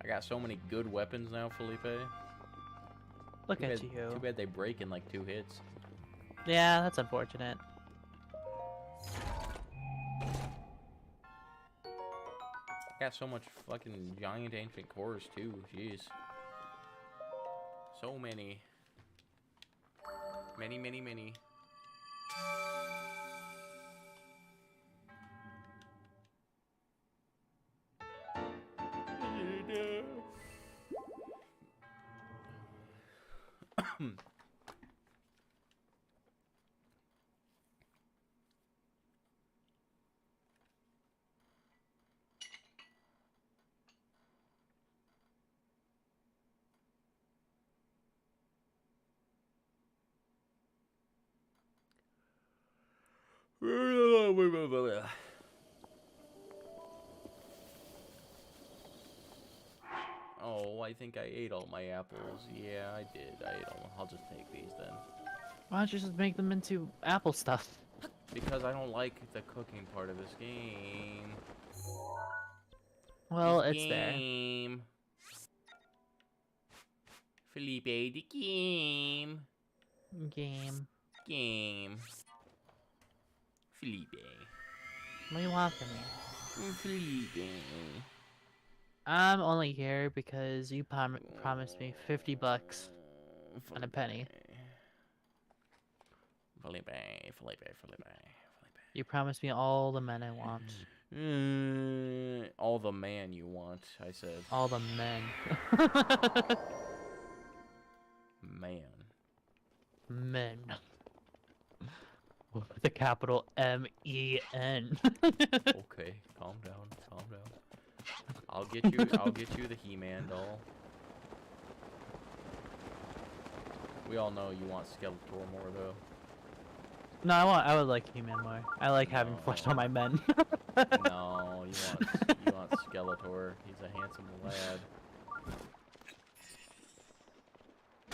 I got so many good weapons now, Felipe. Look Too at bad, you. Too bad they break in like 2 hits. Yeah, that's unfortunate. I got so much fucking giant ancient cores too. Jeez. So many. Many, many, many. Oh, I think I ate all my apples. Yeah, I did. I ate all. I'll just take these then. Why don't you just make them into apple stuff? Because I don't like the cooking part of this game. Well, This it's there. game. Felipe, the game. Game. Game. Felipe. What do you want from me? Felipe. I'm only here because you promised me $50 and a penny. Felipe. You promised me all the men I want. All the man you want, I said. All the men. Man. Men. With the capital M-E-N. Okay, calm down. I'll get you the He-Man doll. We all know you want Skeletor more though. No, I would like He-Man more. I like having No. flesh on my men. No, you want Skeletor. He's a handsome lad.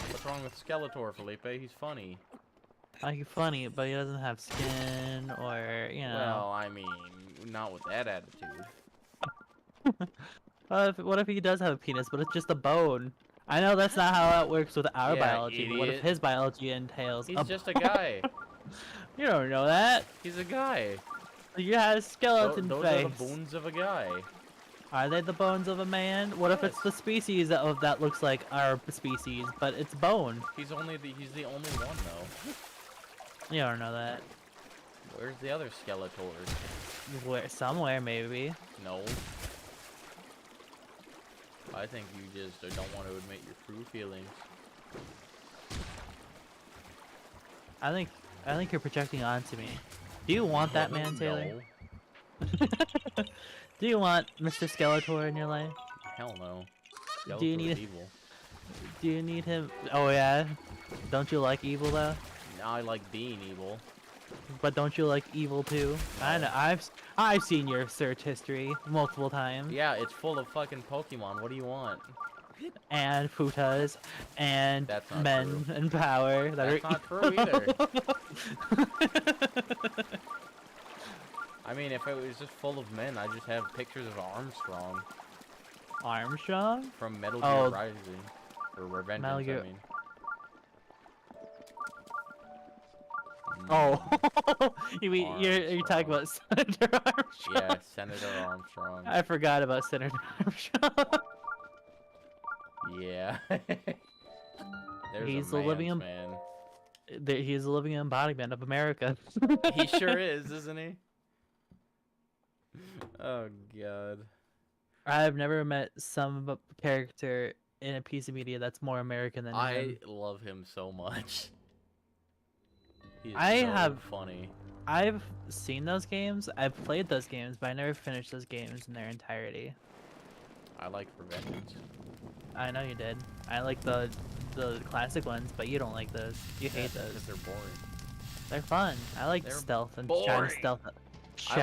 What's wrong with Skeletor, Felipe? He's funny. Like funny, but he doesn't have skin or you know. Well, I mean, not with that attitude. What if he does have a penis, but it's just a bone? I know that's not how that works with our Yeah, biology. But what if idiot. his biology entails He's a just a guy. You don't know that. He's a guy. You had a skeleton Those face. are the bones of a guy. Are they the bones of a man? What if it's the species that looks like our species, but it's bone? He's the only one though. You don't know that. Where's the other Skeletors? Where somewhere maybe. No. I think you just don't want to admit your true feelings. I think you're projecting onto me. Do you want that man, Taylor? No. Do you want Mr. Skeletor in your life? Hell no. Do you Skeletor's need- evil. Do you need him? Oh yeah. Don't you like evil though? No, I like being evil. But don't you like evil too? I know. I've seen your search history multiple times. Yeah, it's full of fucking Pokemon. What do you want? And futas and That's not men true. and power that That's are not true either. I mean, if it was just full of men, I'd just have pictures of Armstrong Armstrong? from Metal Gear Oh. Rising. Or Revengeance, Metal Gear- I mean. Oh, you're talking about Senator Armstrong? Yeah, Senator Armstrong. I forgot about Senator Armstrong. Yeah. There's He's a a man's living man. He's a living embodiment of America. He sure is, isn't he? Oh god. I've never met some character in a piece of media that's more American than I him. love him so much. He's I so have- funny. I've seen those games, I've played those games, but I never finished those games in their entirety. I like Revengeance. I know you did. I like the classic ones, but you don't like those. You hate Because those. they're boring. They're fun. I like They're stealth and boring. trying to stealth I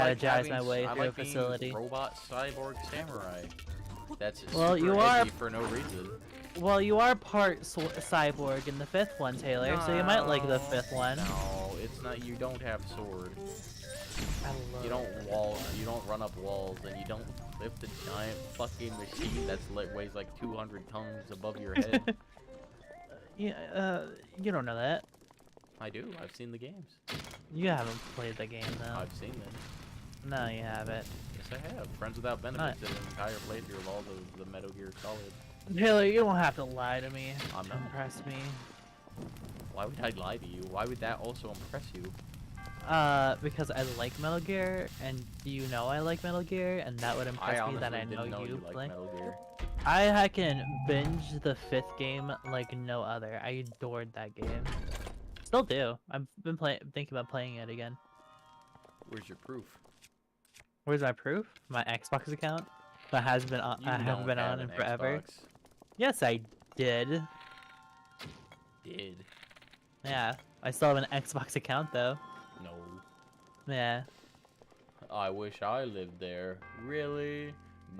like strategize my having- way I through a like being facility. Robot cyborg samurai. That's Well, super you are- edgy for no reason. Well, you are part cyborg in the fifth one, Taylor, so you might like the fifth one. No, it's not. You don't have sword. I love You don't run up walls, and you don't lift a giant fucking machine weighs like 200 tons above your head. Yeah, you don't know that. I do. I've seen the games. You haven't played the game though. I've seen them. No, you haven't. Yes, I have. Friends Without Benefits did an entire playthrough of all the Metal Gear Solid. Taylor, you don't have to lie to me I'm to not. impress me. Why would I lie to you? Why would that also impress you? Because I like Metal Gear, and you know I like Metal Gear, and that would I impress me honestly that I didn't know you like play. Metal Gear. I can binge the fifth game like no other. I adored that game. Still do. I've been thinking about playing it again. Where's your proof? Where's my proof? My Xbox account that has been on. You I haven't don't been have on in an forever. Xbox. Yes, I did. Did. Yeah, I still have an Xbox account though. No. Yeah. I wish I lived there. Really?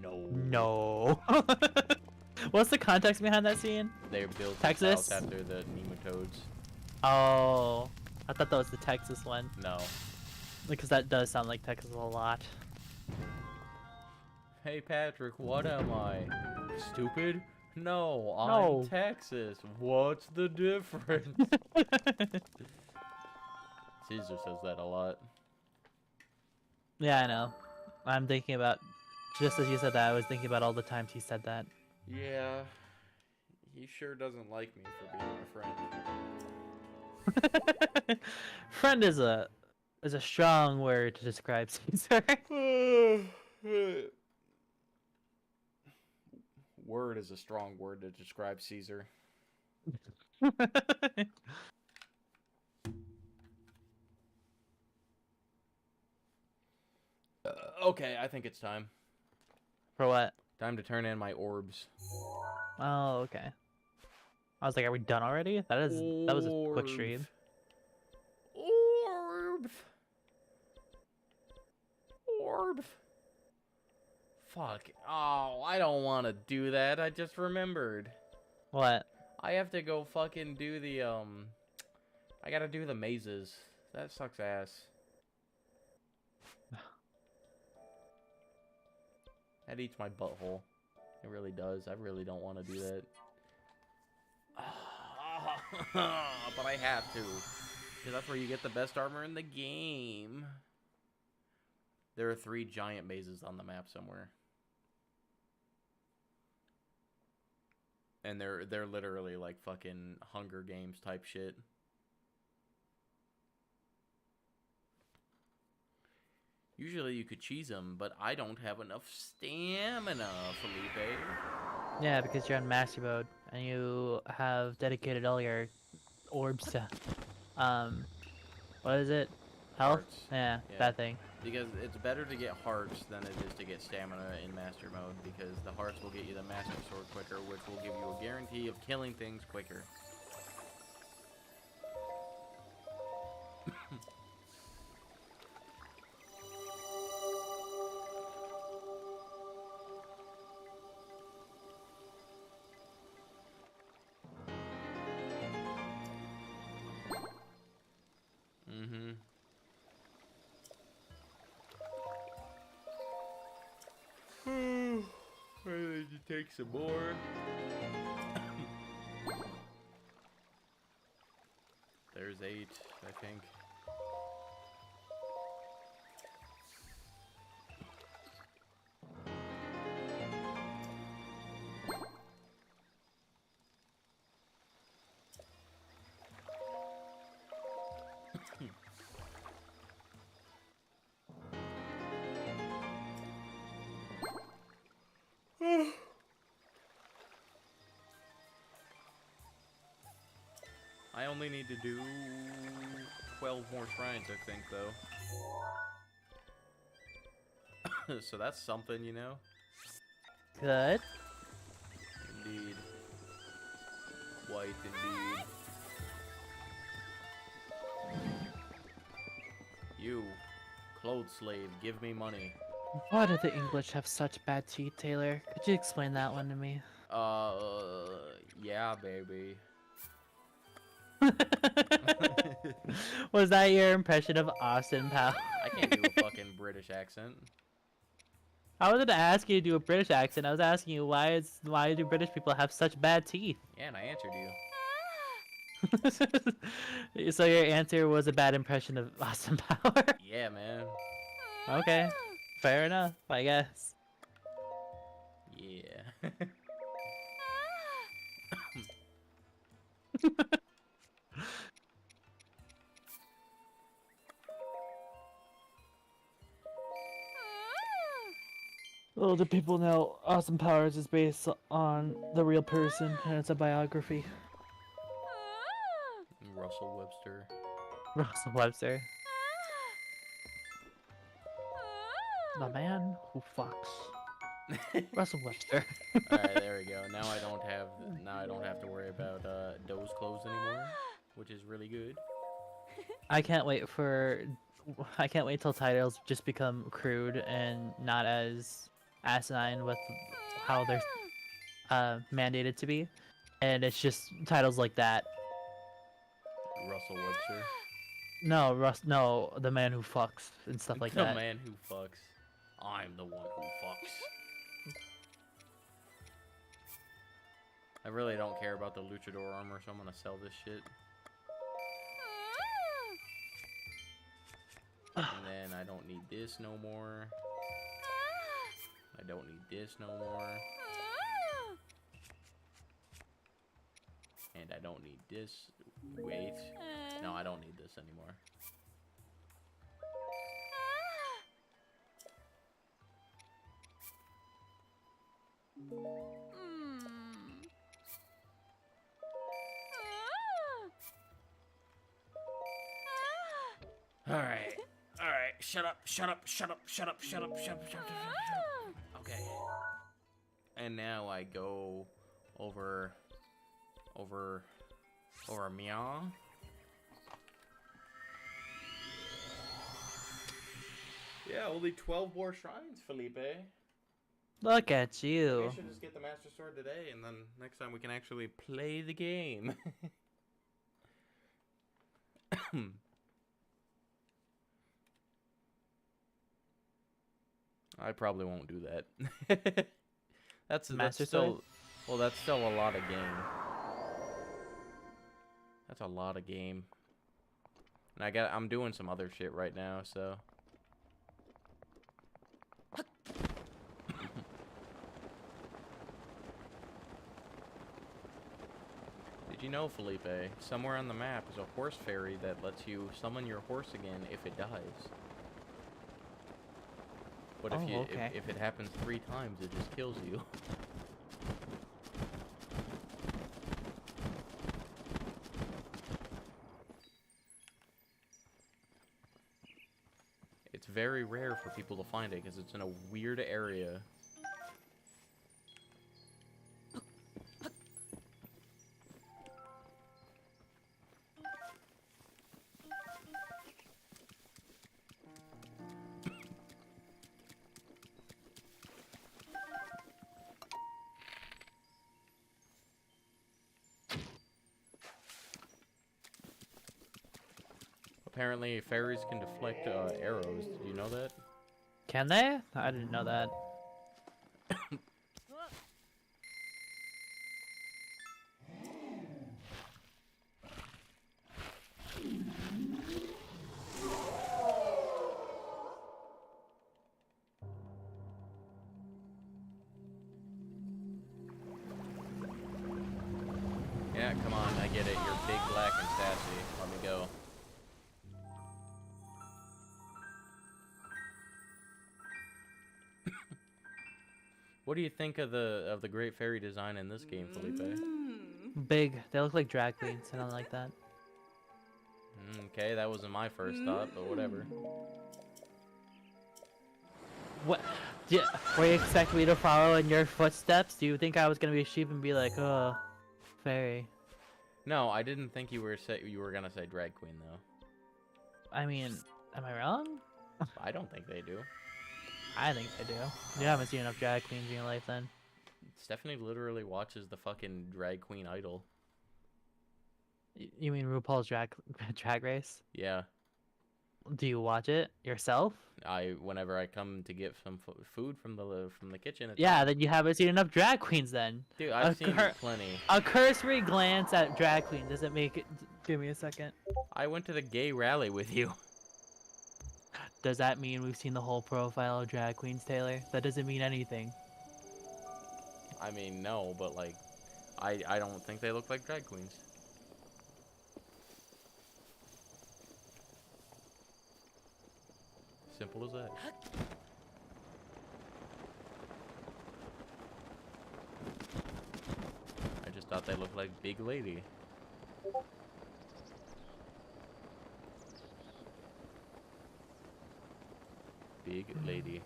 No. No. What's the context behind that scene? They built Texas? this house after the nematodes. Oh, I thought that was the Texas one No. because that does sound like Texas a lot. Hey Patrick, what am I? Stupid? No, No. I'm Texas. What's the difference? Caesar says that a lot. Yeah, I know. I'm thinking about, just as you said that, I was thinking about all the times he said that. Yeah, he sure doesn't like me for being my friend. Friend is a strong word to describe Caesar. Word is a strong word to describe Caesar. Okay, I think it's time. For what? Time to turn in my orbs. Oh, okay. I was like, are we done already? That was a quick stream. Orb. Orb. Fuck. Oh, I don't want to do that. I just remembered. What? I have to go fucking do the, I gotta do the mazes. That sucks ass. That eats my butthole. It really does. I really don't want to do that. But I have to. Because that's where you get the best armor in the game. There are 3 giant mazes on the map somewhere. And they're literally like fucking Hunger Games type shit. Usually you could cheese them, but I don't have enough stamina, Felipe. Yeah, because you're on master mode and you have dedicated all your orbs to, what is it? Health? Hearts. Yeah, Yeah. that thing. Because it's better to get hearts than it is to get stamina in master mode, because the hearts will get you the master sword quicker, which will give you a guarantee of killing things quicker. Mm-hmm. I need to take some more. There's 8, I think. I only need to do 12 more shrines, I think, though. So that's something, you know? Good. Indeed. White, indeed. You, clothes slave, give me money. Why do the English have such bad teeth, Taylor? Could you explain that one to me? Yeah, baby. Was that your impression of Austin Powers? I can't do a fucking British accent. I wasn't asking you to do a British accent. I was asking you why do British people have such bad teeth? Yeah, and I answered you. So your answer was a bad impression of Austin Powers? Yeah, man. Okay, fair enough, I guess. Yeah. Little do people know, Austin Powers is based on the real person, and it's a biography. Russell Webster. Russell Webster. The man who fucks. Russell Webster. Alright, there we go. Now I don't have to worry about Doe's clothes anymore, which is really good. I can't wait till titles just become crude and not as asinine with how they're mandated to be, and it's just titles like that. Russell Webster. No, the man who fucks and stuff like The that. man who fucks. I'm the one who fucks. I really don't care about the luchador armor, so I'm gonna sell this shit. And then I don't need this no more. I don't need this no more. And I don't need this. Wait. No, I don't need this anymore. Alright. Alright. Shut up. Shut up. Shut up. Shut up. Shut up. Shut up. Shut up. Shut up. Shut up. Okay. And now I go over meow. Yeah, only 12 more shrines, Felipe. Look at We you. should just get the Master Sword today, and then next time we can actually play the game. I probably won't do that. that's Master still, Sword? well, that's still a lot of game. That's a lot of game. And I'm doing some other shit right now, so. Did you know, Felipe, somewhere on the map is a horse fairy that lets you summon your horse again if it dies. But if Oh, okay. if it happens 3 times, it just kills you. It's very rare for people to find it because it's in a weird area. Apparently, fairies can deflect arrows. Did you know that? Can they? I didn't know that. Yeah, come on, I get it. You're big, black, and sassy. Let me go. What do you think of the Great Fairy design in this game, Felipe? Big. They look like drag queens. I don't like that. Okay, that wasn't my first thought, but whatever. What? Yeah, were you expect me to follow in your footsteps? Do you think I was gonna be a sheep and be like, oh, fairy? No, I didn't think you were gonna say drag queen though. I mean, am I wrong? I don't think they do. I think I do. You haven't seen enough drag queens in your life then. Stephanie literally watches the fucking drag queen idol. You mean RuPaul's drag race? Yeah, Do you watch it yourself? whenever I come to get some food from the kitchen. It's Yeah, on. then you haven't seen enough drag queens then. Dude, I've seen cur- plenty. A cursory glance at drag queen doesn't make it. Give me a second. I went to the gay rally with you. Does that mean we've seen the whole profile of drag queens, Taylor? That doesn't mean anything. I mean, no, but like, I don't think they look like drag queens. Simple as that. I just thought they looked like big lady. Big lady.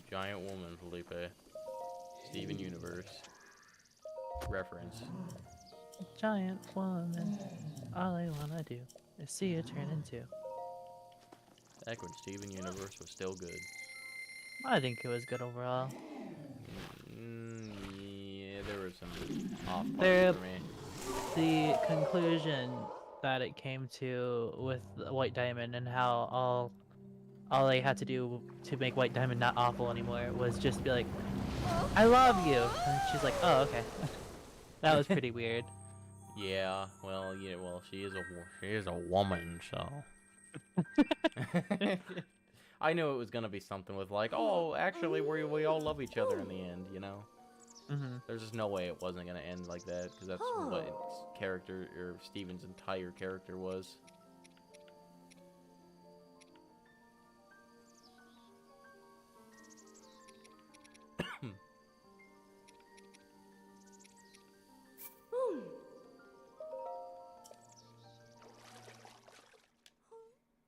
Giant woman, Felipe. Steven Universe. Reference. Giant woman. All I wanna do is see you turn into. Back when Steven Universe was still good. I think it was good overall. Yeah, there was some off There- for me. The conclusion that it came to with the White Diamond and how all they had to do to make White Diamond not awful anymore was just be like, "I love you," and she's like, "Oh, okay." That was pretty weird. Yeah, well, she is a woman, so. I knew it was gonna be something with like, oh, actually, we all love each other in the end, you know. Hmm. There's just no way it wasn't gonna end like that, because that's what its character or Steven's entire character was.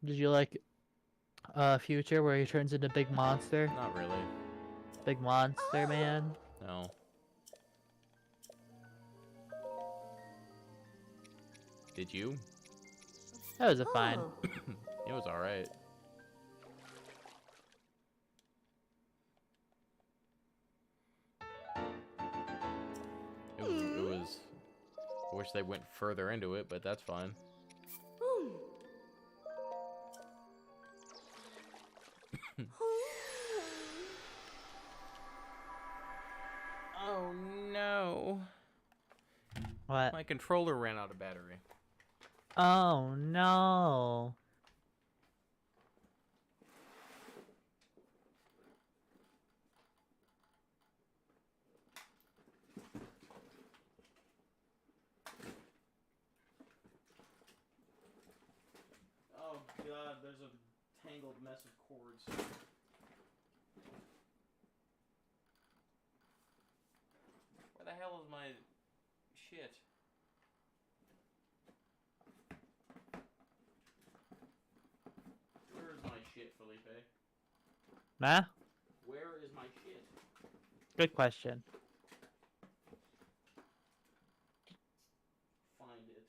Did you like Future where he turns into Big Monster? Not really. Big Monster Man? No. Did you? That was a fine. It was alright. It was. I wish they went further into it, but that's fine. Oh no. What? My controller ran out of battery. Oh no. Oh god, there's a tangled mess of cords. Where the hell is my shit? Where is my shit, Felipe? Nah? Where is my shit? Good question. Find it.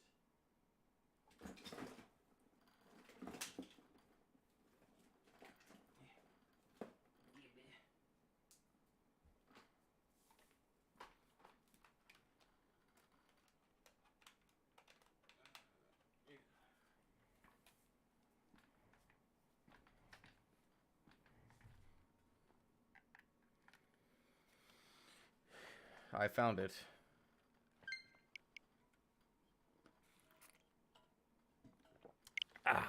I found it. Ah.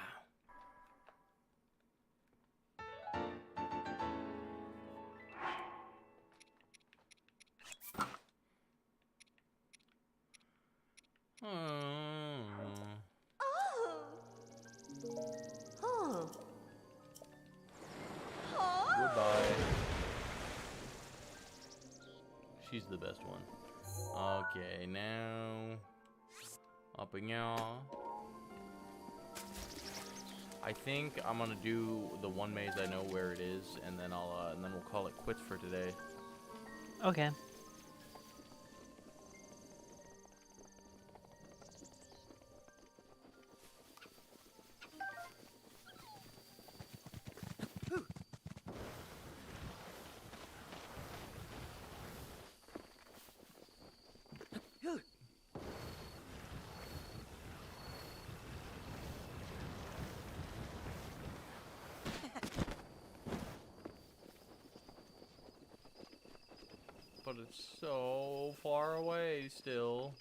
Goodbye. She's the best one. Okay, now up and y'all. I think I'm gonna do the one maze I know where it is, and then and then we'll call it quits for today. Okay. But it's so far away still.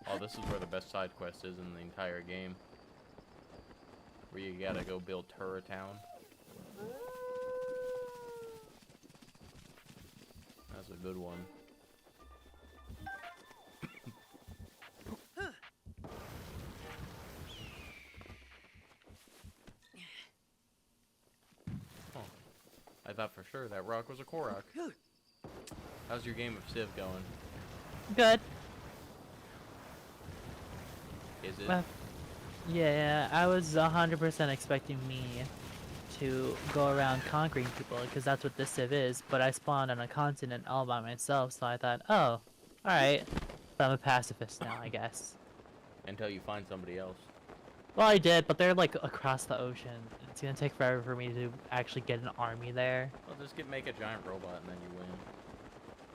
Oh, this is where the best side quest is in the entire game. Where you gotta go build Turret Town. That's a good one. I thought for sure that rock was a Korok. How's your game of Civ going? Good. Is it? Yeah, I was 100% expecting me to go around conquering people, because that's what this Civ is, but I spawned on a continent all by myself, so I thought, oh, alright. I'm a pacifist now, I guess. Until you find somebody else. Well, I did, but they're like across the ocean. It's gonna take forever for me to actually get an army there. Well, just make a giant robot and then you win.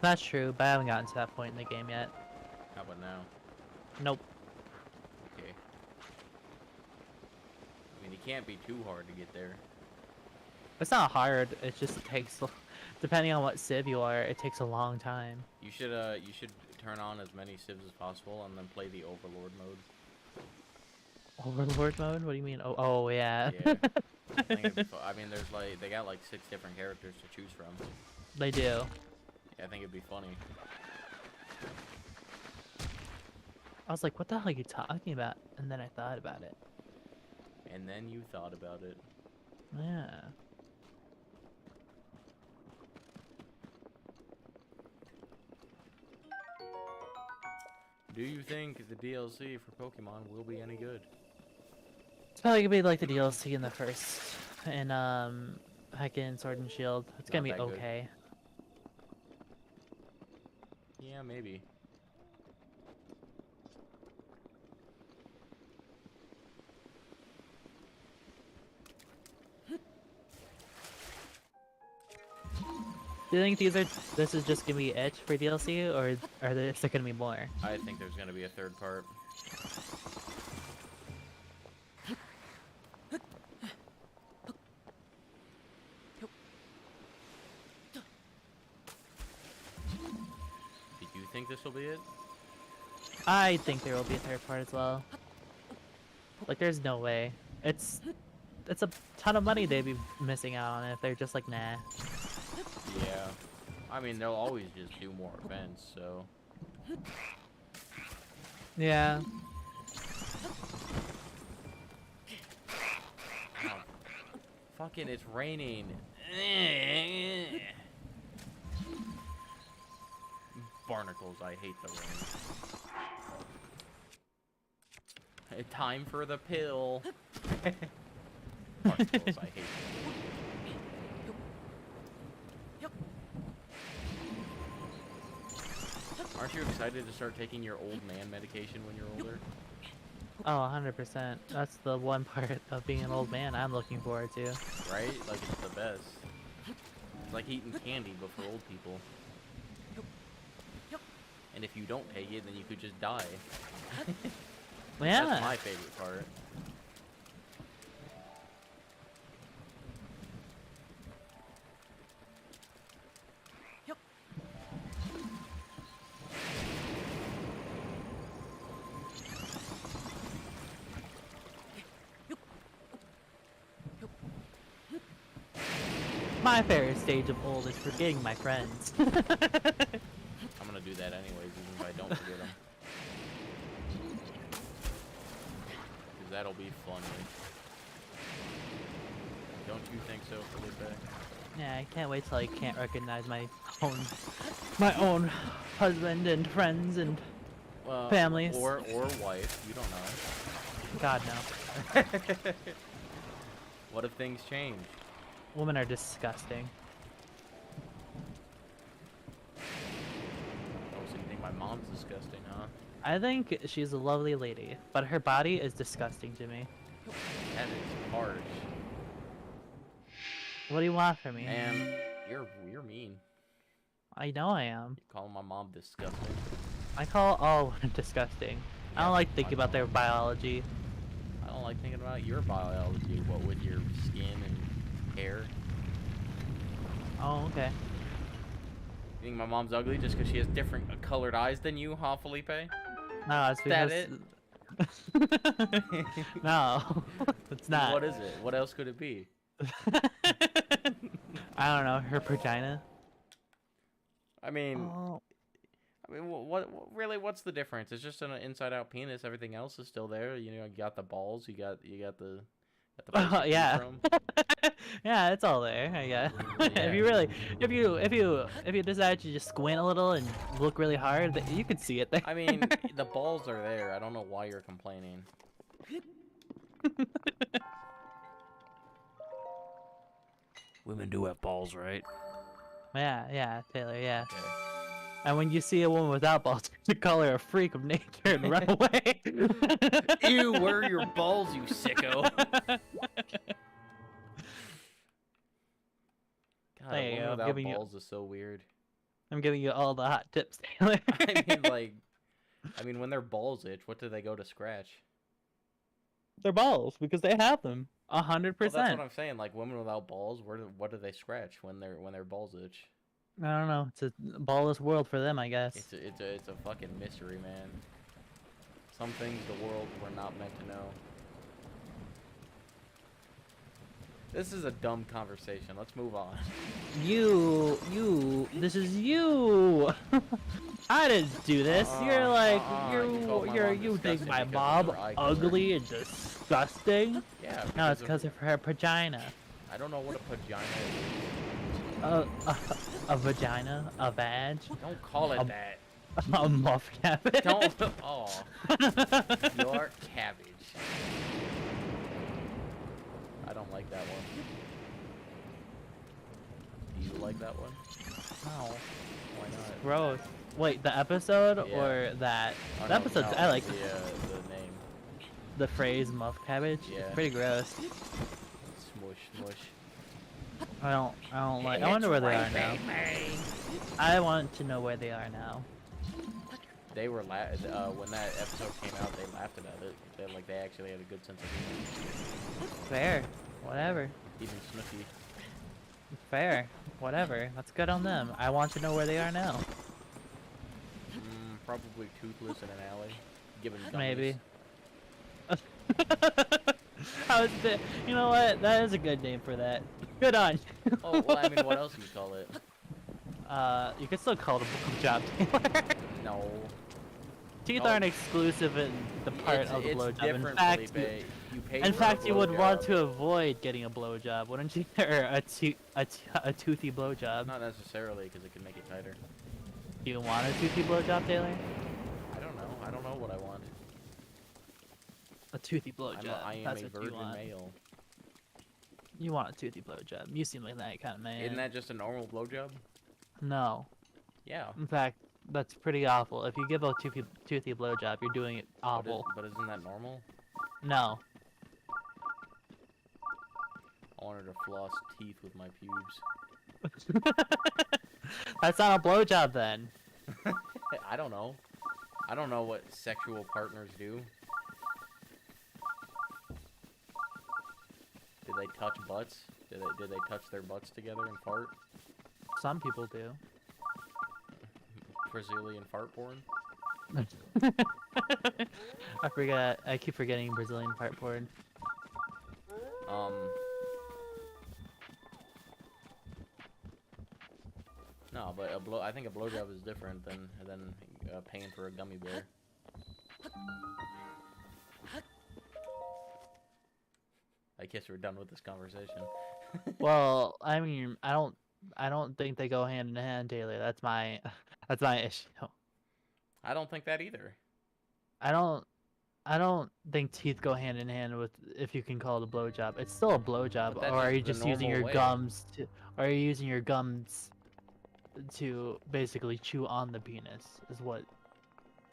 That's true, but I haven't gotten to that point in the game yet. How about now? Nope. Okay. I mean, you can't be too hard to get there. It's not hard. It just takes, depending on what civ you are, it takes a long time. You should turn on as many civs as possible and then play the Overlord mode. Overlord mode? What do you mean? Oh yeah. Yeah. I think it'd be I mean, there's like they got like 6 different characters to choose from. They do. Yeah, I think it'd be funny. I was like, what the hell are you talking about? And then I thought about it. And then you thought about it. Yeah. Do you think the DLC for Pokemon will be any good? It's probably gonna be like the DLC in the first, in heckin' Sword and Shield. It's gonna be Not that good. okay. Yeah, maybe. Do you think this is just gonna be it for DLC, or are there gonna be more? I think there's gonna be a third part. Did you think this will be it? I think there will be a third part as well. Like, there's no way. It's a ton of money they'd be missing out on if they're just like, nah. Yeah. I mean, they'll always just do more events, so... Yeah. Oh, fucking, it's raining. Barnacles, I hate the rain. Time for the pill. Barnacles, I hate them. Aren't you excited to start taking your old man medication when you're older? Oh, 100%. That's the one part of being an old man I'm looking forward to. Right? Like, it's the best. It's like eating candy, but for old people. And if you don't take it, then you could just die. Yeah. That's my favorite part. My favorite stage of old is forgetting my friends. I'm gonna do that anyways, even if I don't forget them. Because that'll be funny. Don't you think so, Felipe? Yeah, I can't wait till I can't recognize my own husband and friends and families. Or wife, you don't know. God no. What if things change? Women are disgusting. Oh, so you think my mom's disgusting, huh? I think she's a lovely lady, but her body is disgusting to me. That is harsh. What do you want from me? And you're mean. I know I am. You calling my mom disgusting? I call all women disgusting. I Yeah, don't like thinking about their biology. I don't like thinking about your biology, what with your skin and hair. Oh, okay. You think my mom's ugly just because she has different colored eyes than you, huh, Felipe? No, it's That because... No, it's not. What is it? What else could it be? I don't know, her vagina. I mean, Oh. really? What's the difference? It's just an inside-out penis. Everything else is still there. You know, you got the balls. You got the place to Yeah. pee from. Yeah, it's all there, I guess. If you really, if you decide to just squint a little and look really hard, you can see it there. I mean, the balls are there. I don't know why you're complaining. Women do have balls, right? Yeah, Taylor, yeah. Okay. And when you see a woman without balls, you call her a freak of nature and run away. Ew, where are your balls, you sicko? God, There a you woman go, without giving you- balls is so weird. I'm giving you all the hot tips, Taylor. I mean, when their balls itch, what do they go to scratch? They're balls because they have them. Well, that's 100%. what I'm saying. Like women without balls, what do they scratch when their balls itch? I don't know. It's a ballless world for them, I guess. It's a fucking mystery, man. Some things the world were not meant to know. This is a dumb conversation. Let's move on. This is you. I didn't do this. You're like, you called my mom you think disgusting my because of mom her eye color. ugly and disgusting? Yeah. No, it's because of her vagina. I don't know what a vagina is. A vagina, a vag, Don't call it that. a muff cabbage. Don't. Oh. Your cabbage. I don't like that one. Do you like that one? No, Why not? gross. Wait, the episode Yeah. or that? Oh, The no, episode, no, I like the name. the phrase muff cabbage. Yeah. It's pretty gross. Smush, smush. I don't like. I wonder where they are now. I want to know where they are now. They were when that episode came out, they laughed about it. They actually had a good sense of humor. Fair, whatever. Even Snooki. Fair, whatever. That's good on them. I want to know where they are now. Probably toothless in an alley, giving gummies. Maybe. I was you know what? That is a good name for that. Good on you. Oh, well, I mean, what else do you call it? You could still call it a blowjob, Taylor. No. Teeth No. aren't exclusive in the part It's of the blowjob. different, In fact, Felipe. You pay in for fact, a you would want blowjob. to avoid getting a blowjob, wouldn't you? Or a toothy blowjob. Not necessarily, because it can make it tighter. Do you want a toothy blowjob, Taylor? I don't know. I don't know what I want. A toothy I blowjob. am That's a what you virgin want. male. You want a toothy blowjob. You seem like that kind of man. Isn't that just a normal blowjob? No. Yeah. In fact, that's pretty awful. If you give a toothy blowjob, you're doing it awful. But isn't that normal? No. I wanted to floss teeth with my pubes. That's not a blowjob then. I don't know. I don't know what sexual partners do. Do they touch butts? Do they touch their butts together and fart? Some people do. Brazilian fart porn? I forget. I keep forgetting Brazilian part porn. No, but I think a blowjob is different than paying for a gummy bear. I guess we're done with this conversation. Well, I mean, I don't think they go hand in hand, Taylor. That's my issue. I don't think that either. I don't think teeth go hand in hand with if you can call it a blowjob. It's still a blowjob, But that's or are you just just the using normal your way. gums to? Or are you using your gums to basically chew on the penis? Is what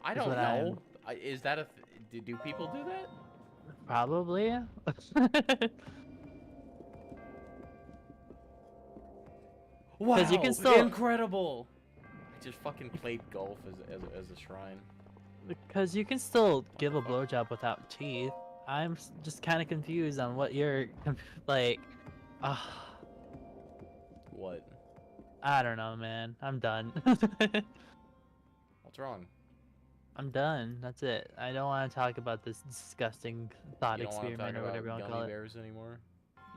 I That's don't what I know. Is that a? Do people do that? probably. Wow! you can still- Incredible! I just fucking played golf as a shrine. Because you can still give a blowjob without teeth. I'm just kind of confused on what you're like. What? I don't know, man. I'm done. What's wrong? I'm done. That's it. I don't want to talk about this disgusting thought You don't want to talk experiment or about whatever you want to call gummy it. bears anymore?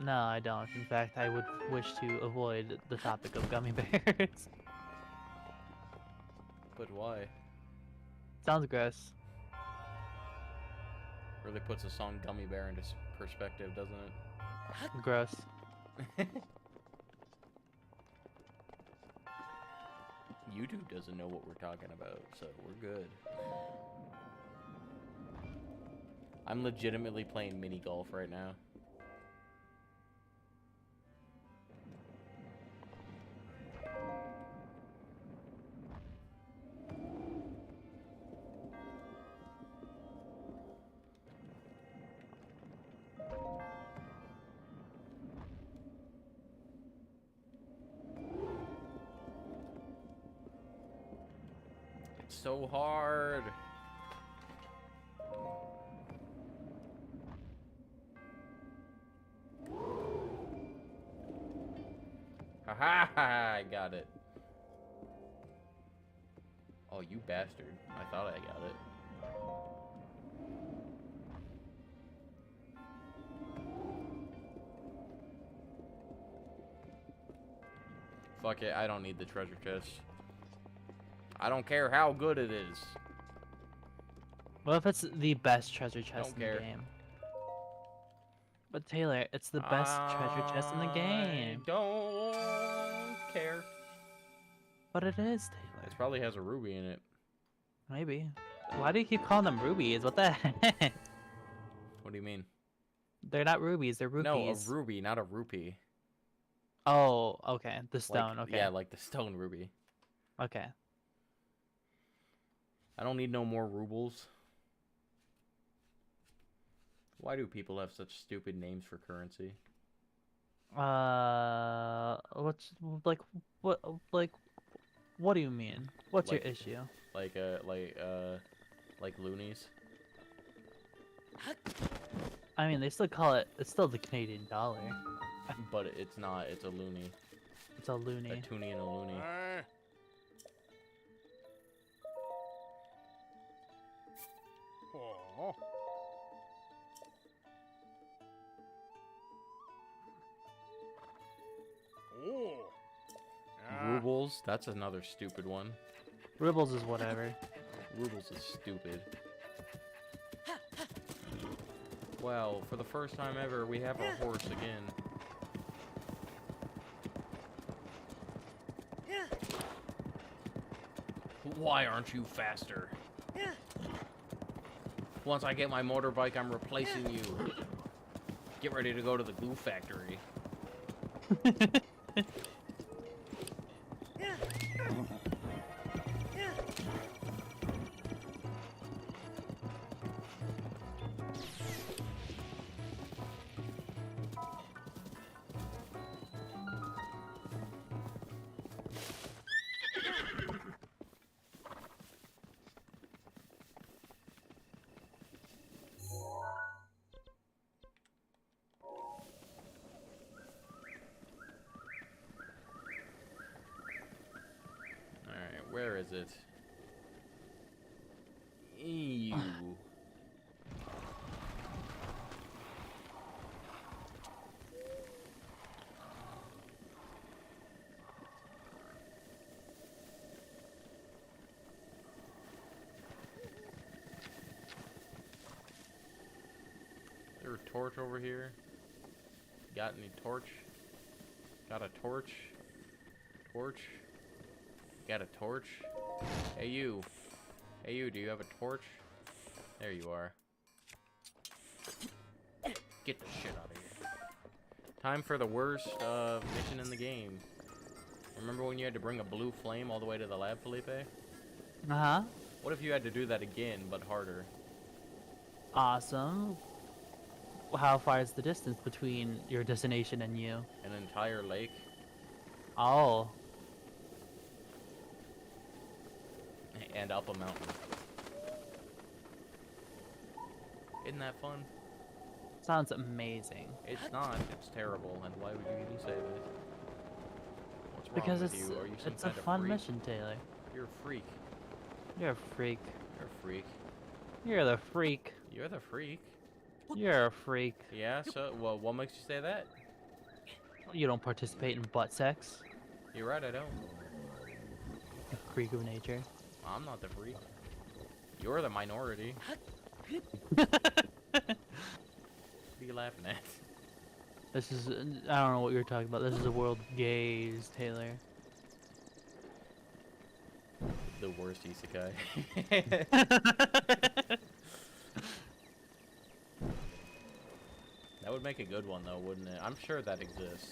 No, I don't. In fact, I would wish to avoid the topic of gummy bears. But why? Sounds gross. Really puts the song Gummy Bear into perspective, doesn't it? Gross. YouTube doesn't know what we're talking about, so we're good. I'm legitimately playing mini golf right now. It's so hard. Ha ha! I got it. Oh, you bastard. I thought I got it. Fuck it, I don't need the treasure chest. I don't care how good it is. What if it's the best treasure chest in care. the game? But Taylor, it's the best treasure chest in the game. I don't care. But it is, It Taylor. probably has a ruby in it. Maybe. Why do you keep calling them rubies? What the heck? What do you mean? They're not rubies, they're rupees. No, a ruby, not a rupee. Oh, okay. The Like, stone, okay. Yeah, like the stone ruby. Okay. I don't need no more rubles. Why do people have such stupid names for currency? What's what do you mean? What's Like- your issue? Like loonies? I mean, they still call it. It's still the Canadian dollar. But it's not. It's a loony. It's a A loony. toonie and a loony. Rubles? That's another stupid one. Rubles is whatever. Rubles is stupid. Well, for the first time ever, we have a horse again. Why aren't you faster? Once I get my motorbike, I'm replacing you. Get ready to go to the glue factory. Alright, where is it? Ew. Is there a torch over here? Got any torch? Got a torch? Torch? Got a torch? Hey you. Hey you, do you have a torch? There you are. Get the shit out of here. Time for the worst mission in the game. Remember when you had to bring a blue flame all the way to the lab, Felipe? Uh-huh. What if you had to do that again, but harder? Awesome. How far is the distance between your destination and you? An entire lake? Oh. And up a mountain. Isn't that fun? Sounds amazing. It's not. It's terrible. And why would you even say that? What's wrong Because with it's you? Are you some it's a kind of fun freak? mission, Taylor. You're a freak. You're a freak. You're a freak. You're the freak. You're the freak. You're a freak. Yeah, so, well, what makes you say that? You don't participate in butt sex. You're right, I don't. You freak of nature. I'm not the freak. You're the minority. What are you laughing at? This is, I don't know what you're talking about. This is a world of gays, Taylor. The worst isekai. That would make a good one, though, wouldn't it? I'm sure that exists.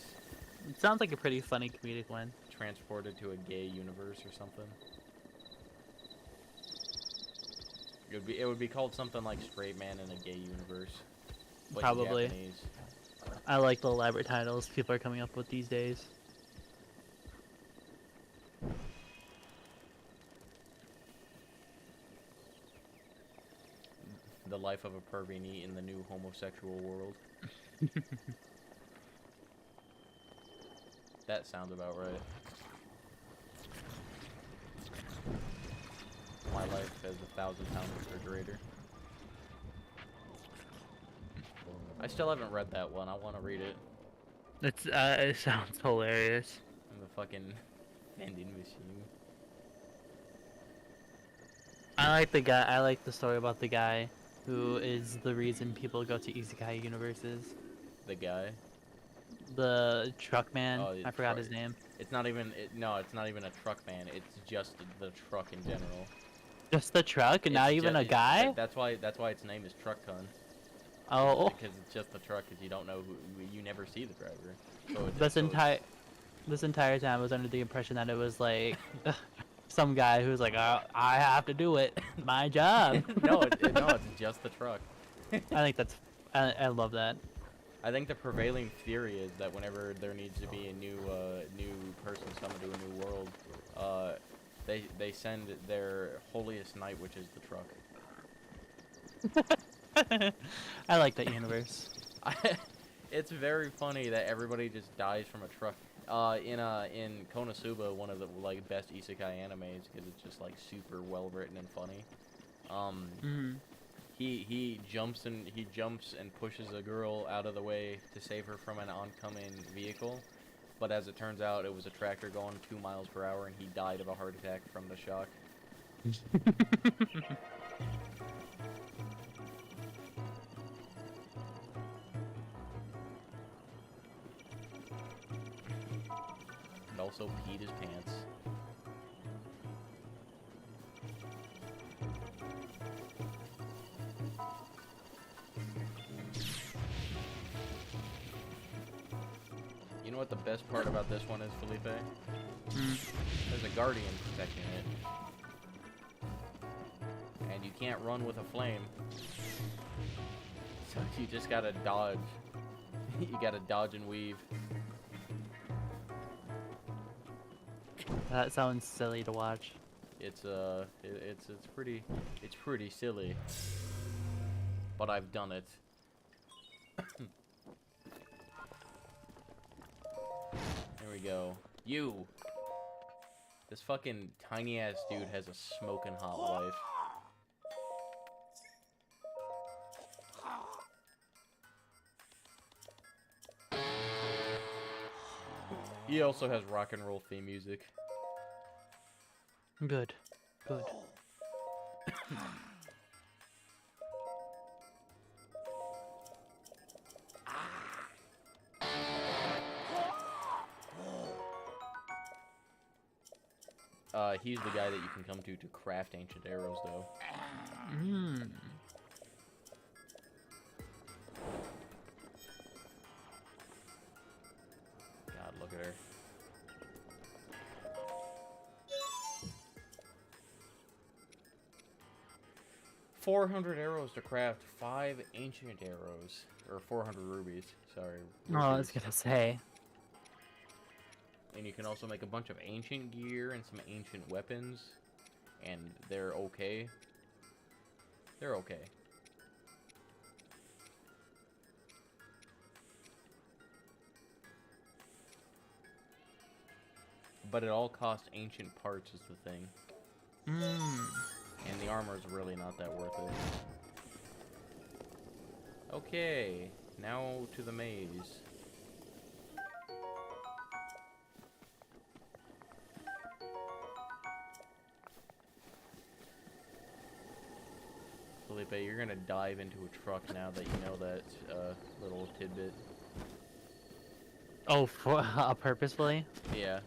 It sounds like a pretty funny comedic one. Transported to a gay universe or something. It would be called something like Straight Man in a Gay Universe. But in Probably. Japanese. I like the elaborate titles people are coming up with these days. The life of a pervini in the new homosexual world. That sounds about right. My life as a 1,000-pound refrigerator. I still haven't read that one. I want to read it. It sounds hilarious. I'm the fucking vending machine. I like the story about the guy who is the reason people go to isekai universes. The guy. The truck man. Oh, I forgot his name. It's not even. No, it's not even a truck man. It's just the truck in general. Just the truck, and not It's even a guy. That's why its name is Truck Con. Oh, Because it's just the truck. Because you don't know who. You never see the driver. So this entire time I was under the impression that it was like some guy who's like, I have to do it, my job. no, it's just the truck. I love that. I think the prevailing theory is that whenever there needs to be a new person summoned to a new world, they send their holiest knight, which is the truck. I like that universe. It's very funny that everybody just dies from a truck. In Konosuba, one of the like best isekai animes, because it's just like super well written and funny. He jumps and pushes a girl out of the way to save her from an oncoming vehicle, but as it turns out, it was a tractor going 2 miles per hour, and he died of a heart attack from the shock. And also peed his pants. You know what the best part about this one is, Felipe? There's a guardian protecting it. And you can't run with a flame. So you just gotta dodge. You gotta dodge and weave. That sounds silly to watch. It's pretty silly. But I've done it. There we go. You! This fucking tiny ass dude has a smoking hot wife. He also has rock and roll theme music. Good. Good. He's the guy that you can come to craft ancient arrows, though. God, look at her. $400 arrows to craft 5 ancient arrows. Or 400 rubies, sorry. Oh, I was gonna say. And you can also make a bunch of ancient gear and some ancient weapons. And they're okay. They're okay. But it all costs ancient parts is the thing. And the armor is really not that worth it. Okay, now to the maze. Felipe, you're gonna dive into a truck now that you know that little tidbit. Oh, purposefully? Yeah.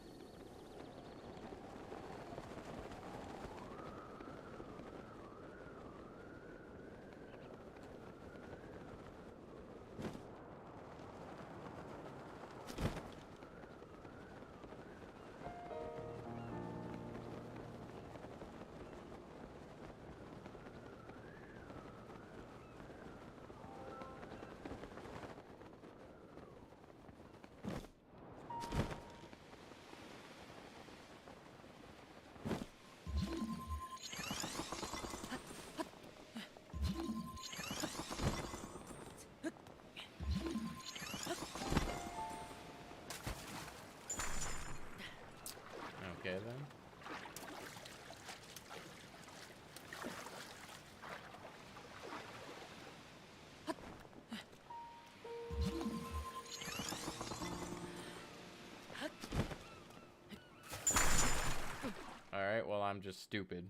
Alright, well, I'm just stupid.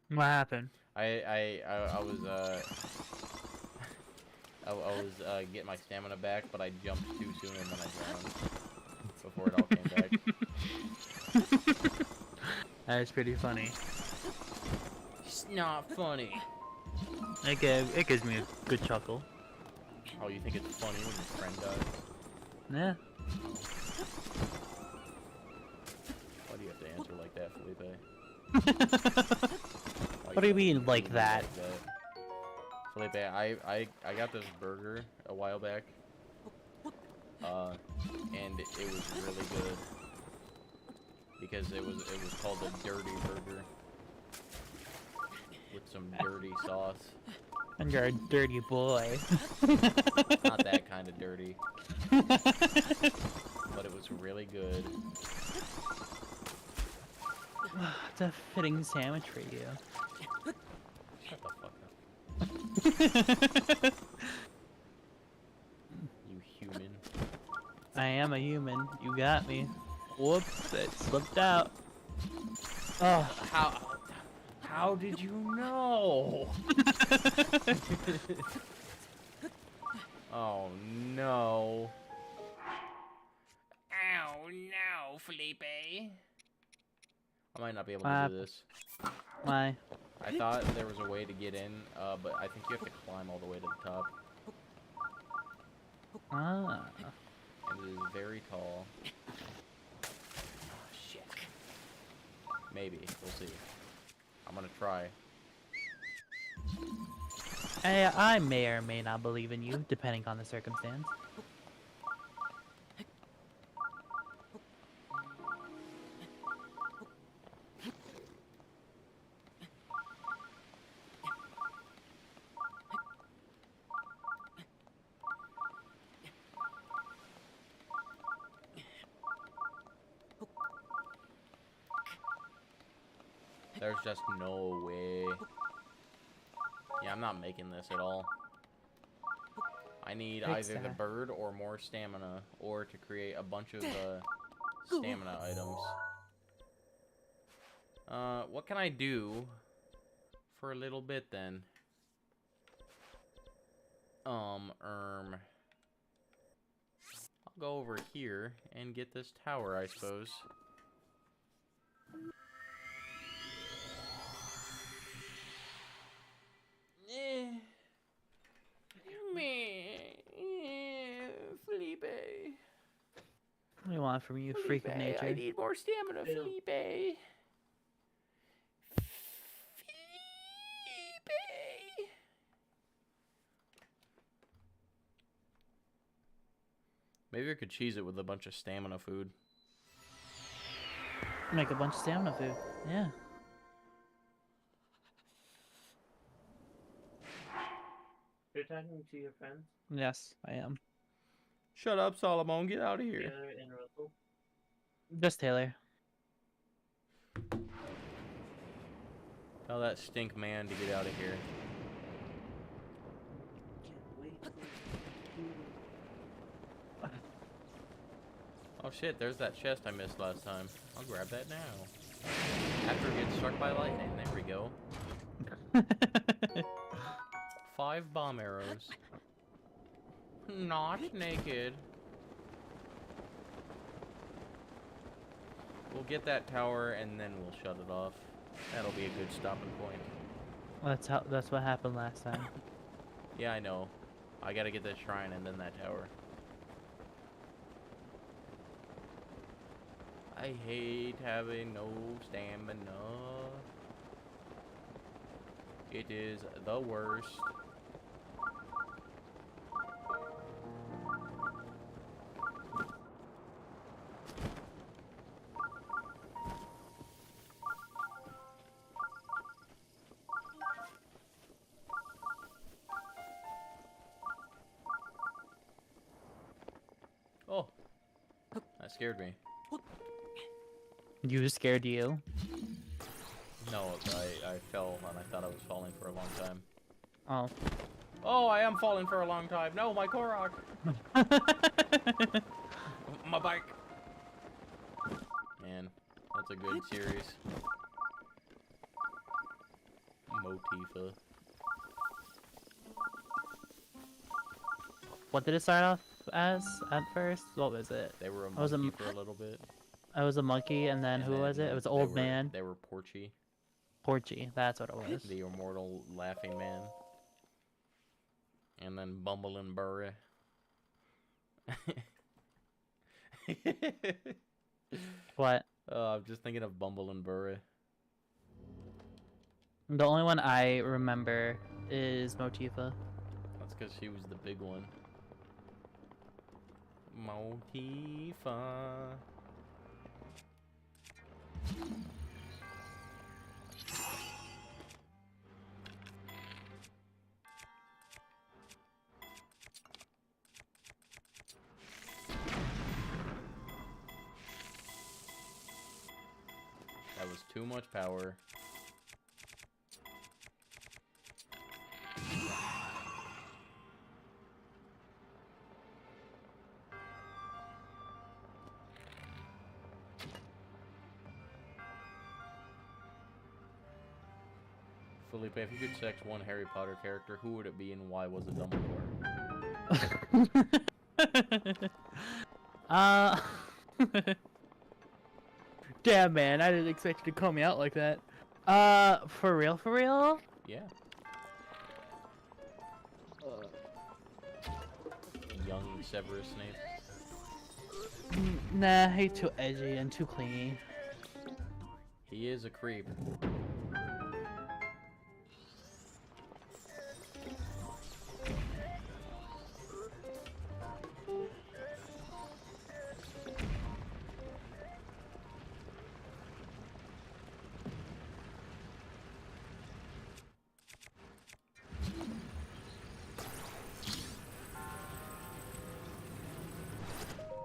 What happened? I was, I was getting my stamina back, but I jumped too soon and then I drowned before it all came back. That is pretty funny. It's not funny. It gives me a good chuckle. Oh, you think it's funny when your friend dies? Yeah. Why do you have to answer like that, Felipe? What do you mean, like that? Felipe, I got this burger a while back, and it was really good because it was called a dirty burger with some dirty sauce. And you're a dirty boy. Not that kind of dirty, but it was really good. It's a fitting sandwich for you. Shut the fuck up. You human. I am a human. You got me. Whoops, it slipped out. Oh, How did you know? Oh no. Ow, no, Felipe. I might not be able to do this. why? I thought there was a way to get in, but I think you have to climb all the way to the top. Ah. And it is very tall. Oh, shit. Maybe. We'll see. I'm gonna try. I may or may not believe in you, depending on the circumstance. There's just no way. Yeah, I'm not making this at all. I need Fix either the that. bird or more stamina, or to create a bunch of stamina items. What can I do for a little bit then? I'll go over here and get this tower, I suppose. Felipe. What do you want from you, freak of nature? I need more stamina, Felipe. Felipe. Maybe I could cheese it with a bunch of stamina food. Make a bunch of stamina food. Yeah. You're talking to your friends, Yes, I am. Shut up, Solomon. Get out of here. Taylor and Russell. Just Taylor. Tell that stink man to get out of here. Can't wait for Oh shit, there's that chest I missed last time. I'll grab that now. After it gets struck by lightning, there we go. 5 bomb arrows. Not naked. We'll get that tower and then we'll shut it off. That'll be a good stopping point. That's what happened last time. Yeah, I know. I gotta get that shrine and then that tower. I hate having no stamina. It is the worst. Oh, that scared me. You scared you? No, I fell and I thought I was falling for a long time. Oh. Oh, I am falling for a long time. No, my Korok. My bike. Man, that's a good series. Motifa. What did it start off as at first? What was it? They were a I was a monkey m- for a little bit. I was a monkey, and then who was it? It was the they old were- man. They were Porchy, Porchy. That's what it was. the immortal laughing man. And then Bumble and Burry. What? I'm just thinking of Bumble and Burry. The only one I remember is Motifa. That's because she was the big one. Motifa. That was too much power. Felipe, if you could select one Harry Potter character, who would it be and why was it Dumbledore? uh. Damn, man, I didn't expect you to call me out like that. For real, for real? Yeah. Young Severus Snape. Nah, he's too edgy and too clingy. He is a creep.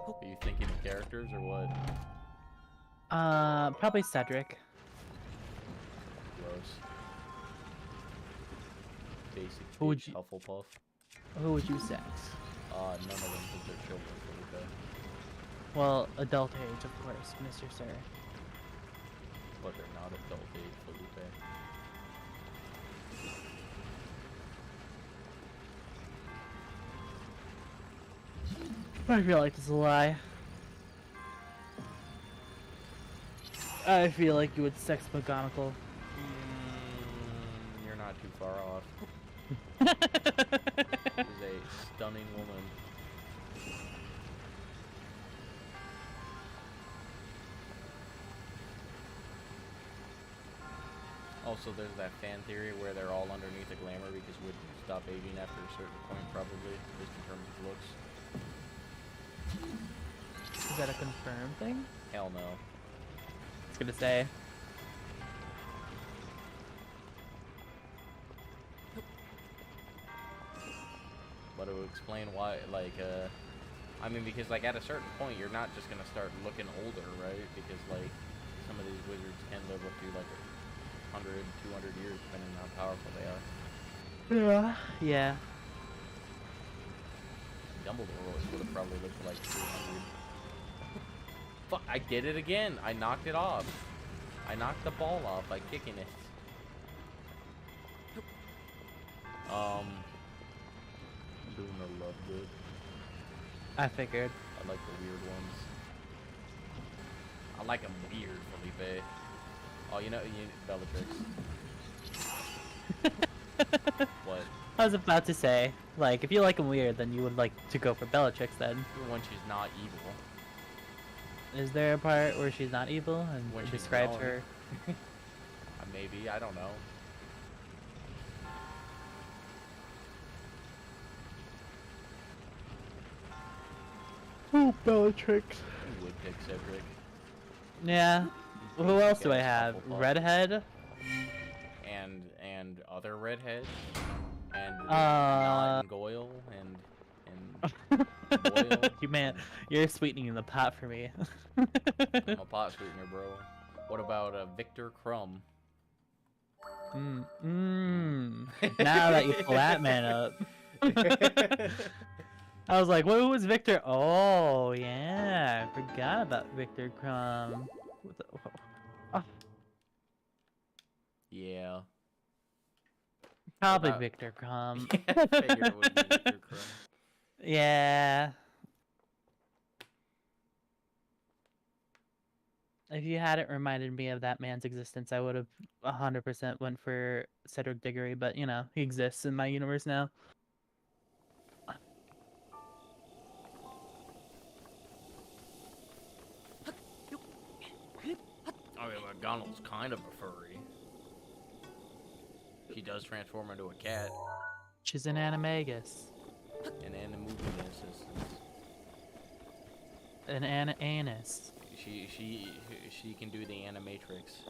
Are you thinking of characters or what? Probably Cedric. Gross. Basic Who would bitch you- Hufflepuff. Who would you sex? None of them think they're children, Felipe. Well, adult age, of course, Mr. Sir. But they're not adult age, Felipe. I feel like this is a lie. I feel like you would sex McGonagall. You're not too far off. She's a stunning woman. Also, there's that fan theory where they're all underneath the glamour because would stop aging after a certain point, probably, just in terms of looks. Is that a confirmed thing? Hell no. I was gonna say. But it would explain why, like, I mean, because, like, at a certain point, you're not just gonna start looking older, right? Because, like, some of these wizards can live up to, like, 100, 200 years, depending on how powerful they are. Yeah. Yeah. Dumbledore would have probably lived to, like, 300. Fuck, I did it again! I knocked it off. I knocked the ball off by kicking it. Luna Lovegood. I figured. I like the weird ones. I like them weird, Felipe. Oh, you know, Bellatrix. What? I was about to say, like, if you like him weird, then you would like to go for Bellatrix then. When she's not evil. Is there a part where she's not evil and When it she's describes wrong. her? Maybe, I don't know. Oh, Bellatrix. You would pick Cedric. Yeah. Who else do I Yes, have? Hufflepuff. Redhead? And other redheads. And Uh, Goyle and Boyle. You man, you're sweetening the pot for me. I'm a pot sweetener, bro. What about Victor Crumb? Now that you pull that man up. I was like, what was Victor? Oh, yeah. I forgot about Victor Crumb. What the- Yeah. Probably Without- Victor Crumb. Yeah, I figured it would be Victor Crumb. Yeah. If you hadn't reminded me of that man's existence, I would have 100% went for Cedric Diggory, but you know, he exists in my universe now. I mean, McDonald's kind of a furry. He does transform into a cat. She's an animagus. And in the movie instance, An anus. she can do the animatrix.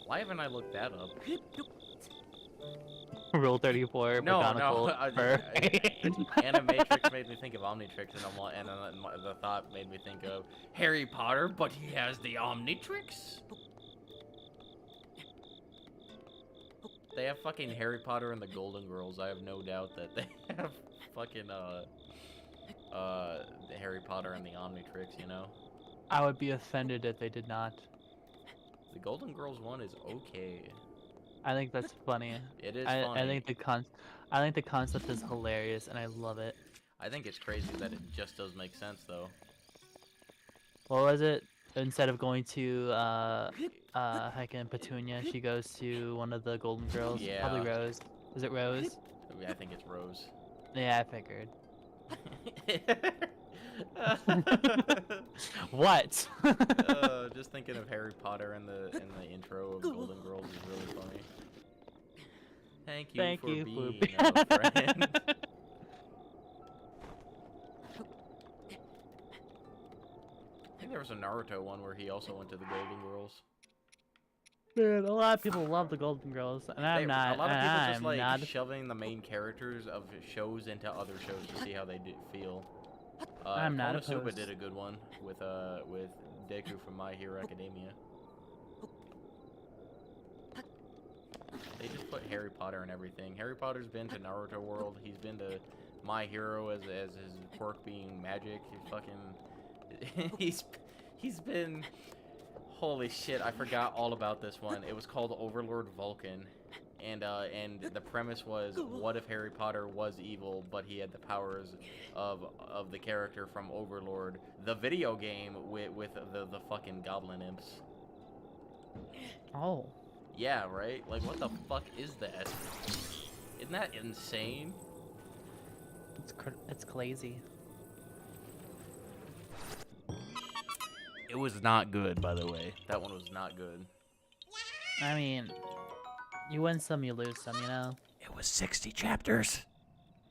Why haven't I looked that up? Rule 34. No, McGonagall Animatrix made me think of Omnitrix, and the thought made me think of Harry Potter, but he has the Omnitrix? They have fucking Harry Potter and the Golden Girls. I have no doubt that they have fucking, the Harry Potter and the Omnitrix, you know? I would be offended if they did not. The Golden Girls one is okay. I think that's funny. It is I funny. I think the concept is hilarious, and I love it. I think it's crazy that it just does make sense, though. What was it? Instead of going to heckin' Petunia, she goes to one of the Golden Girls. Yeah. Probably Rose. Is it Rose? I think it's Rose. Yeah, I figured. What? Just thinking of Harry Potter in the intro of Golden Girls is really funny. Thank you for being a friend. I think there was a Naruto one where he also went to the Golden Girls. Dude, a lot of people love the Golden Girls, and I'm not. A lot of people just I'm like not. shoving the main characters of shows into other shows to see how they feel. I'm not Konosuba opposed. did a good one with Deku from My Hero Academia. They just put Harry Potter and everything. Harry Potter's been to Naruto World. He's been to My Hero as his quirk being magic. He's fucking he's been. Holy shit! I forgot all about this one. It was called Overlord Vulcan, and the premise was, what if Harry Potter was evil, but he had the powers of the character from Overlord, the video game with the fucking goblin imps. Oh. Yeah, right? Like, what the fuck is that? Isn't that insane? It's crazy. It was not good, by the way. That one was not good. I mean, you win some, you lose some, you know? It was 60 chapters.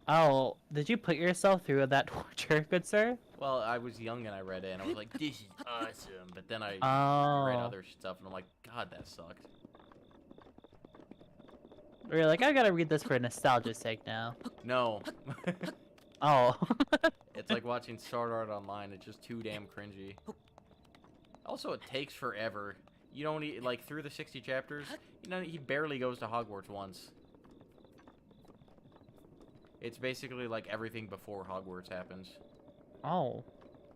Oh, did you put yourself through that torture, good sir? Well, I was young and I read it, and I was like, this is awesome. But then I read Oh. other stuff, and I'm like, God, that sucked. Or you're like, I gotta read this for nostalgia's sake now. No. Oh. It's like watching Sword Art Online. It's just too damn cringy. Also, it takes forever. You don't like through the 60 chapters. You know, he barely goes to Hogwarts once. It's basically like everything before Hogwarts happens. Oh.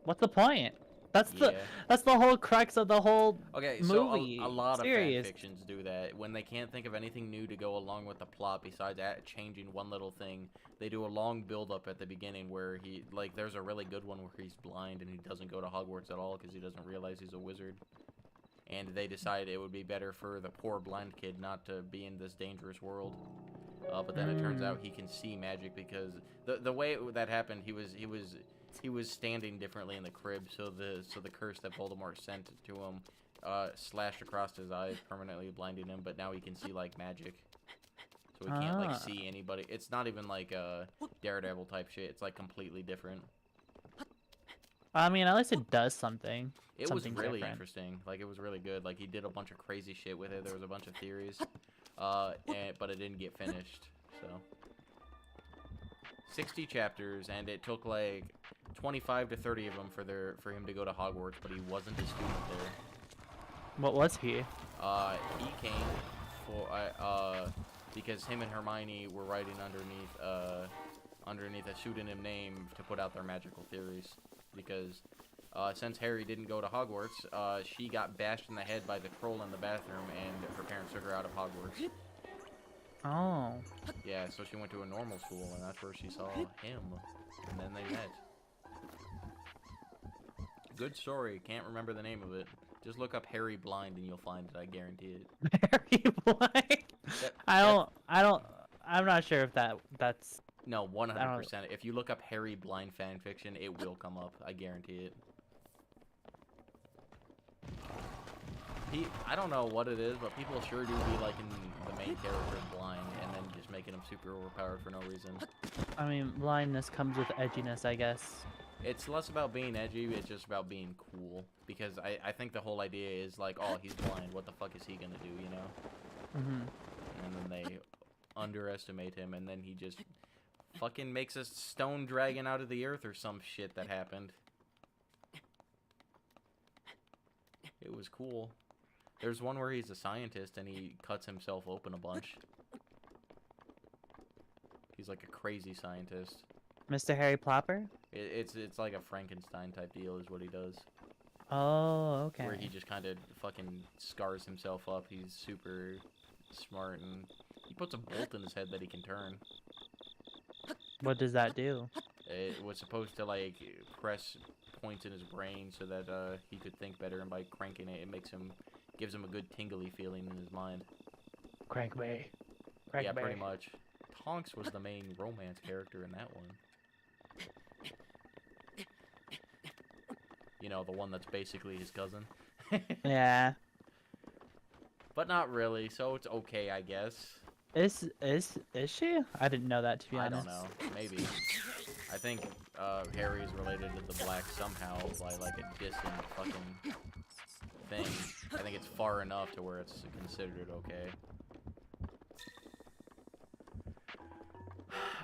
What's the point? That's Yeah. that's the whole crux of the whole Okay, so movie. a lot series. of fan fictions do that. When they can't think of anything new to go along with the plot besides changing one little thing, they do a long build-up at the beginning where he, like, there's a really good one where he's blind and he doesn't go to Hogwarts at all because he doesn't realize he's a wizard. And they decide it would be better for the poor blind kid not to be in this dangerous world. But then it turns out he can see magic because the way that happened, he was standing differently in the crib, so the curse that Voldemort sent to him slashed across his eyes, permanently blinding him. But now he can see like magic, so he can't like see anybody. It's not even like Daredevil type shit. It's like completely different. I mean, at least it does something. It was Something really different. interesting. Like, it was really good. Like, he did a bunch of crazy shit with it. There was a bunch of theories, but it didn't get finished. So 60 chapters, and it took like 25 to 30 of them for him to go to Hogwarts, but he wasn't a student there. What was he? He came for because him and Hermione were writing underneath a pseudonym name to put out their magical theories, because Since Harry didn't go to Hogwarts, she got bashed in the head by the troll in the bathroom, and her parents took her out of Hogwarts. Oh. Yeah, so she went to a normal school, and that's where she saw him, and then they met. Good story. Can't remember the name of it. Just look up Harry Blind, and you'll find it. I guarantee it. Harry Blind. I'm not sure if that's. No, 100%. If you look up Harry Blind fanfiction, it will come up. I guarantee it. I don't know what it is, but people sure do be liking the main character blind, and then just making him super overpowered for no reason. I mean, blindness comes with edginess, I guess. It's less about being edgy, it's just about being cool. Because I think the whole idea is like, oh, he's blind, what the fuck is he gonna do, you know? Mhm. And then they underestimate him, and then he just fucking makes a stone dragon out of the earth or some shit that happened. It was cool. There's one where he's a scientist and he cuts himself open a bunch. He's like a crazy scientist. Mr. Harry Plopper? It's like a Frankenstein type deal is what he does. Oh, okay. Where he just kind of fucking scars himself up. He's super smart and he puts a bolt in his head that he can turn. What does that do? It was supposed to like press points in his brain so that he could think better, and by cranking it, gives him a good tingly feeling in his mind. Crank me. Yeah, pretty much. Tonks was the main romance character in that one. You know, the one that's basically his cousin. Yeah. But not really, so it's okay, I guess. Is she? I didn't know that, to be I honest. don't know. Maybe. I think Harry is related to the Black somehow by like a distant fucking thing. I think it's far enough to where it's considered okay.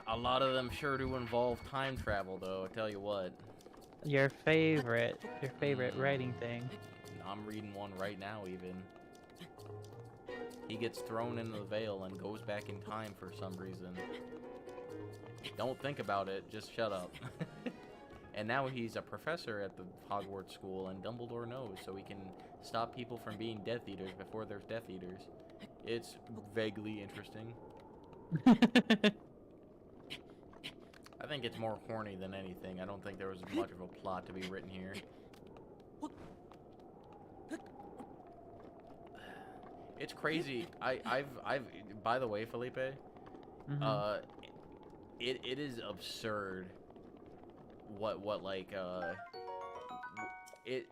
A lot of them sure do involve time travel, though. I tell you what. Your favorite writing thing. I'm reading one right now, even. He gets thrown into the veil and goes back in time for some reason. Don't think about it, just shut up. And now he's a professor at the Hogwarts school, and Dumbledore knows, so he can stop people from being Death Eaters before there's Death Eaters. It's vaguely interesting. I think it's more horny than anything. I don't think there was much of a plot to be written here. It's crazy. I've by the way, Felipe, Mhm. it is absurd what like it,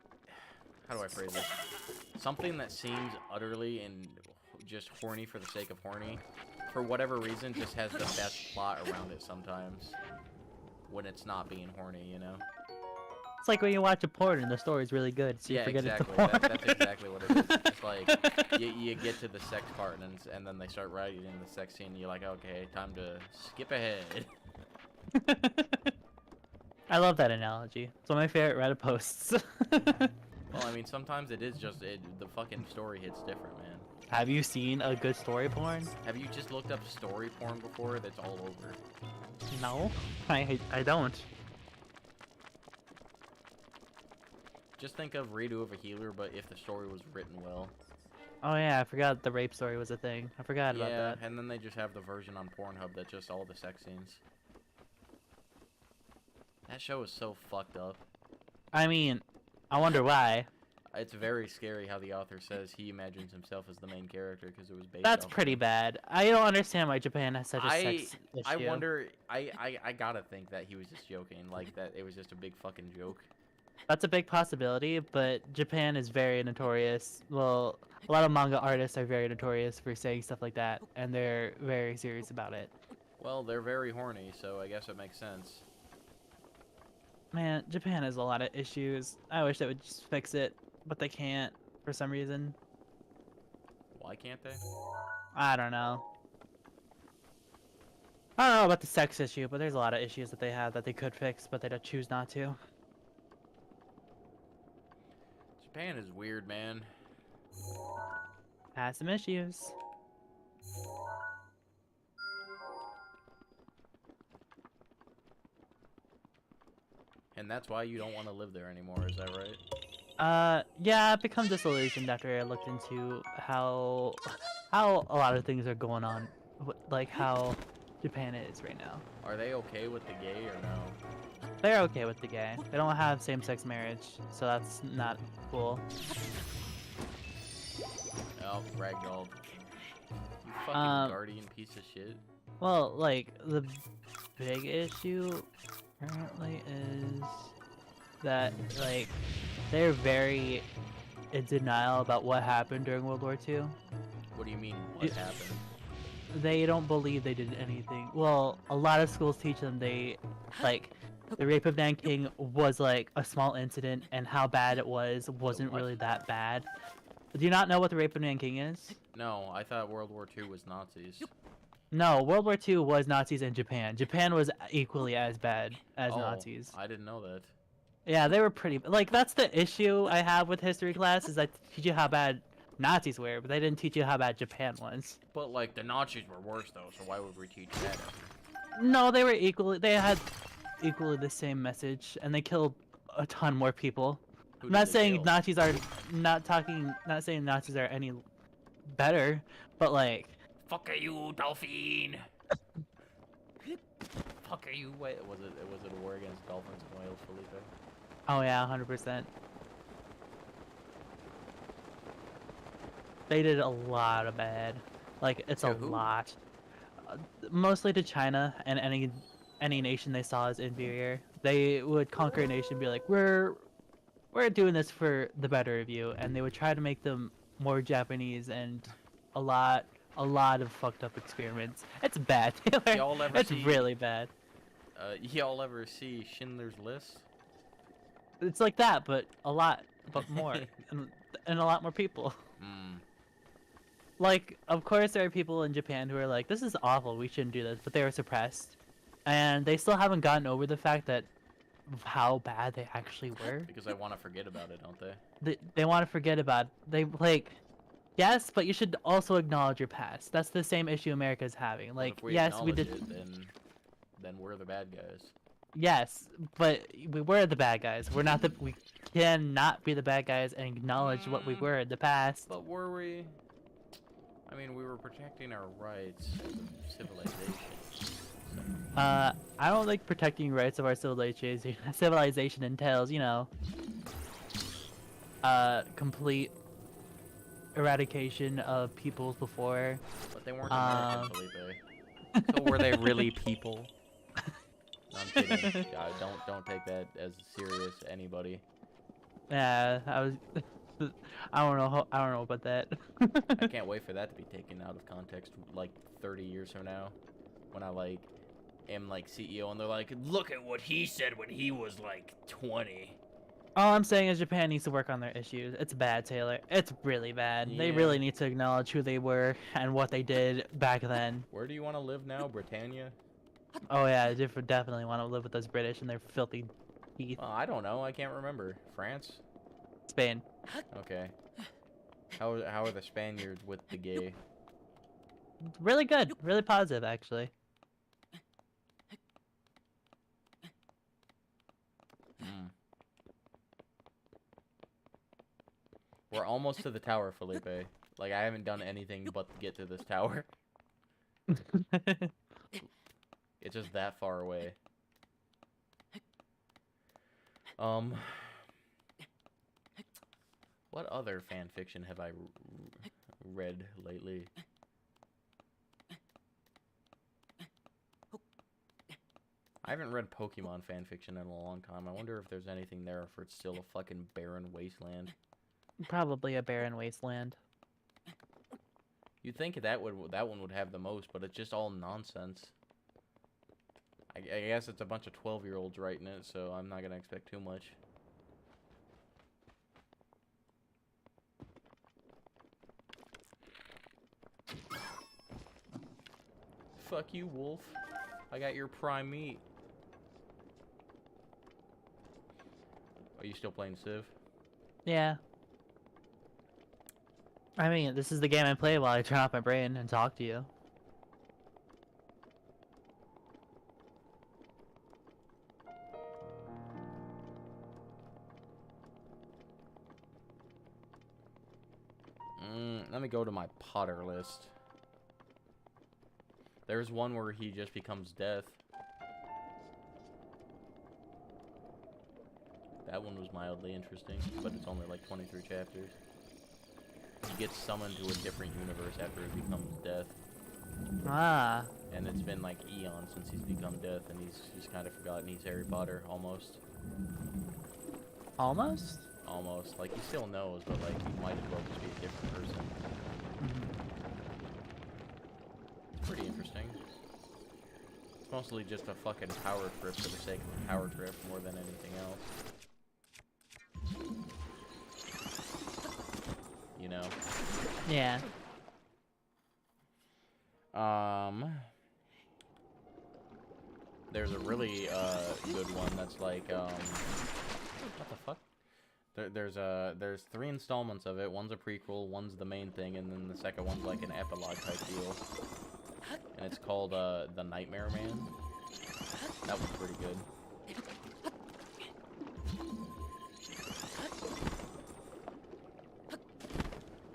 how do I phrase this? Something that seems utterly and just horny for the sake of horny, for whatever reason, just has the best plot around it sometimes when it's not being horny, you know? It's like when you watch a porn and the story's really good, so you Yeah, forget exactly. it's a porn. That's exactly what it is. It's like you get to the sex part and then they start writing in the sex scene and you're like, okay, time to skip ahead. I love that analogy. It's one of my favorite Reddit posts. Well, I mean, sometimes it is just the fucking story hits different, man. Have you seen a good story porn? Have you just looked up story porn before? That's all over. No, I don't. Just think of Redo of a Healer, but if the story was written well. Oh yeah, I forgot the rape story was a thing. I forgot about Yeah, that. and then they just have the version on Pornhub that's just all the sex scenes. That show is so fucked up. I mean, I wonder why. It's very scary how the author says he imagines himself as the main character because it was based That's off pretty bad. I don't understand why Japan has such a sex issue. I wonder, I gotta think that he was just joking, like that it was just a big fucking joke. That's a big possibility, but Japan is very notorious. Well, a lot of manga artists are very notorious for saying stuff like that, and they're very serious about it. Well, they're very horny, so I guess it makes sense. Man, Japan has a lot of issues. I wish they would just fix it, but they can't for some reason. Why can't they? I don't know. I don't know about the sex issue, but there's a lot of issues that they have that they could fix, but they don't choose not to. Japan is weird, man. Has some issues. And that's why you don't want to live there anymore, is that right? Yeah, I've become disillusioned after I looked into how a lot of things are going on, like how Japan is right now. Are they okay with the gay or no? They're okay with the gay. They don't have same-sex marriage, so that's not cool. Oh, ragdoll. You fucking guardian piece of shit. Well, like the big issue currently is that like they're very in denial about what happened during World War II. What do you mean, what happened? They don't believe they did anything. Well, a lot of schools teach them they, like, the rape of Nanking was like a small incident, and how bad it wasn't what? really that bad. Do you not know what the rape of Nanking is? No, I thought World War II was Nazis. No, World War II was Nazis in Japan. Japan was equally as bad as Oh, Nazis. I didn't know that. Yeah, they were pretty. Like, that's the issue I have with history class, is I teach you how bad Nazis were, but they didn't teach you how bad Japan was. But, like, the Nazis were worse, though, so why would we teach that? No, they were equally. They had equally the same message, and they killed a ton more people. Who I'm did not they saying kill? Nazis are not saying Nazis are any better, but like, Fuck you, dolphin! Fuck you, wait, was it a war against dolphins and whales, Felipe? oh yeah, 100%. They did a lot of bad. Like, it's To a who? lot. Mostly to China and any nation they saw as inferior. They would conquer a nation and be like, we're doing this for the better of you, and they would try to make them more Japanese, and a lot of fucked up experiments. It's bad, Taylor. Y'all ever It's see- really bad. Y'all ever see Schindler's List? It's like that, but a lot, but more, and a lot more people. Hmm. Like, of course, there are people in Japan who are like, "This is awful. We shouldn't do this," but they were suppressed, and they still haven't gotten over the fact that how bad they actually were. Because I want to forget about it, don't they? They want to forget about. They like, yes, but you should also acknowledge your past. That's the same issue America's having. But Like, if we yes, we acknowledge did. it, then we're the bad guys. Yes, but we were the bad guys. We're not the. We cannot be the bad guys and acknowledge what we were in the past. But were we? I mean, we were protecting our rights as a civilization. I don't think protecting rights of our civilization entails, you know, complete eradication of peoples before. But they weren't American, Felipe. So were they really people? No, I'm kidding. Don't take that as serious, anybody. Yeah, I was. I don't know. I don't know about that. I can't wait for that to be taken out of context, like 30 years from now, when I like am like CEO and they're like, look at what he said when he was like 20. All I'm saying is Japan needs to work on their issues. It's bad, Taylor. It's really bad. They really Yeah. need to acknowledge who they were and what they did back then. Where do you want to live now, Britannia? Oh yeah, I definitely want to live with those British and their filthy teeth. Well, I don't know. I can't remember. France? Spain. Okay. How are the Spaniards with the gay? Really good. Really positive, actually. Hmm. We're almost to the tower, Felipe. Like, I haven't done anything but get to this tower. It's just that far away. What other fan fiction have I read lately? I haven't read Pokemon fan fiction in a long time. I wonder if there's anything there, or if it's still a fucking barren wasteland. Probably a barren wasteland. You'd think that one would have the most, but it's just all nonsense. I guess it's a bunch of 12-year-olds writing it, so I'm not gonna expect too much. Fuck you, wolf. I got your prime meat. Are you still playing Civ? Yeah. I mean, this is the game I play while I turn off my brain and talk to you. Let me go to my Potter list. There's one where he just becomes death. That one was mildly interesting, but it's only like 23 chapters. He gets summoned to a different universe after he becomes death. Ah. And it's been like eons since he's become death, and he's kind of forgotten he's Harry Potter, almost. Almost? Almost. Like, he still knows, but like, he might as well just be a different person. It's pretty interesting. It's mostly just a fucking power trip for the sake of a power trip more than anything else. You know? Yeah. There's a really good one that's like what the fuck? There's 3 installments of it. One's a prequel, one's the main thing, and then the second one's like an epilogue type deal. And it's called The Nightmare Man. That one's pretty good.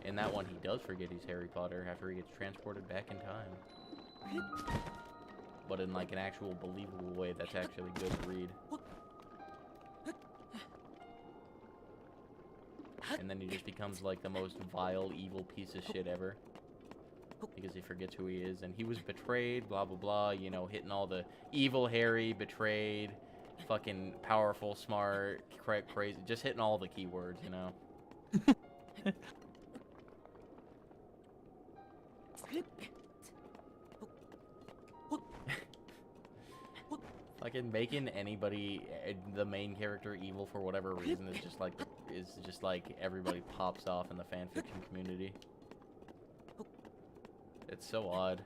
In that one, he does forget he's Harry Potter after he gets transported back in time. But in like an actual believable way that's actually good to read. And then he just becomes like the most vile, evil piece of shit ever. Because he forgets who he is, and he was betrayed, blah blah blah, you know, hitting all the evil Harry, betrayed, fucking powerful, smart, crazy, just hitting all the keywords, you know. Fucking making anybody, the main character, evil for whatever reason is just like everybody pops off in the fanfiction community. It's so odd.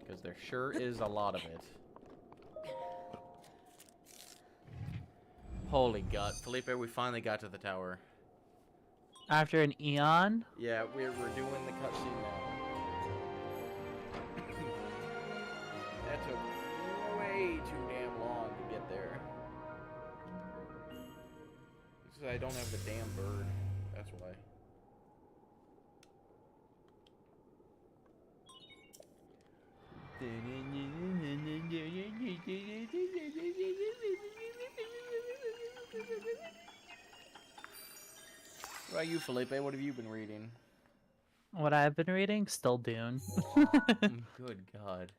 Because there sure is a lot of it. Holy God. Felipe, we finally got to the tower. After an eon? Yeah, we're doing the cutscene now. That took way too damn long to get there. Because I don't have the damn bird. That's why. What about you, Felipe? What have you been reading? What I've been reading? Still Dune. Good God.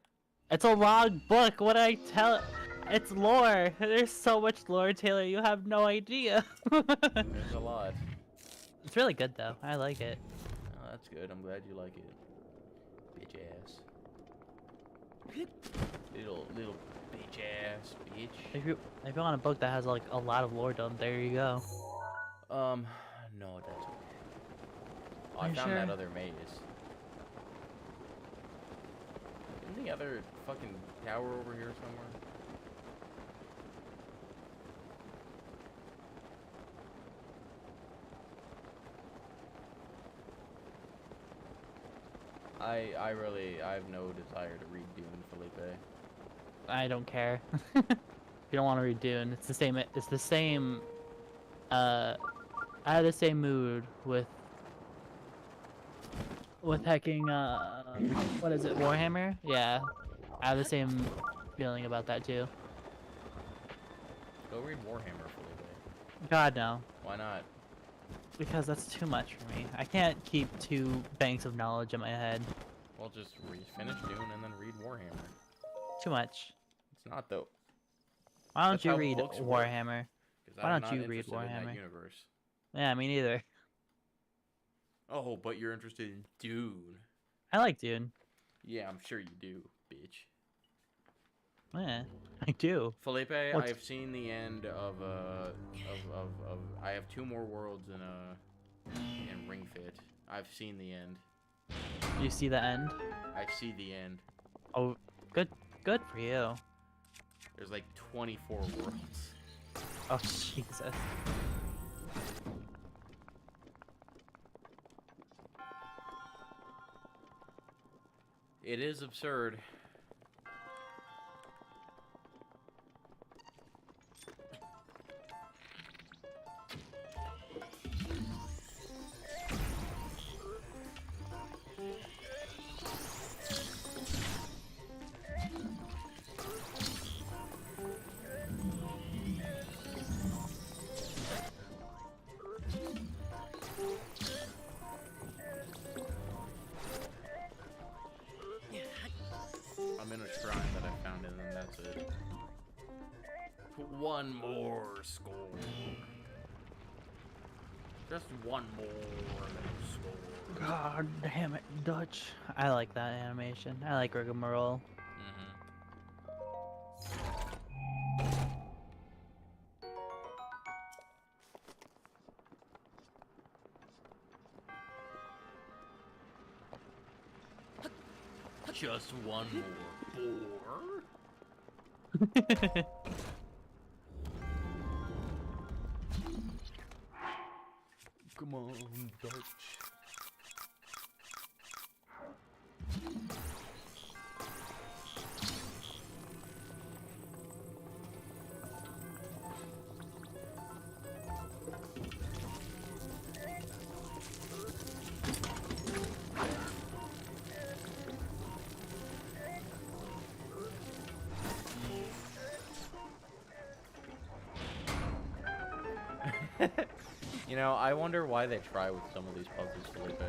It's a long book. What I tell? It's lore. There's so much lore, Taylor. You have no idea. There's a lot. It's really good though. I like it. Oh, that's good. I'm glad you like it. Bitch ass. Little bitch ass bitch. If you want a book that has like a lot of lore done, there you go. No, that's okay. Oh, I You found that sure? other maze. Isn't the other fucking tower over here somewhere? I have no desire to read Dune, Felipe. I don't care. If you don't want to read Dune, it's the same. It's the same. I have the same mood with hacking. What is it? Warhammer? Yeah, I have the same feeling about that too. Go read Warhammer, Felipe. God no, Why not? because that's too much for me. I can't keep 2 banks of knowledge in my head. Well, just finish Dune and then read Warhammer. Too much. It's not though. Why don't That's you how read books work. Warhammer? 'Cause Why I'm don't not you read interested in that Warhammer? universe. Yeah, me neither. Oh, but you're interested in Dune. I like Dune. Yeah, I'm sure you do, bitch. Yeah, I do. Felipe, What's- I've seen the end of I have 2 more worlds in Ring Fit. I've seen the end. You see the end? I see the end. Oh, good for you. There's like 24 worlds. Oh Jesus. It is absurd. That's it. One more score. Just one more score. God damn it, Dutch. I like that animation. I like rigmarole. Just one more. Come on, Dutch. You know, I wonder why they try with some of these puzzles, Felipe.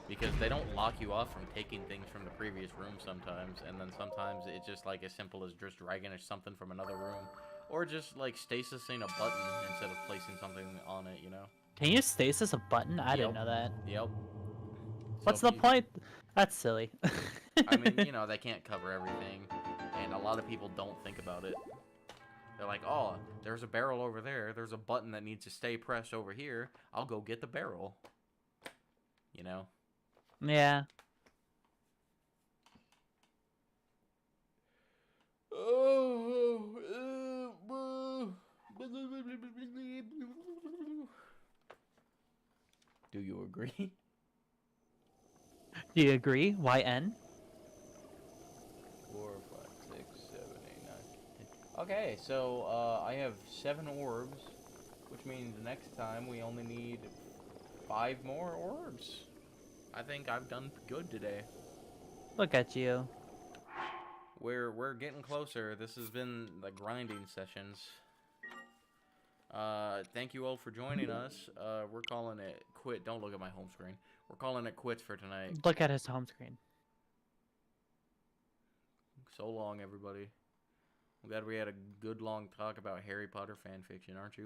Because they don't lock you off from taking things from the previous room sometimes, and then sometimes it's just like as simple as just dragging something from another room. Or just like stasising a button instead of placing something on it, you know? Can you stasis a button? I didn't Yep. know that. Yep. What's So the if you- point? That's silly. I mean, you know, they can't cover everything, and a lot of people don't think about it. They're like, oh, there's a barrel over there. There's a button that needs to stay pressed over here. I'll go get the barrel. You know? Yeah. Do you agree? Do you agree? YN? 4, 5, 6, 7, 8, 9, 10. Okay, so I have 7 orbs, which means next time we only need 5 more orbs. I think I've done good today. Look at you. We're getting closer. This has been the grinding sessions. Thank you all for joining us. We're calling it quit. Don't look at my home screen. We're calling it quits for tonight. Look at his home screen. So long, everybody. I'm glad we had a good long talk about Harry Potter fanfiction, aren't you?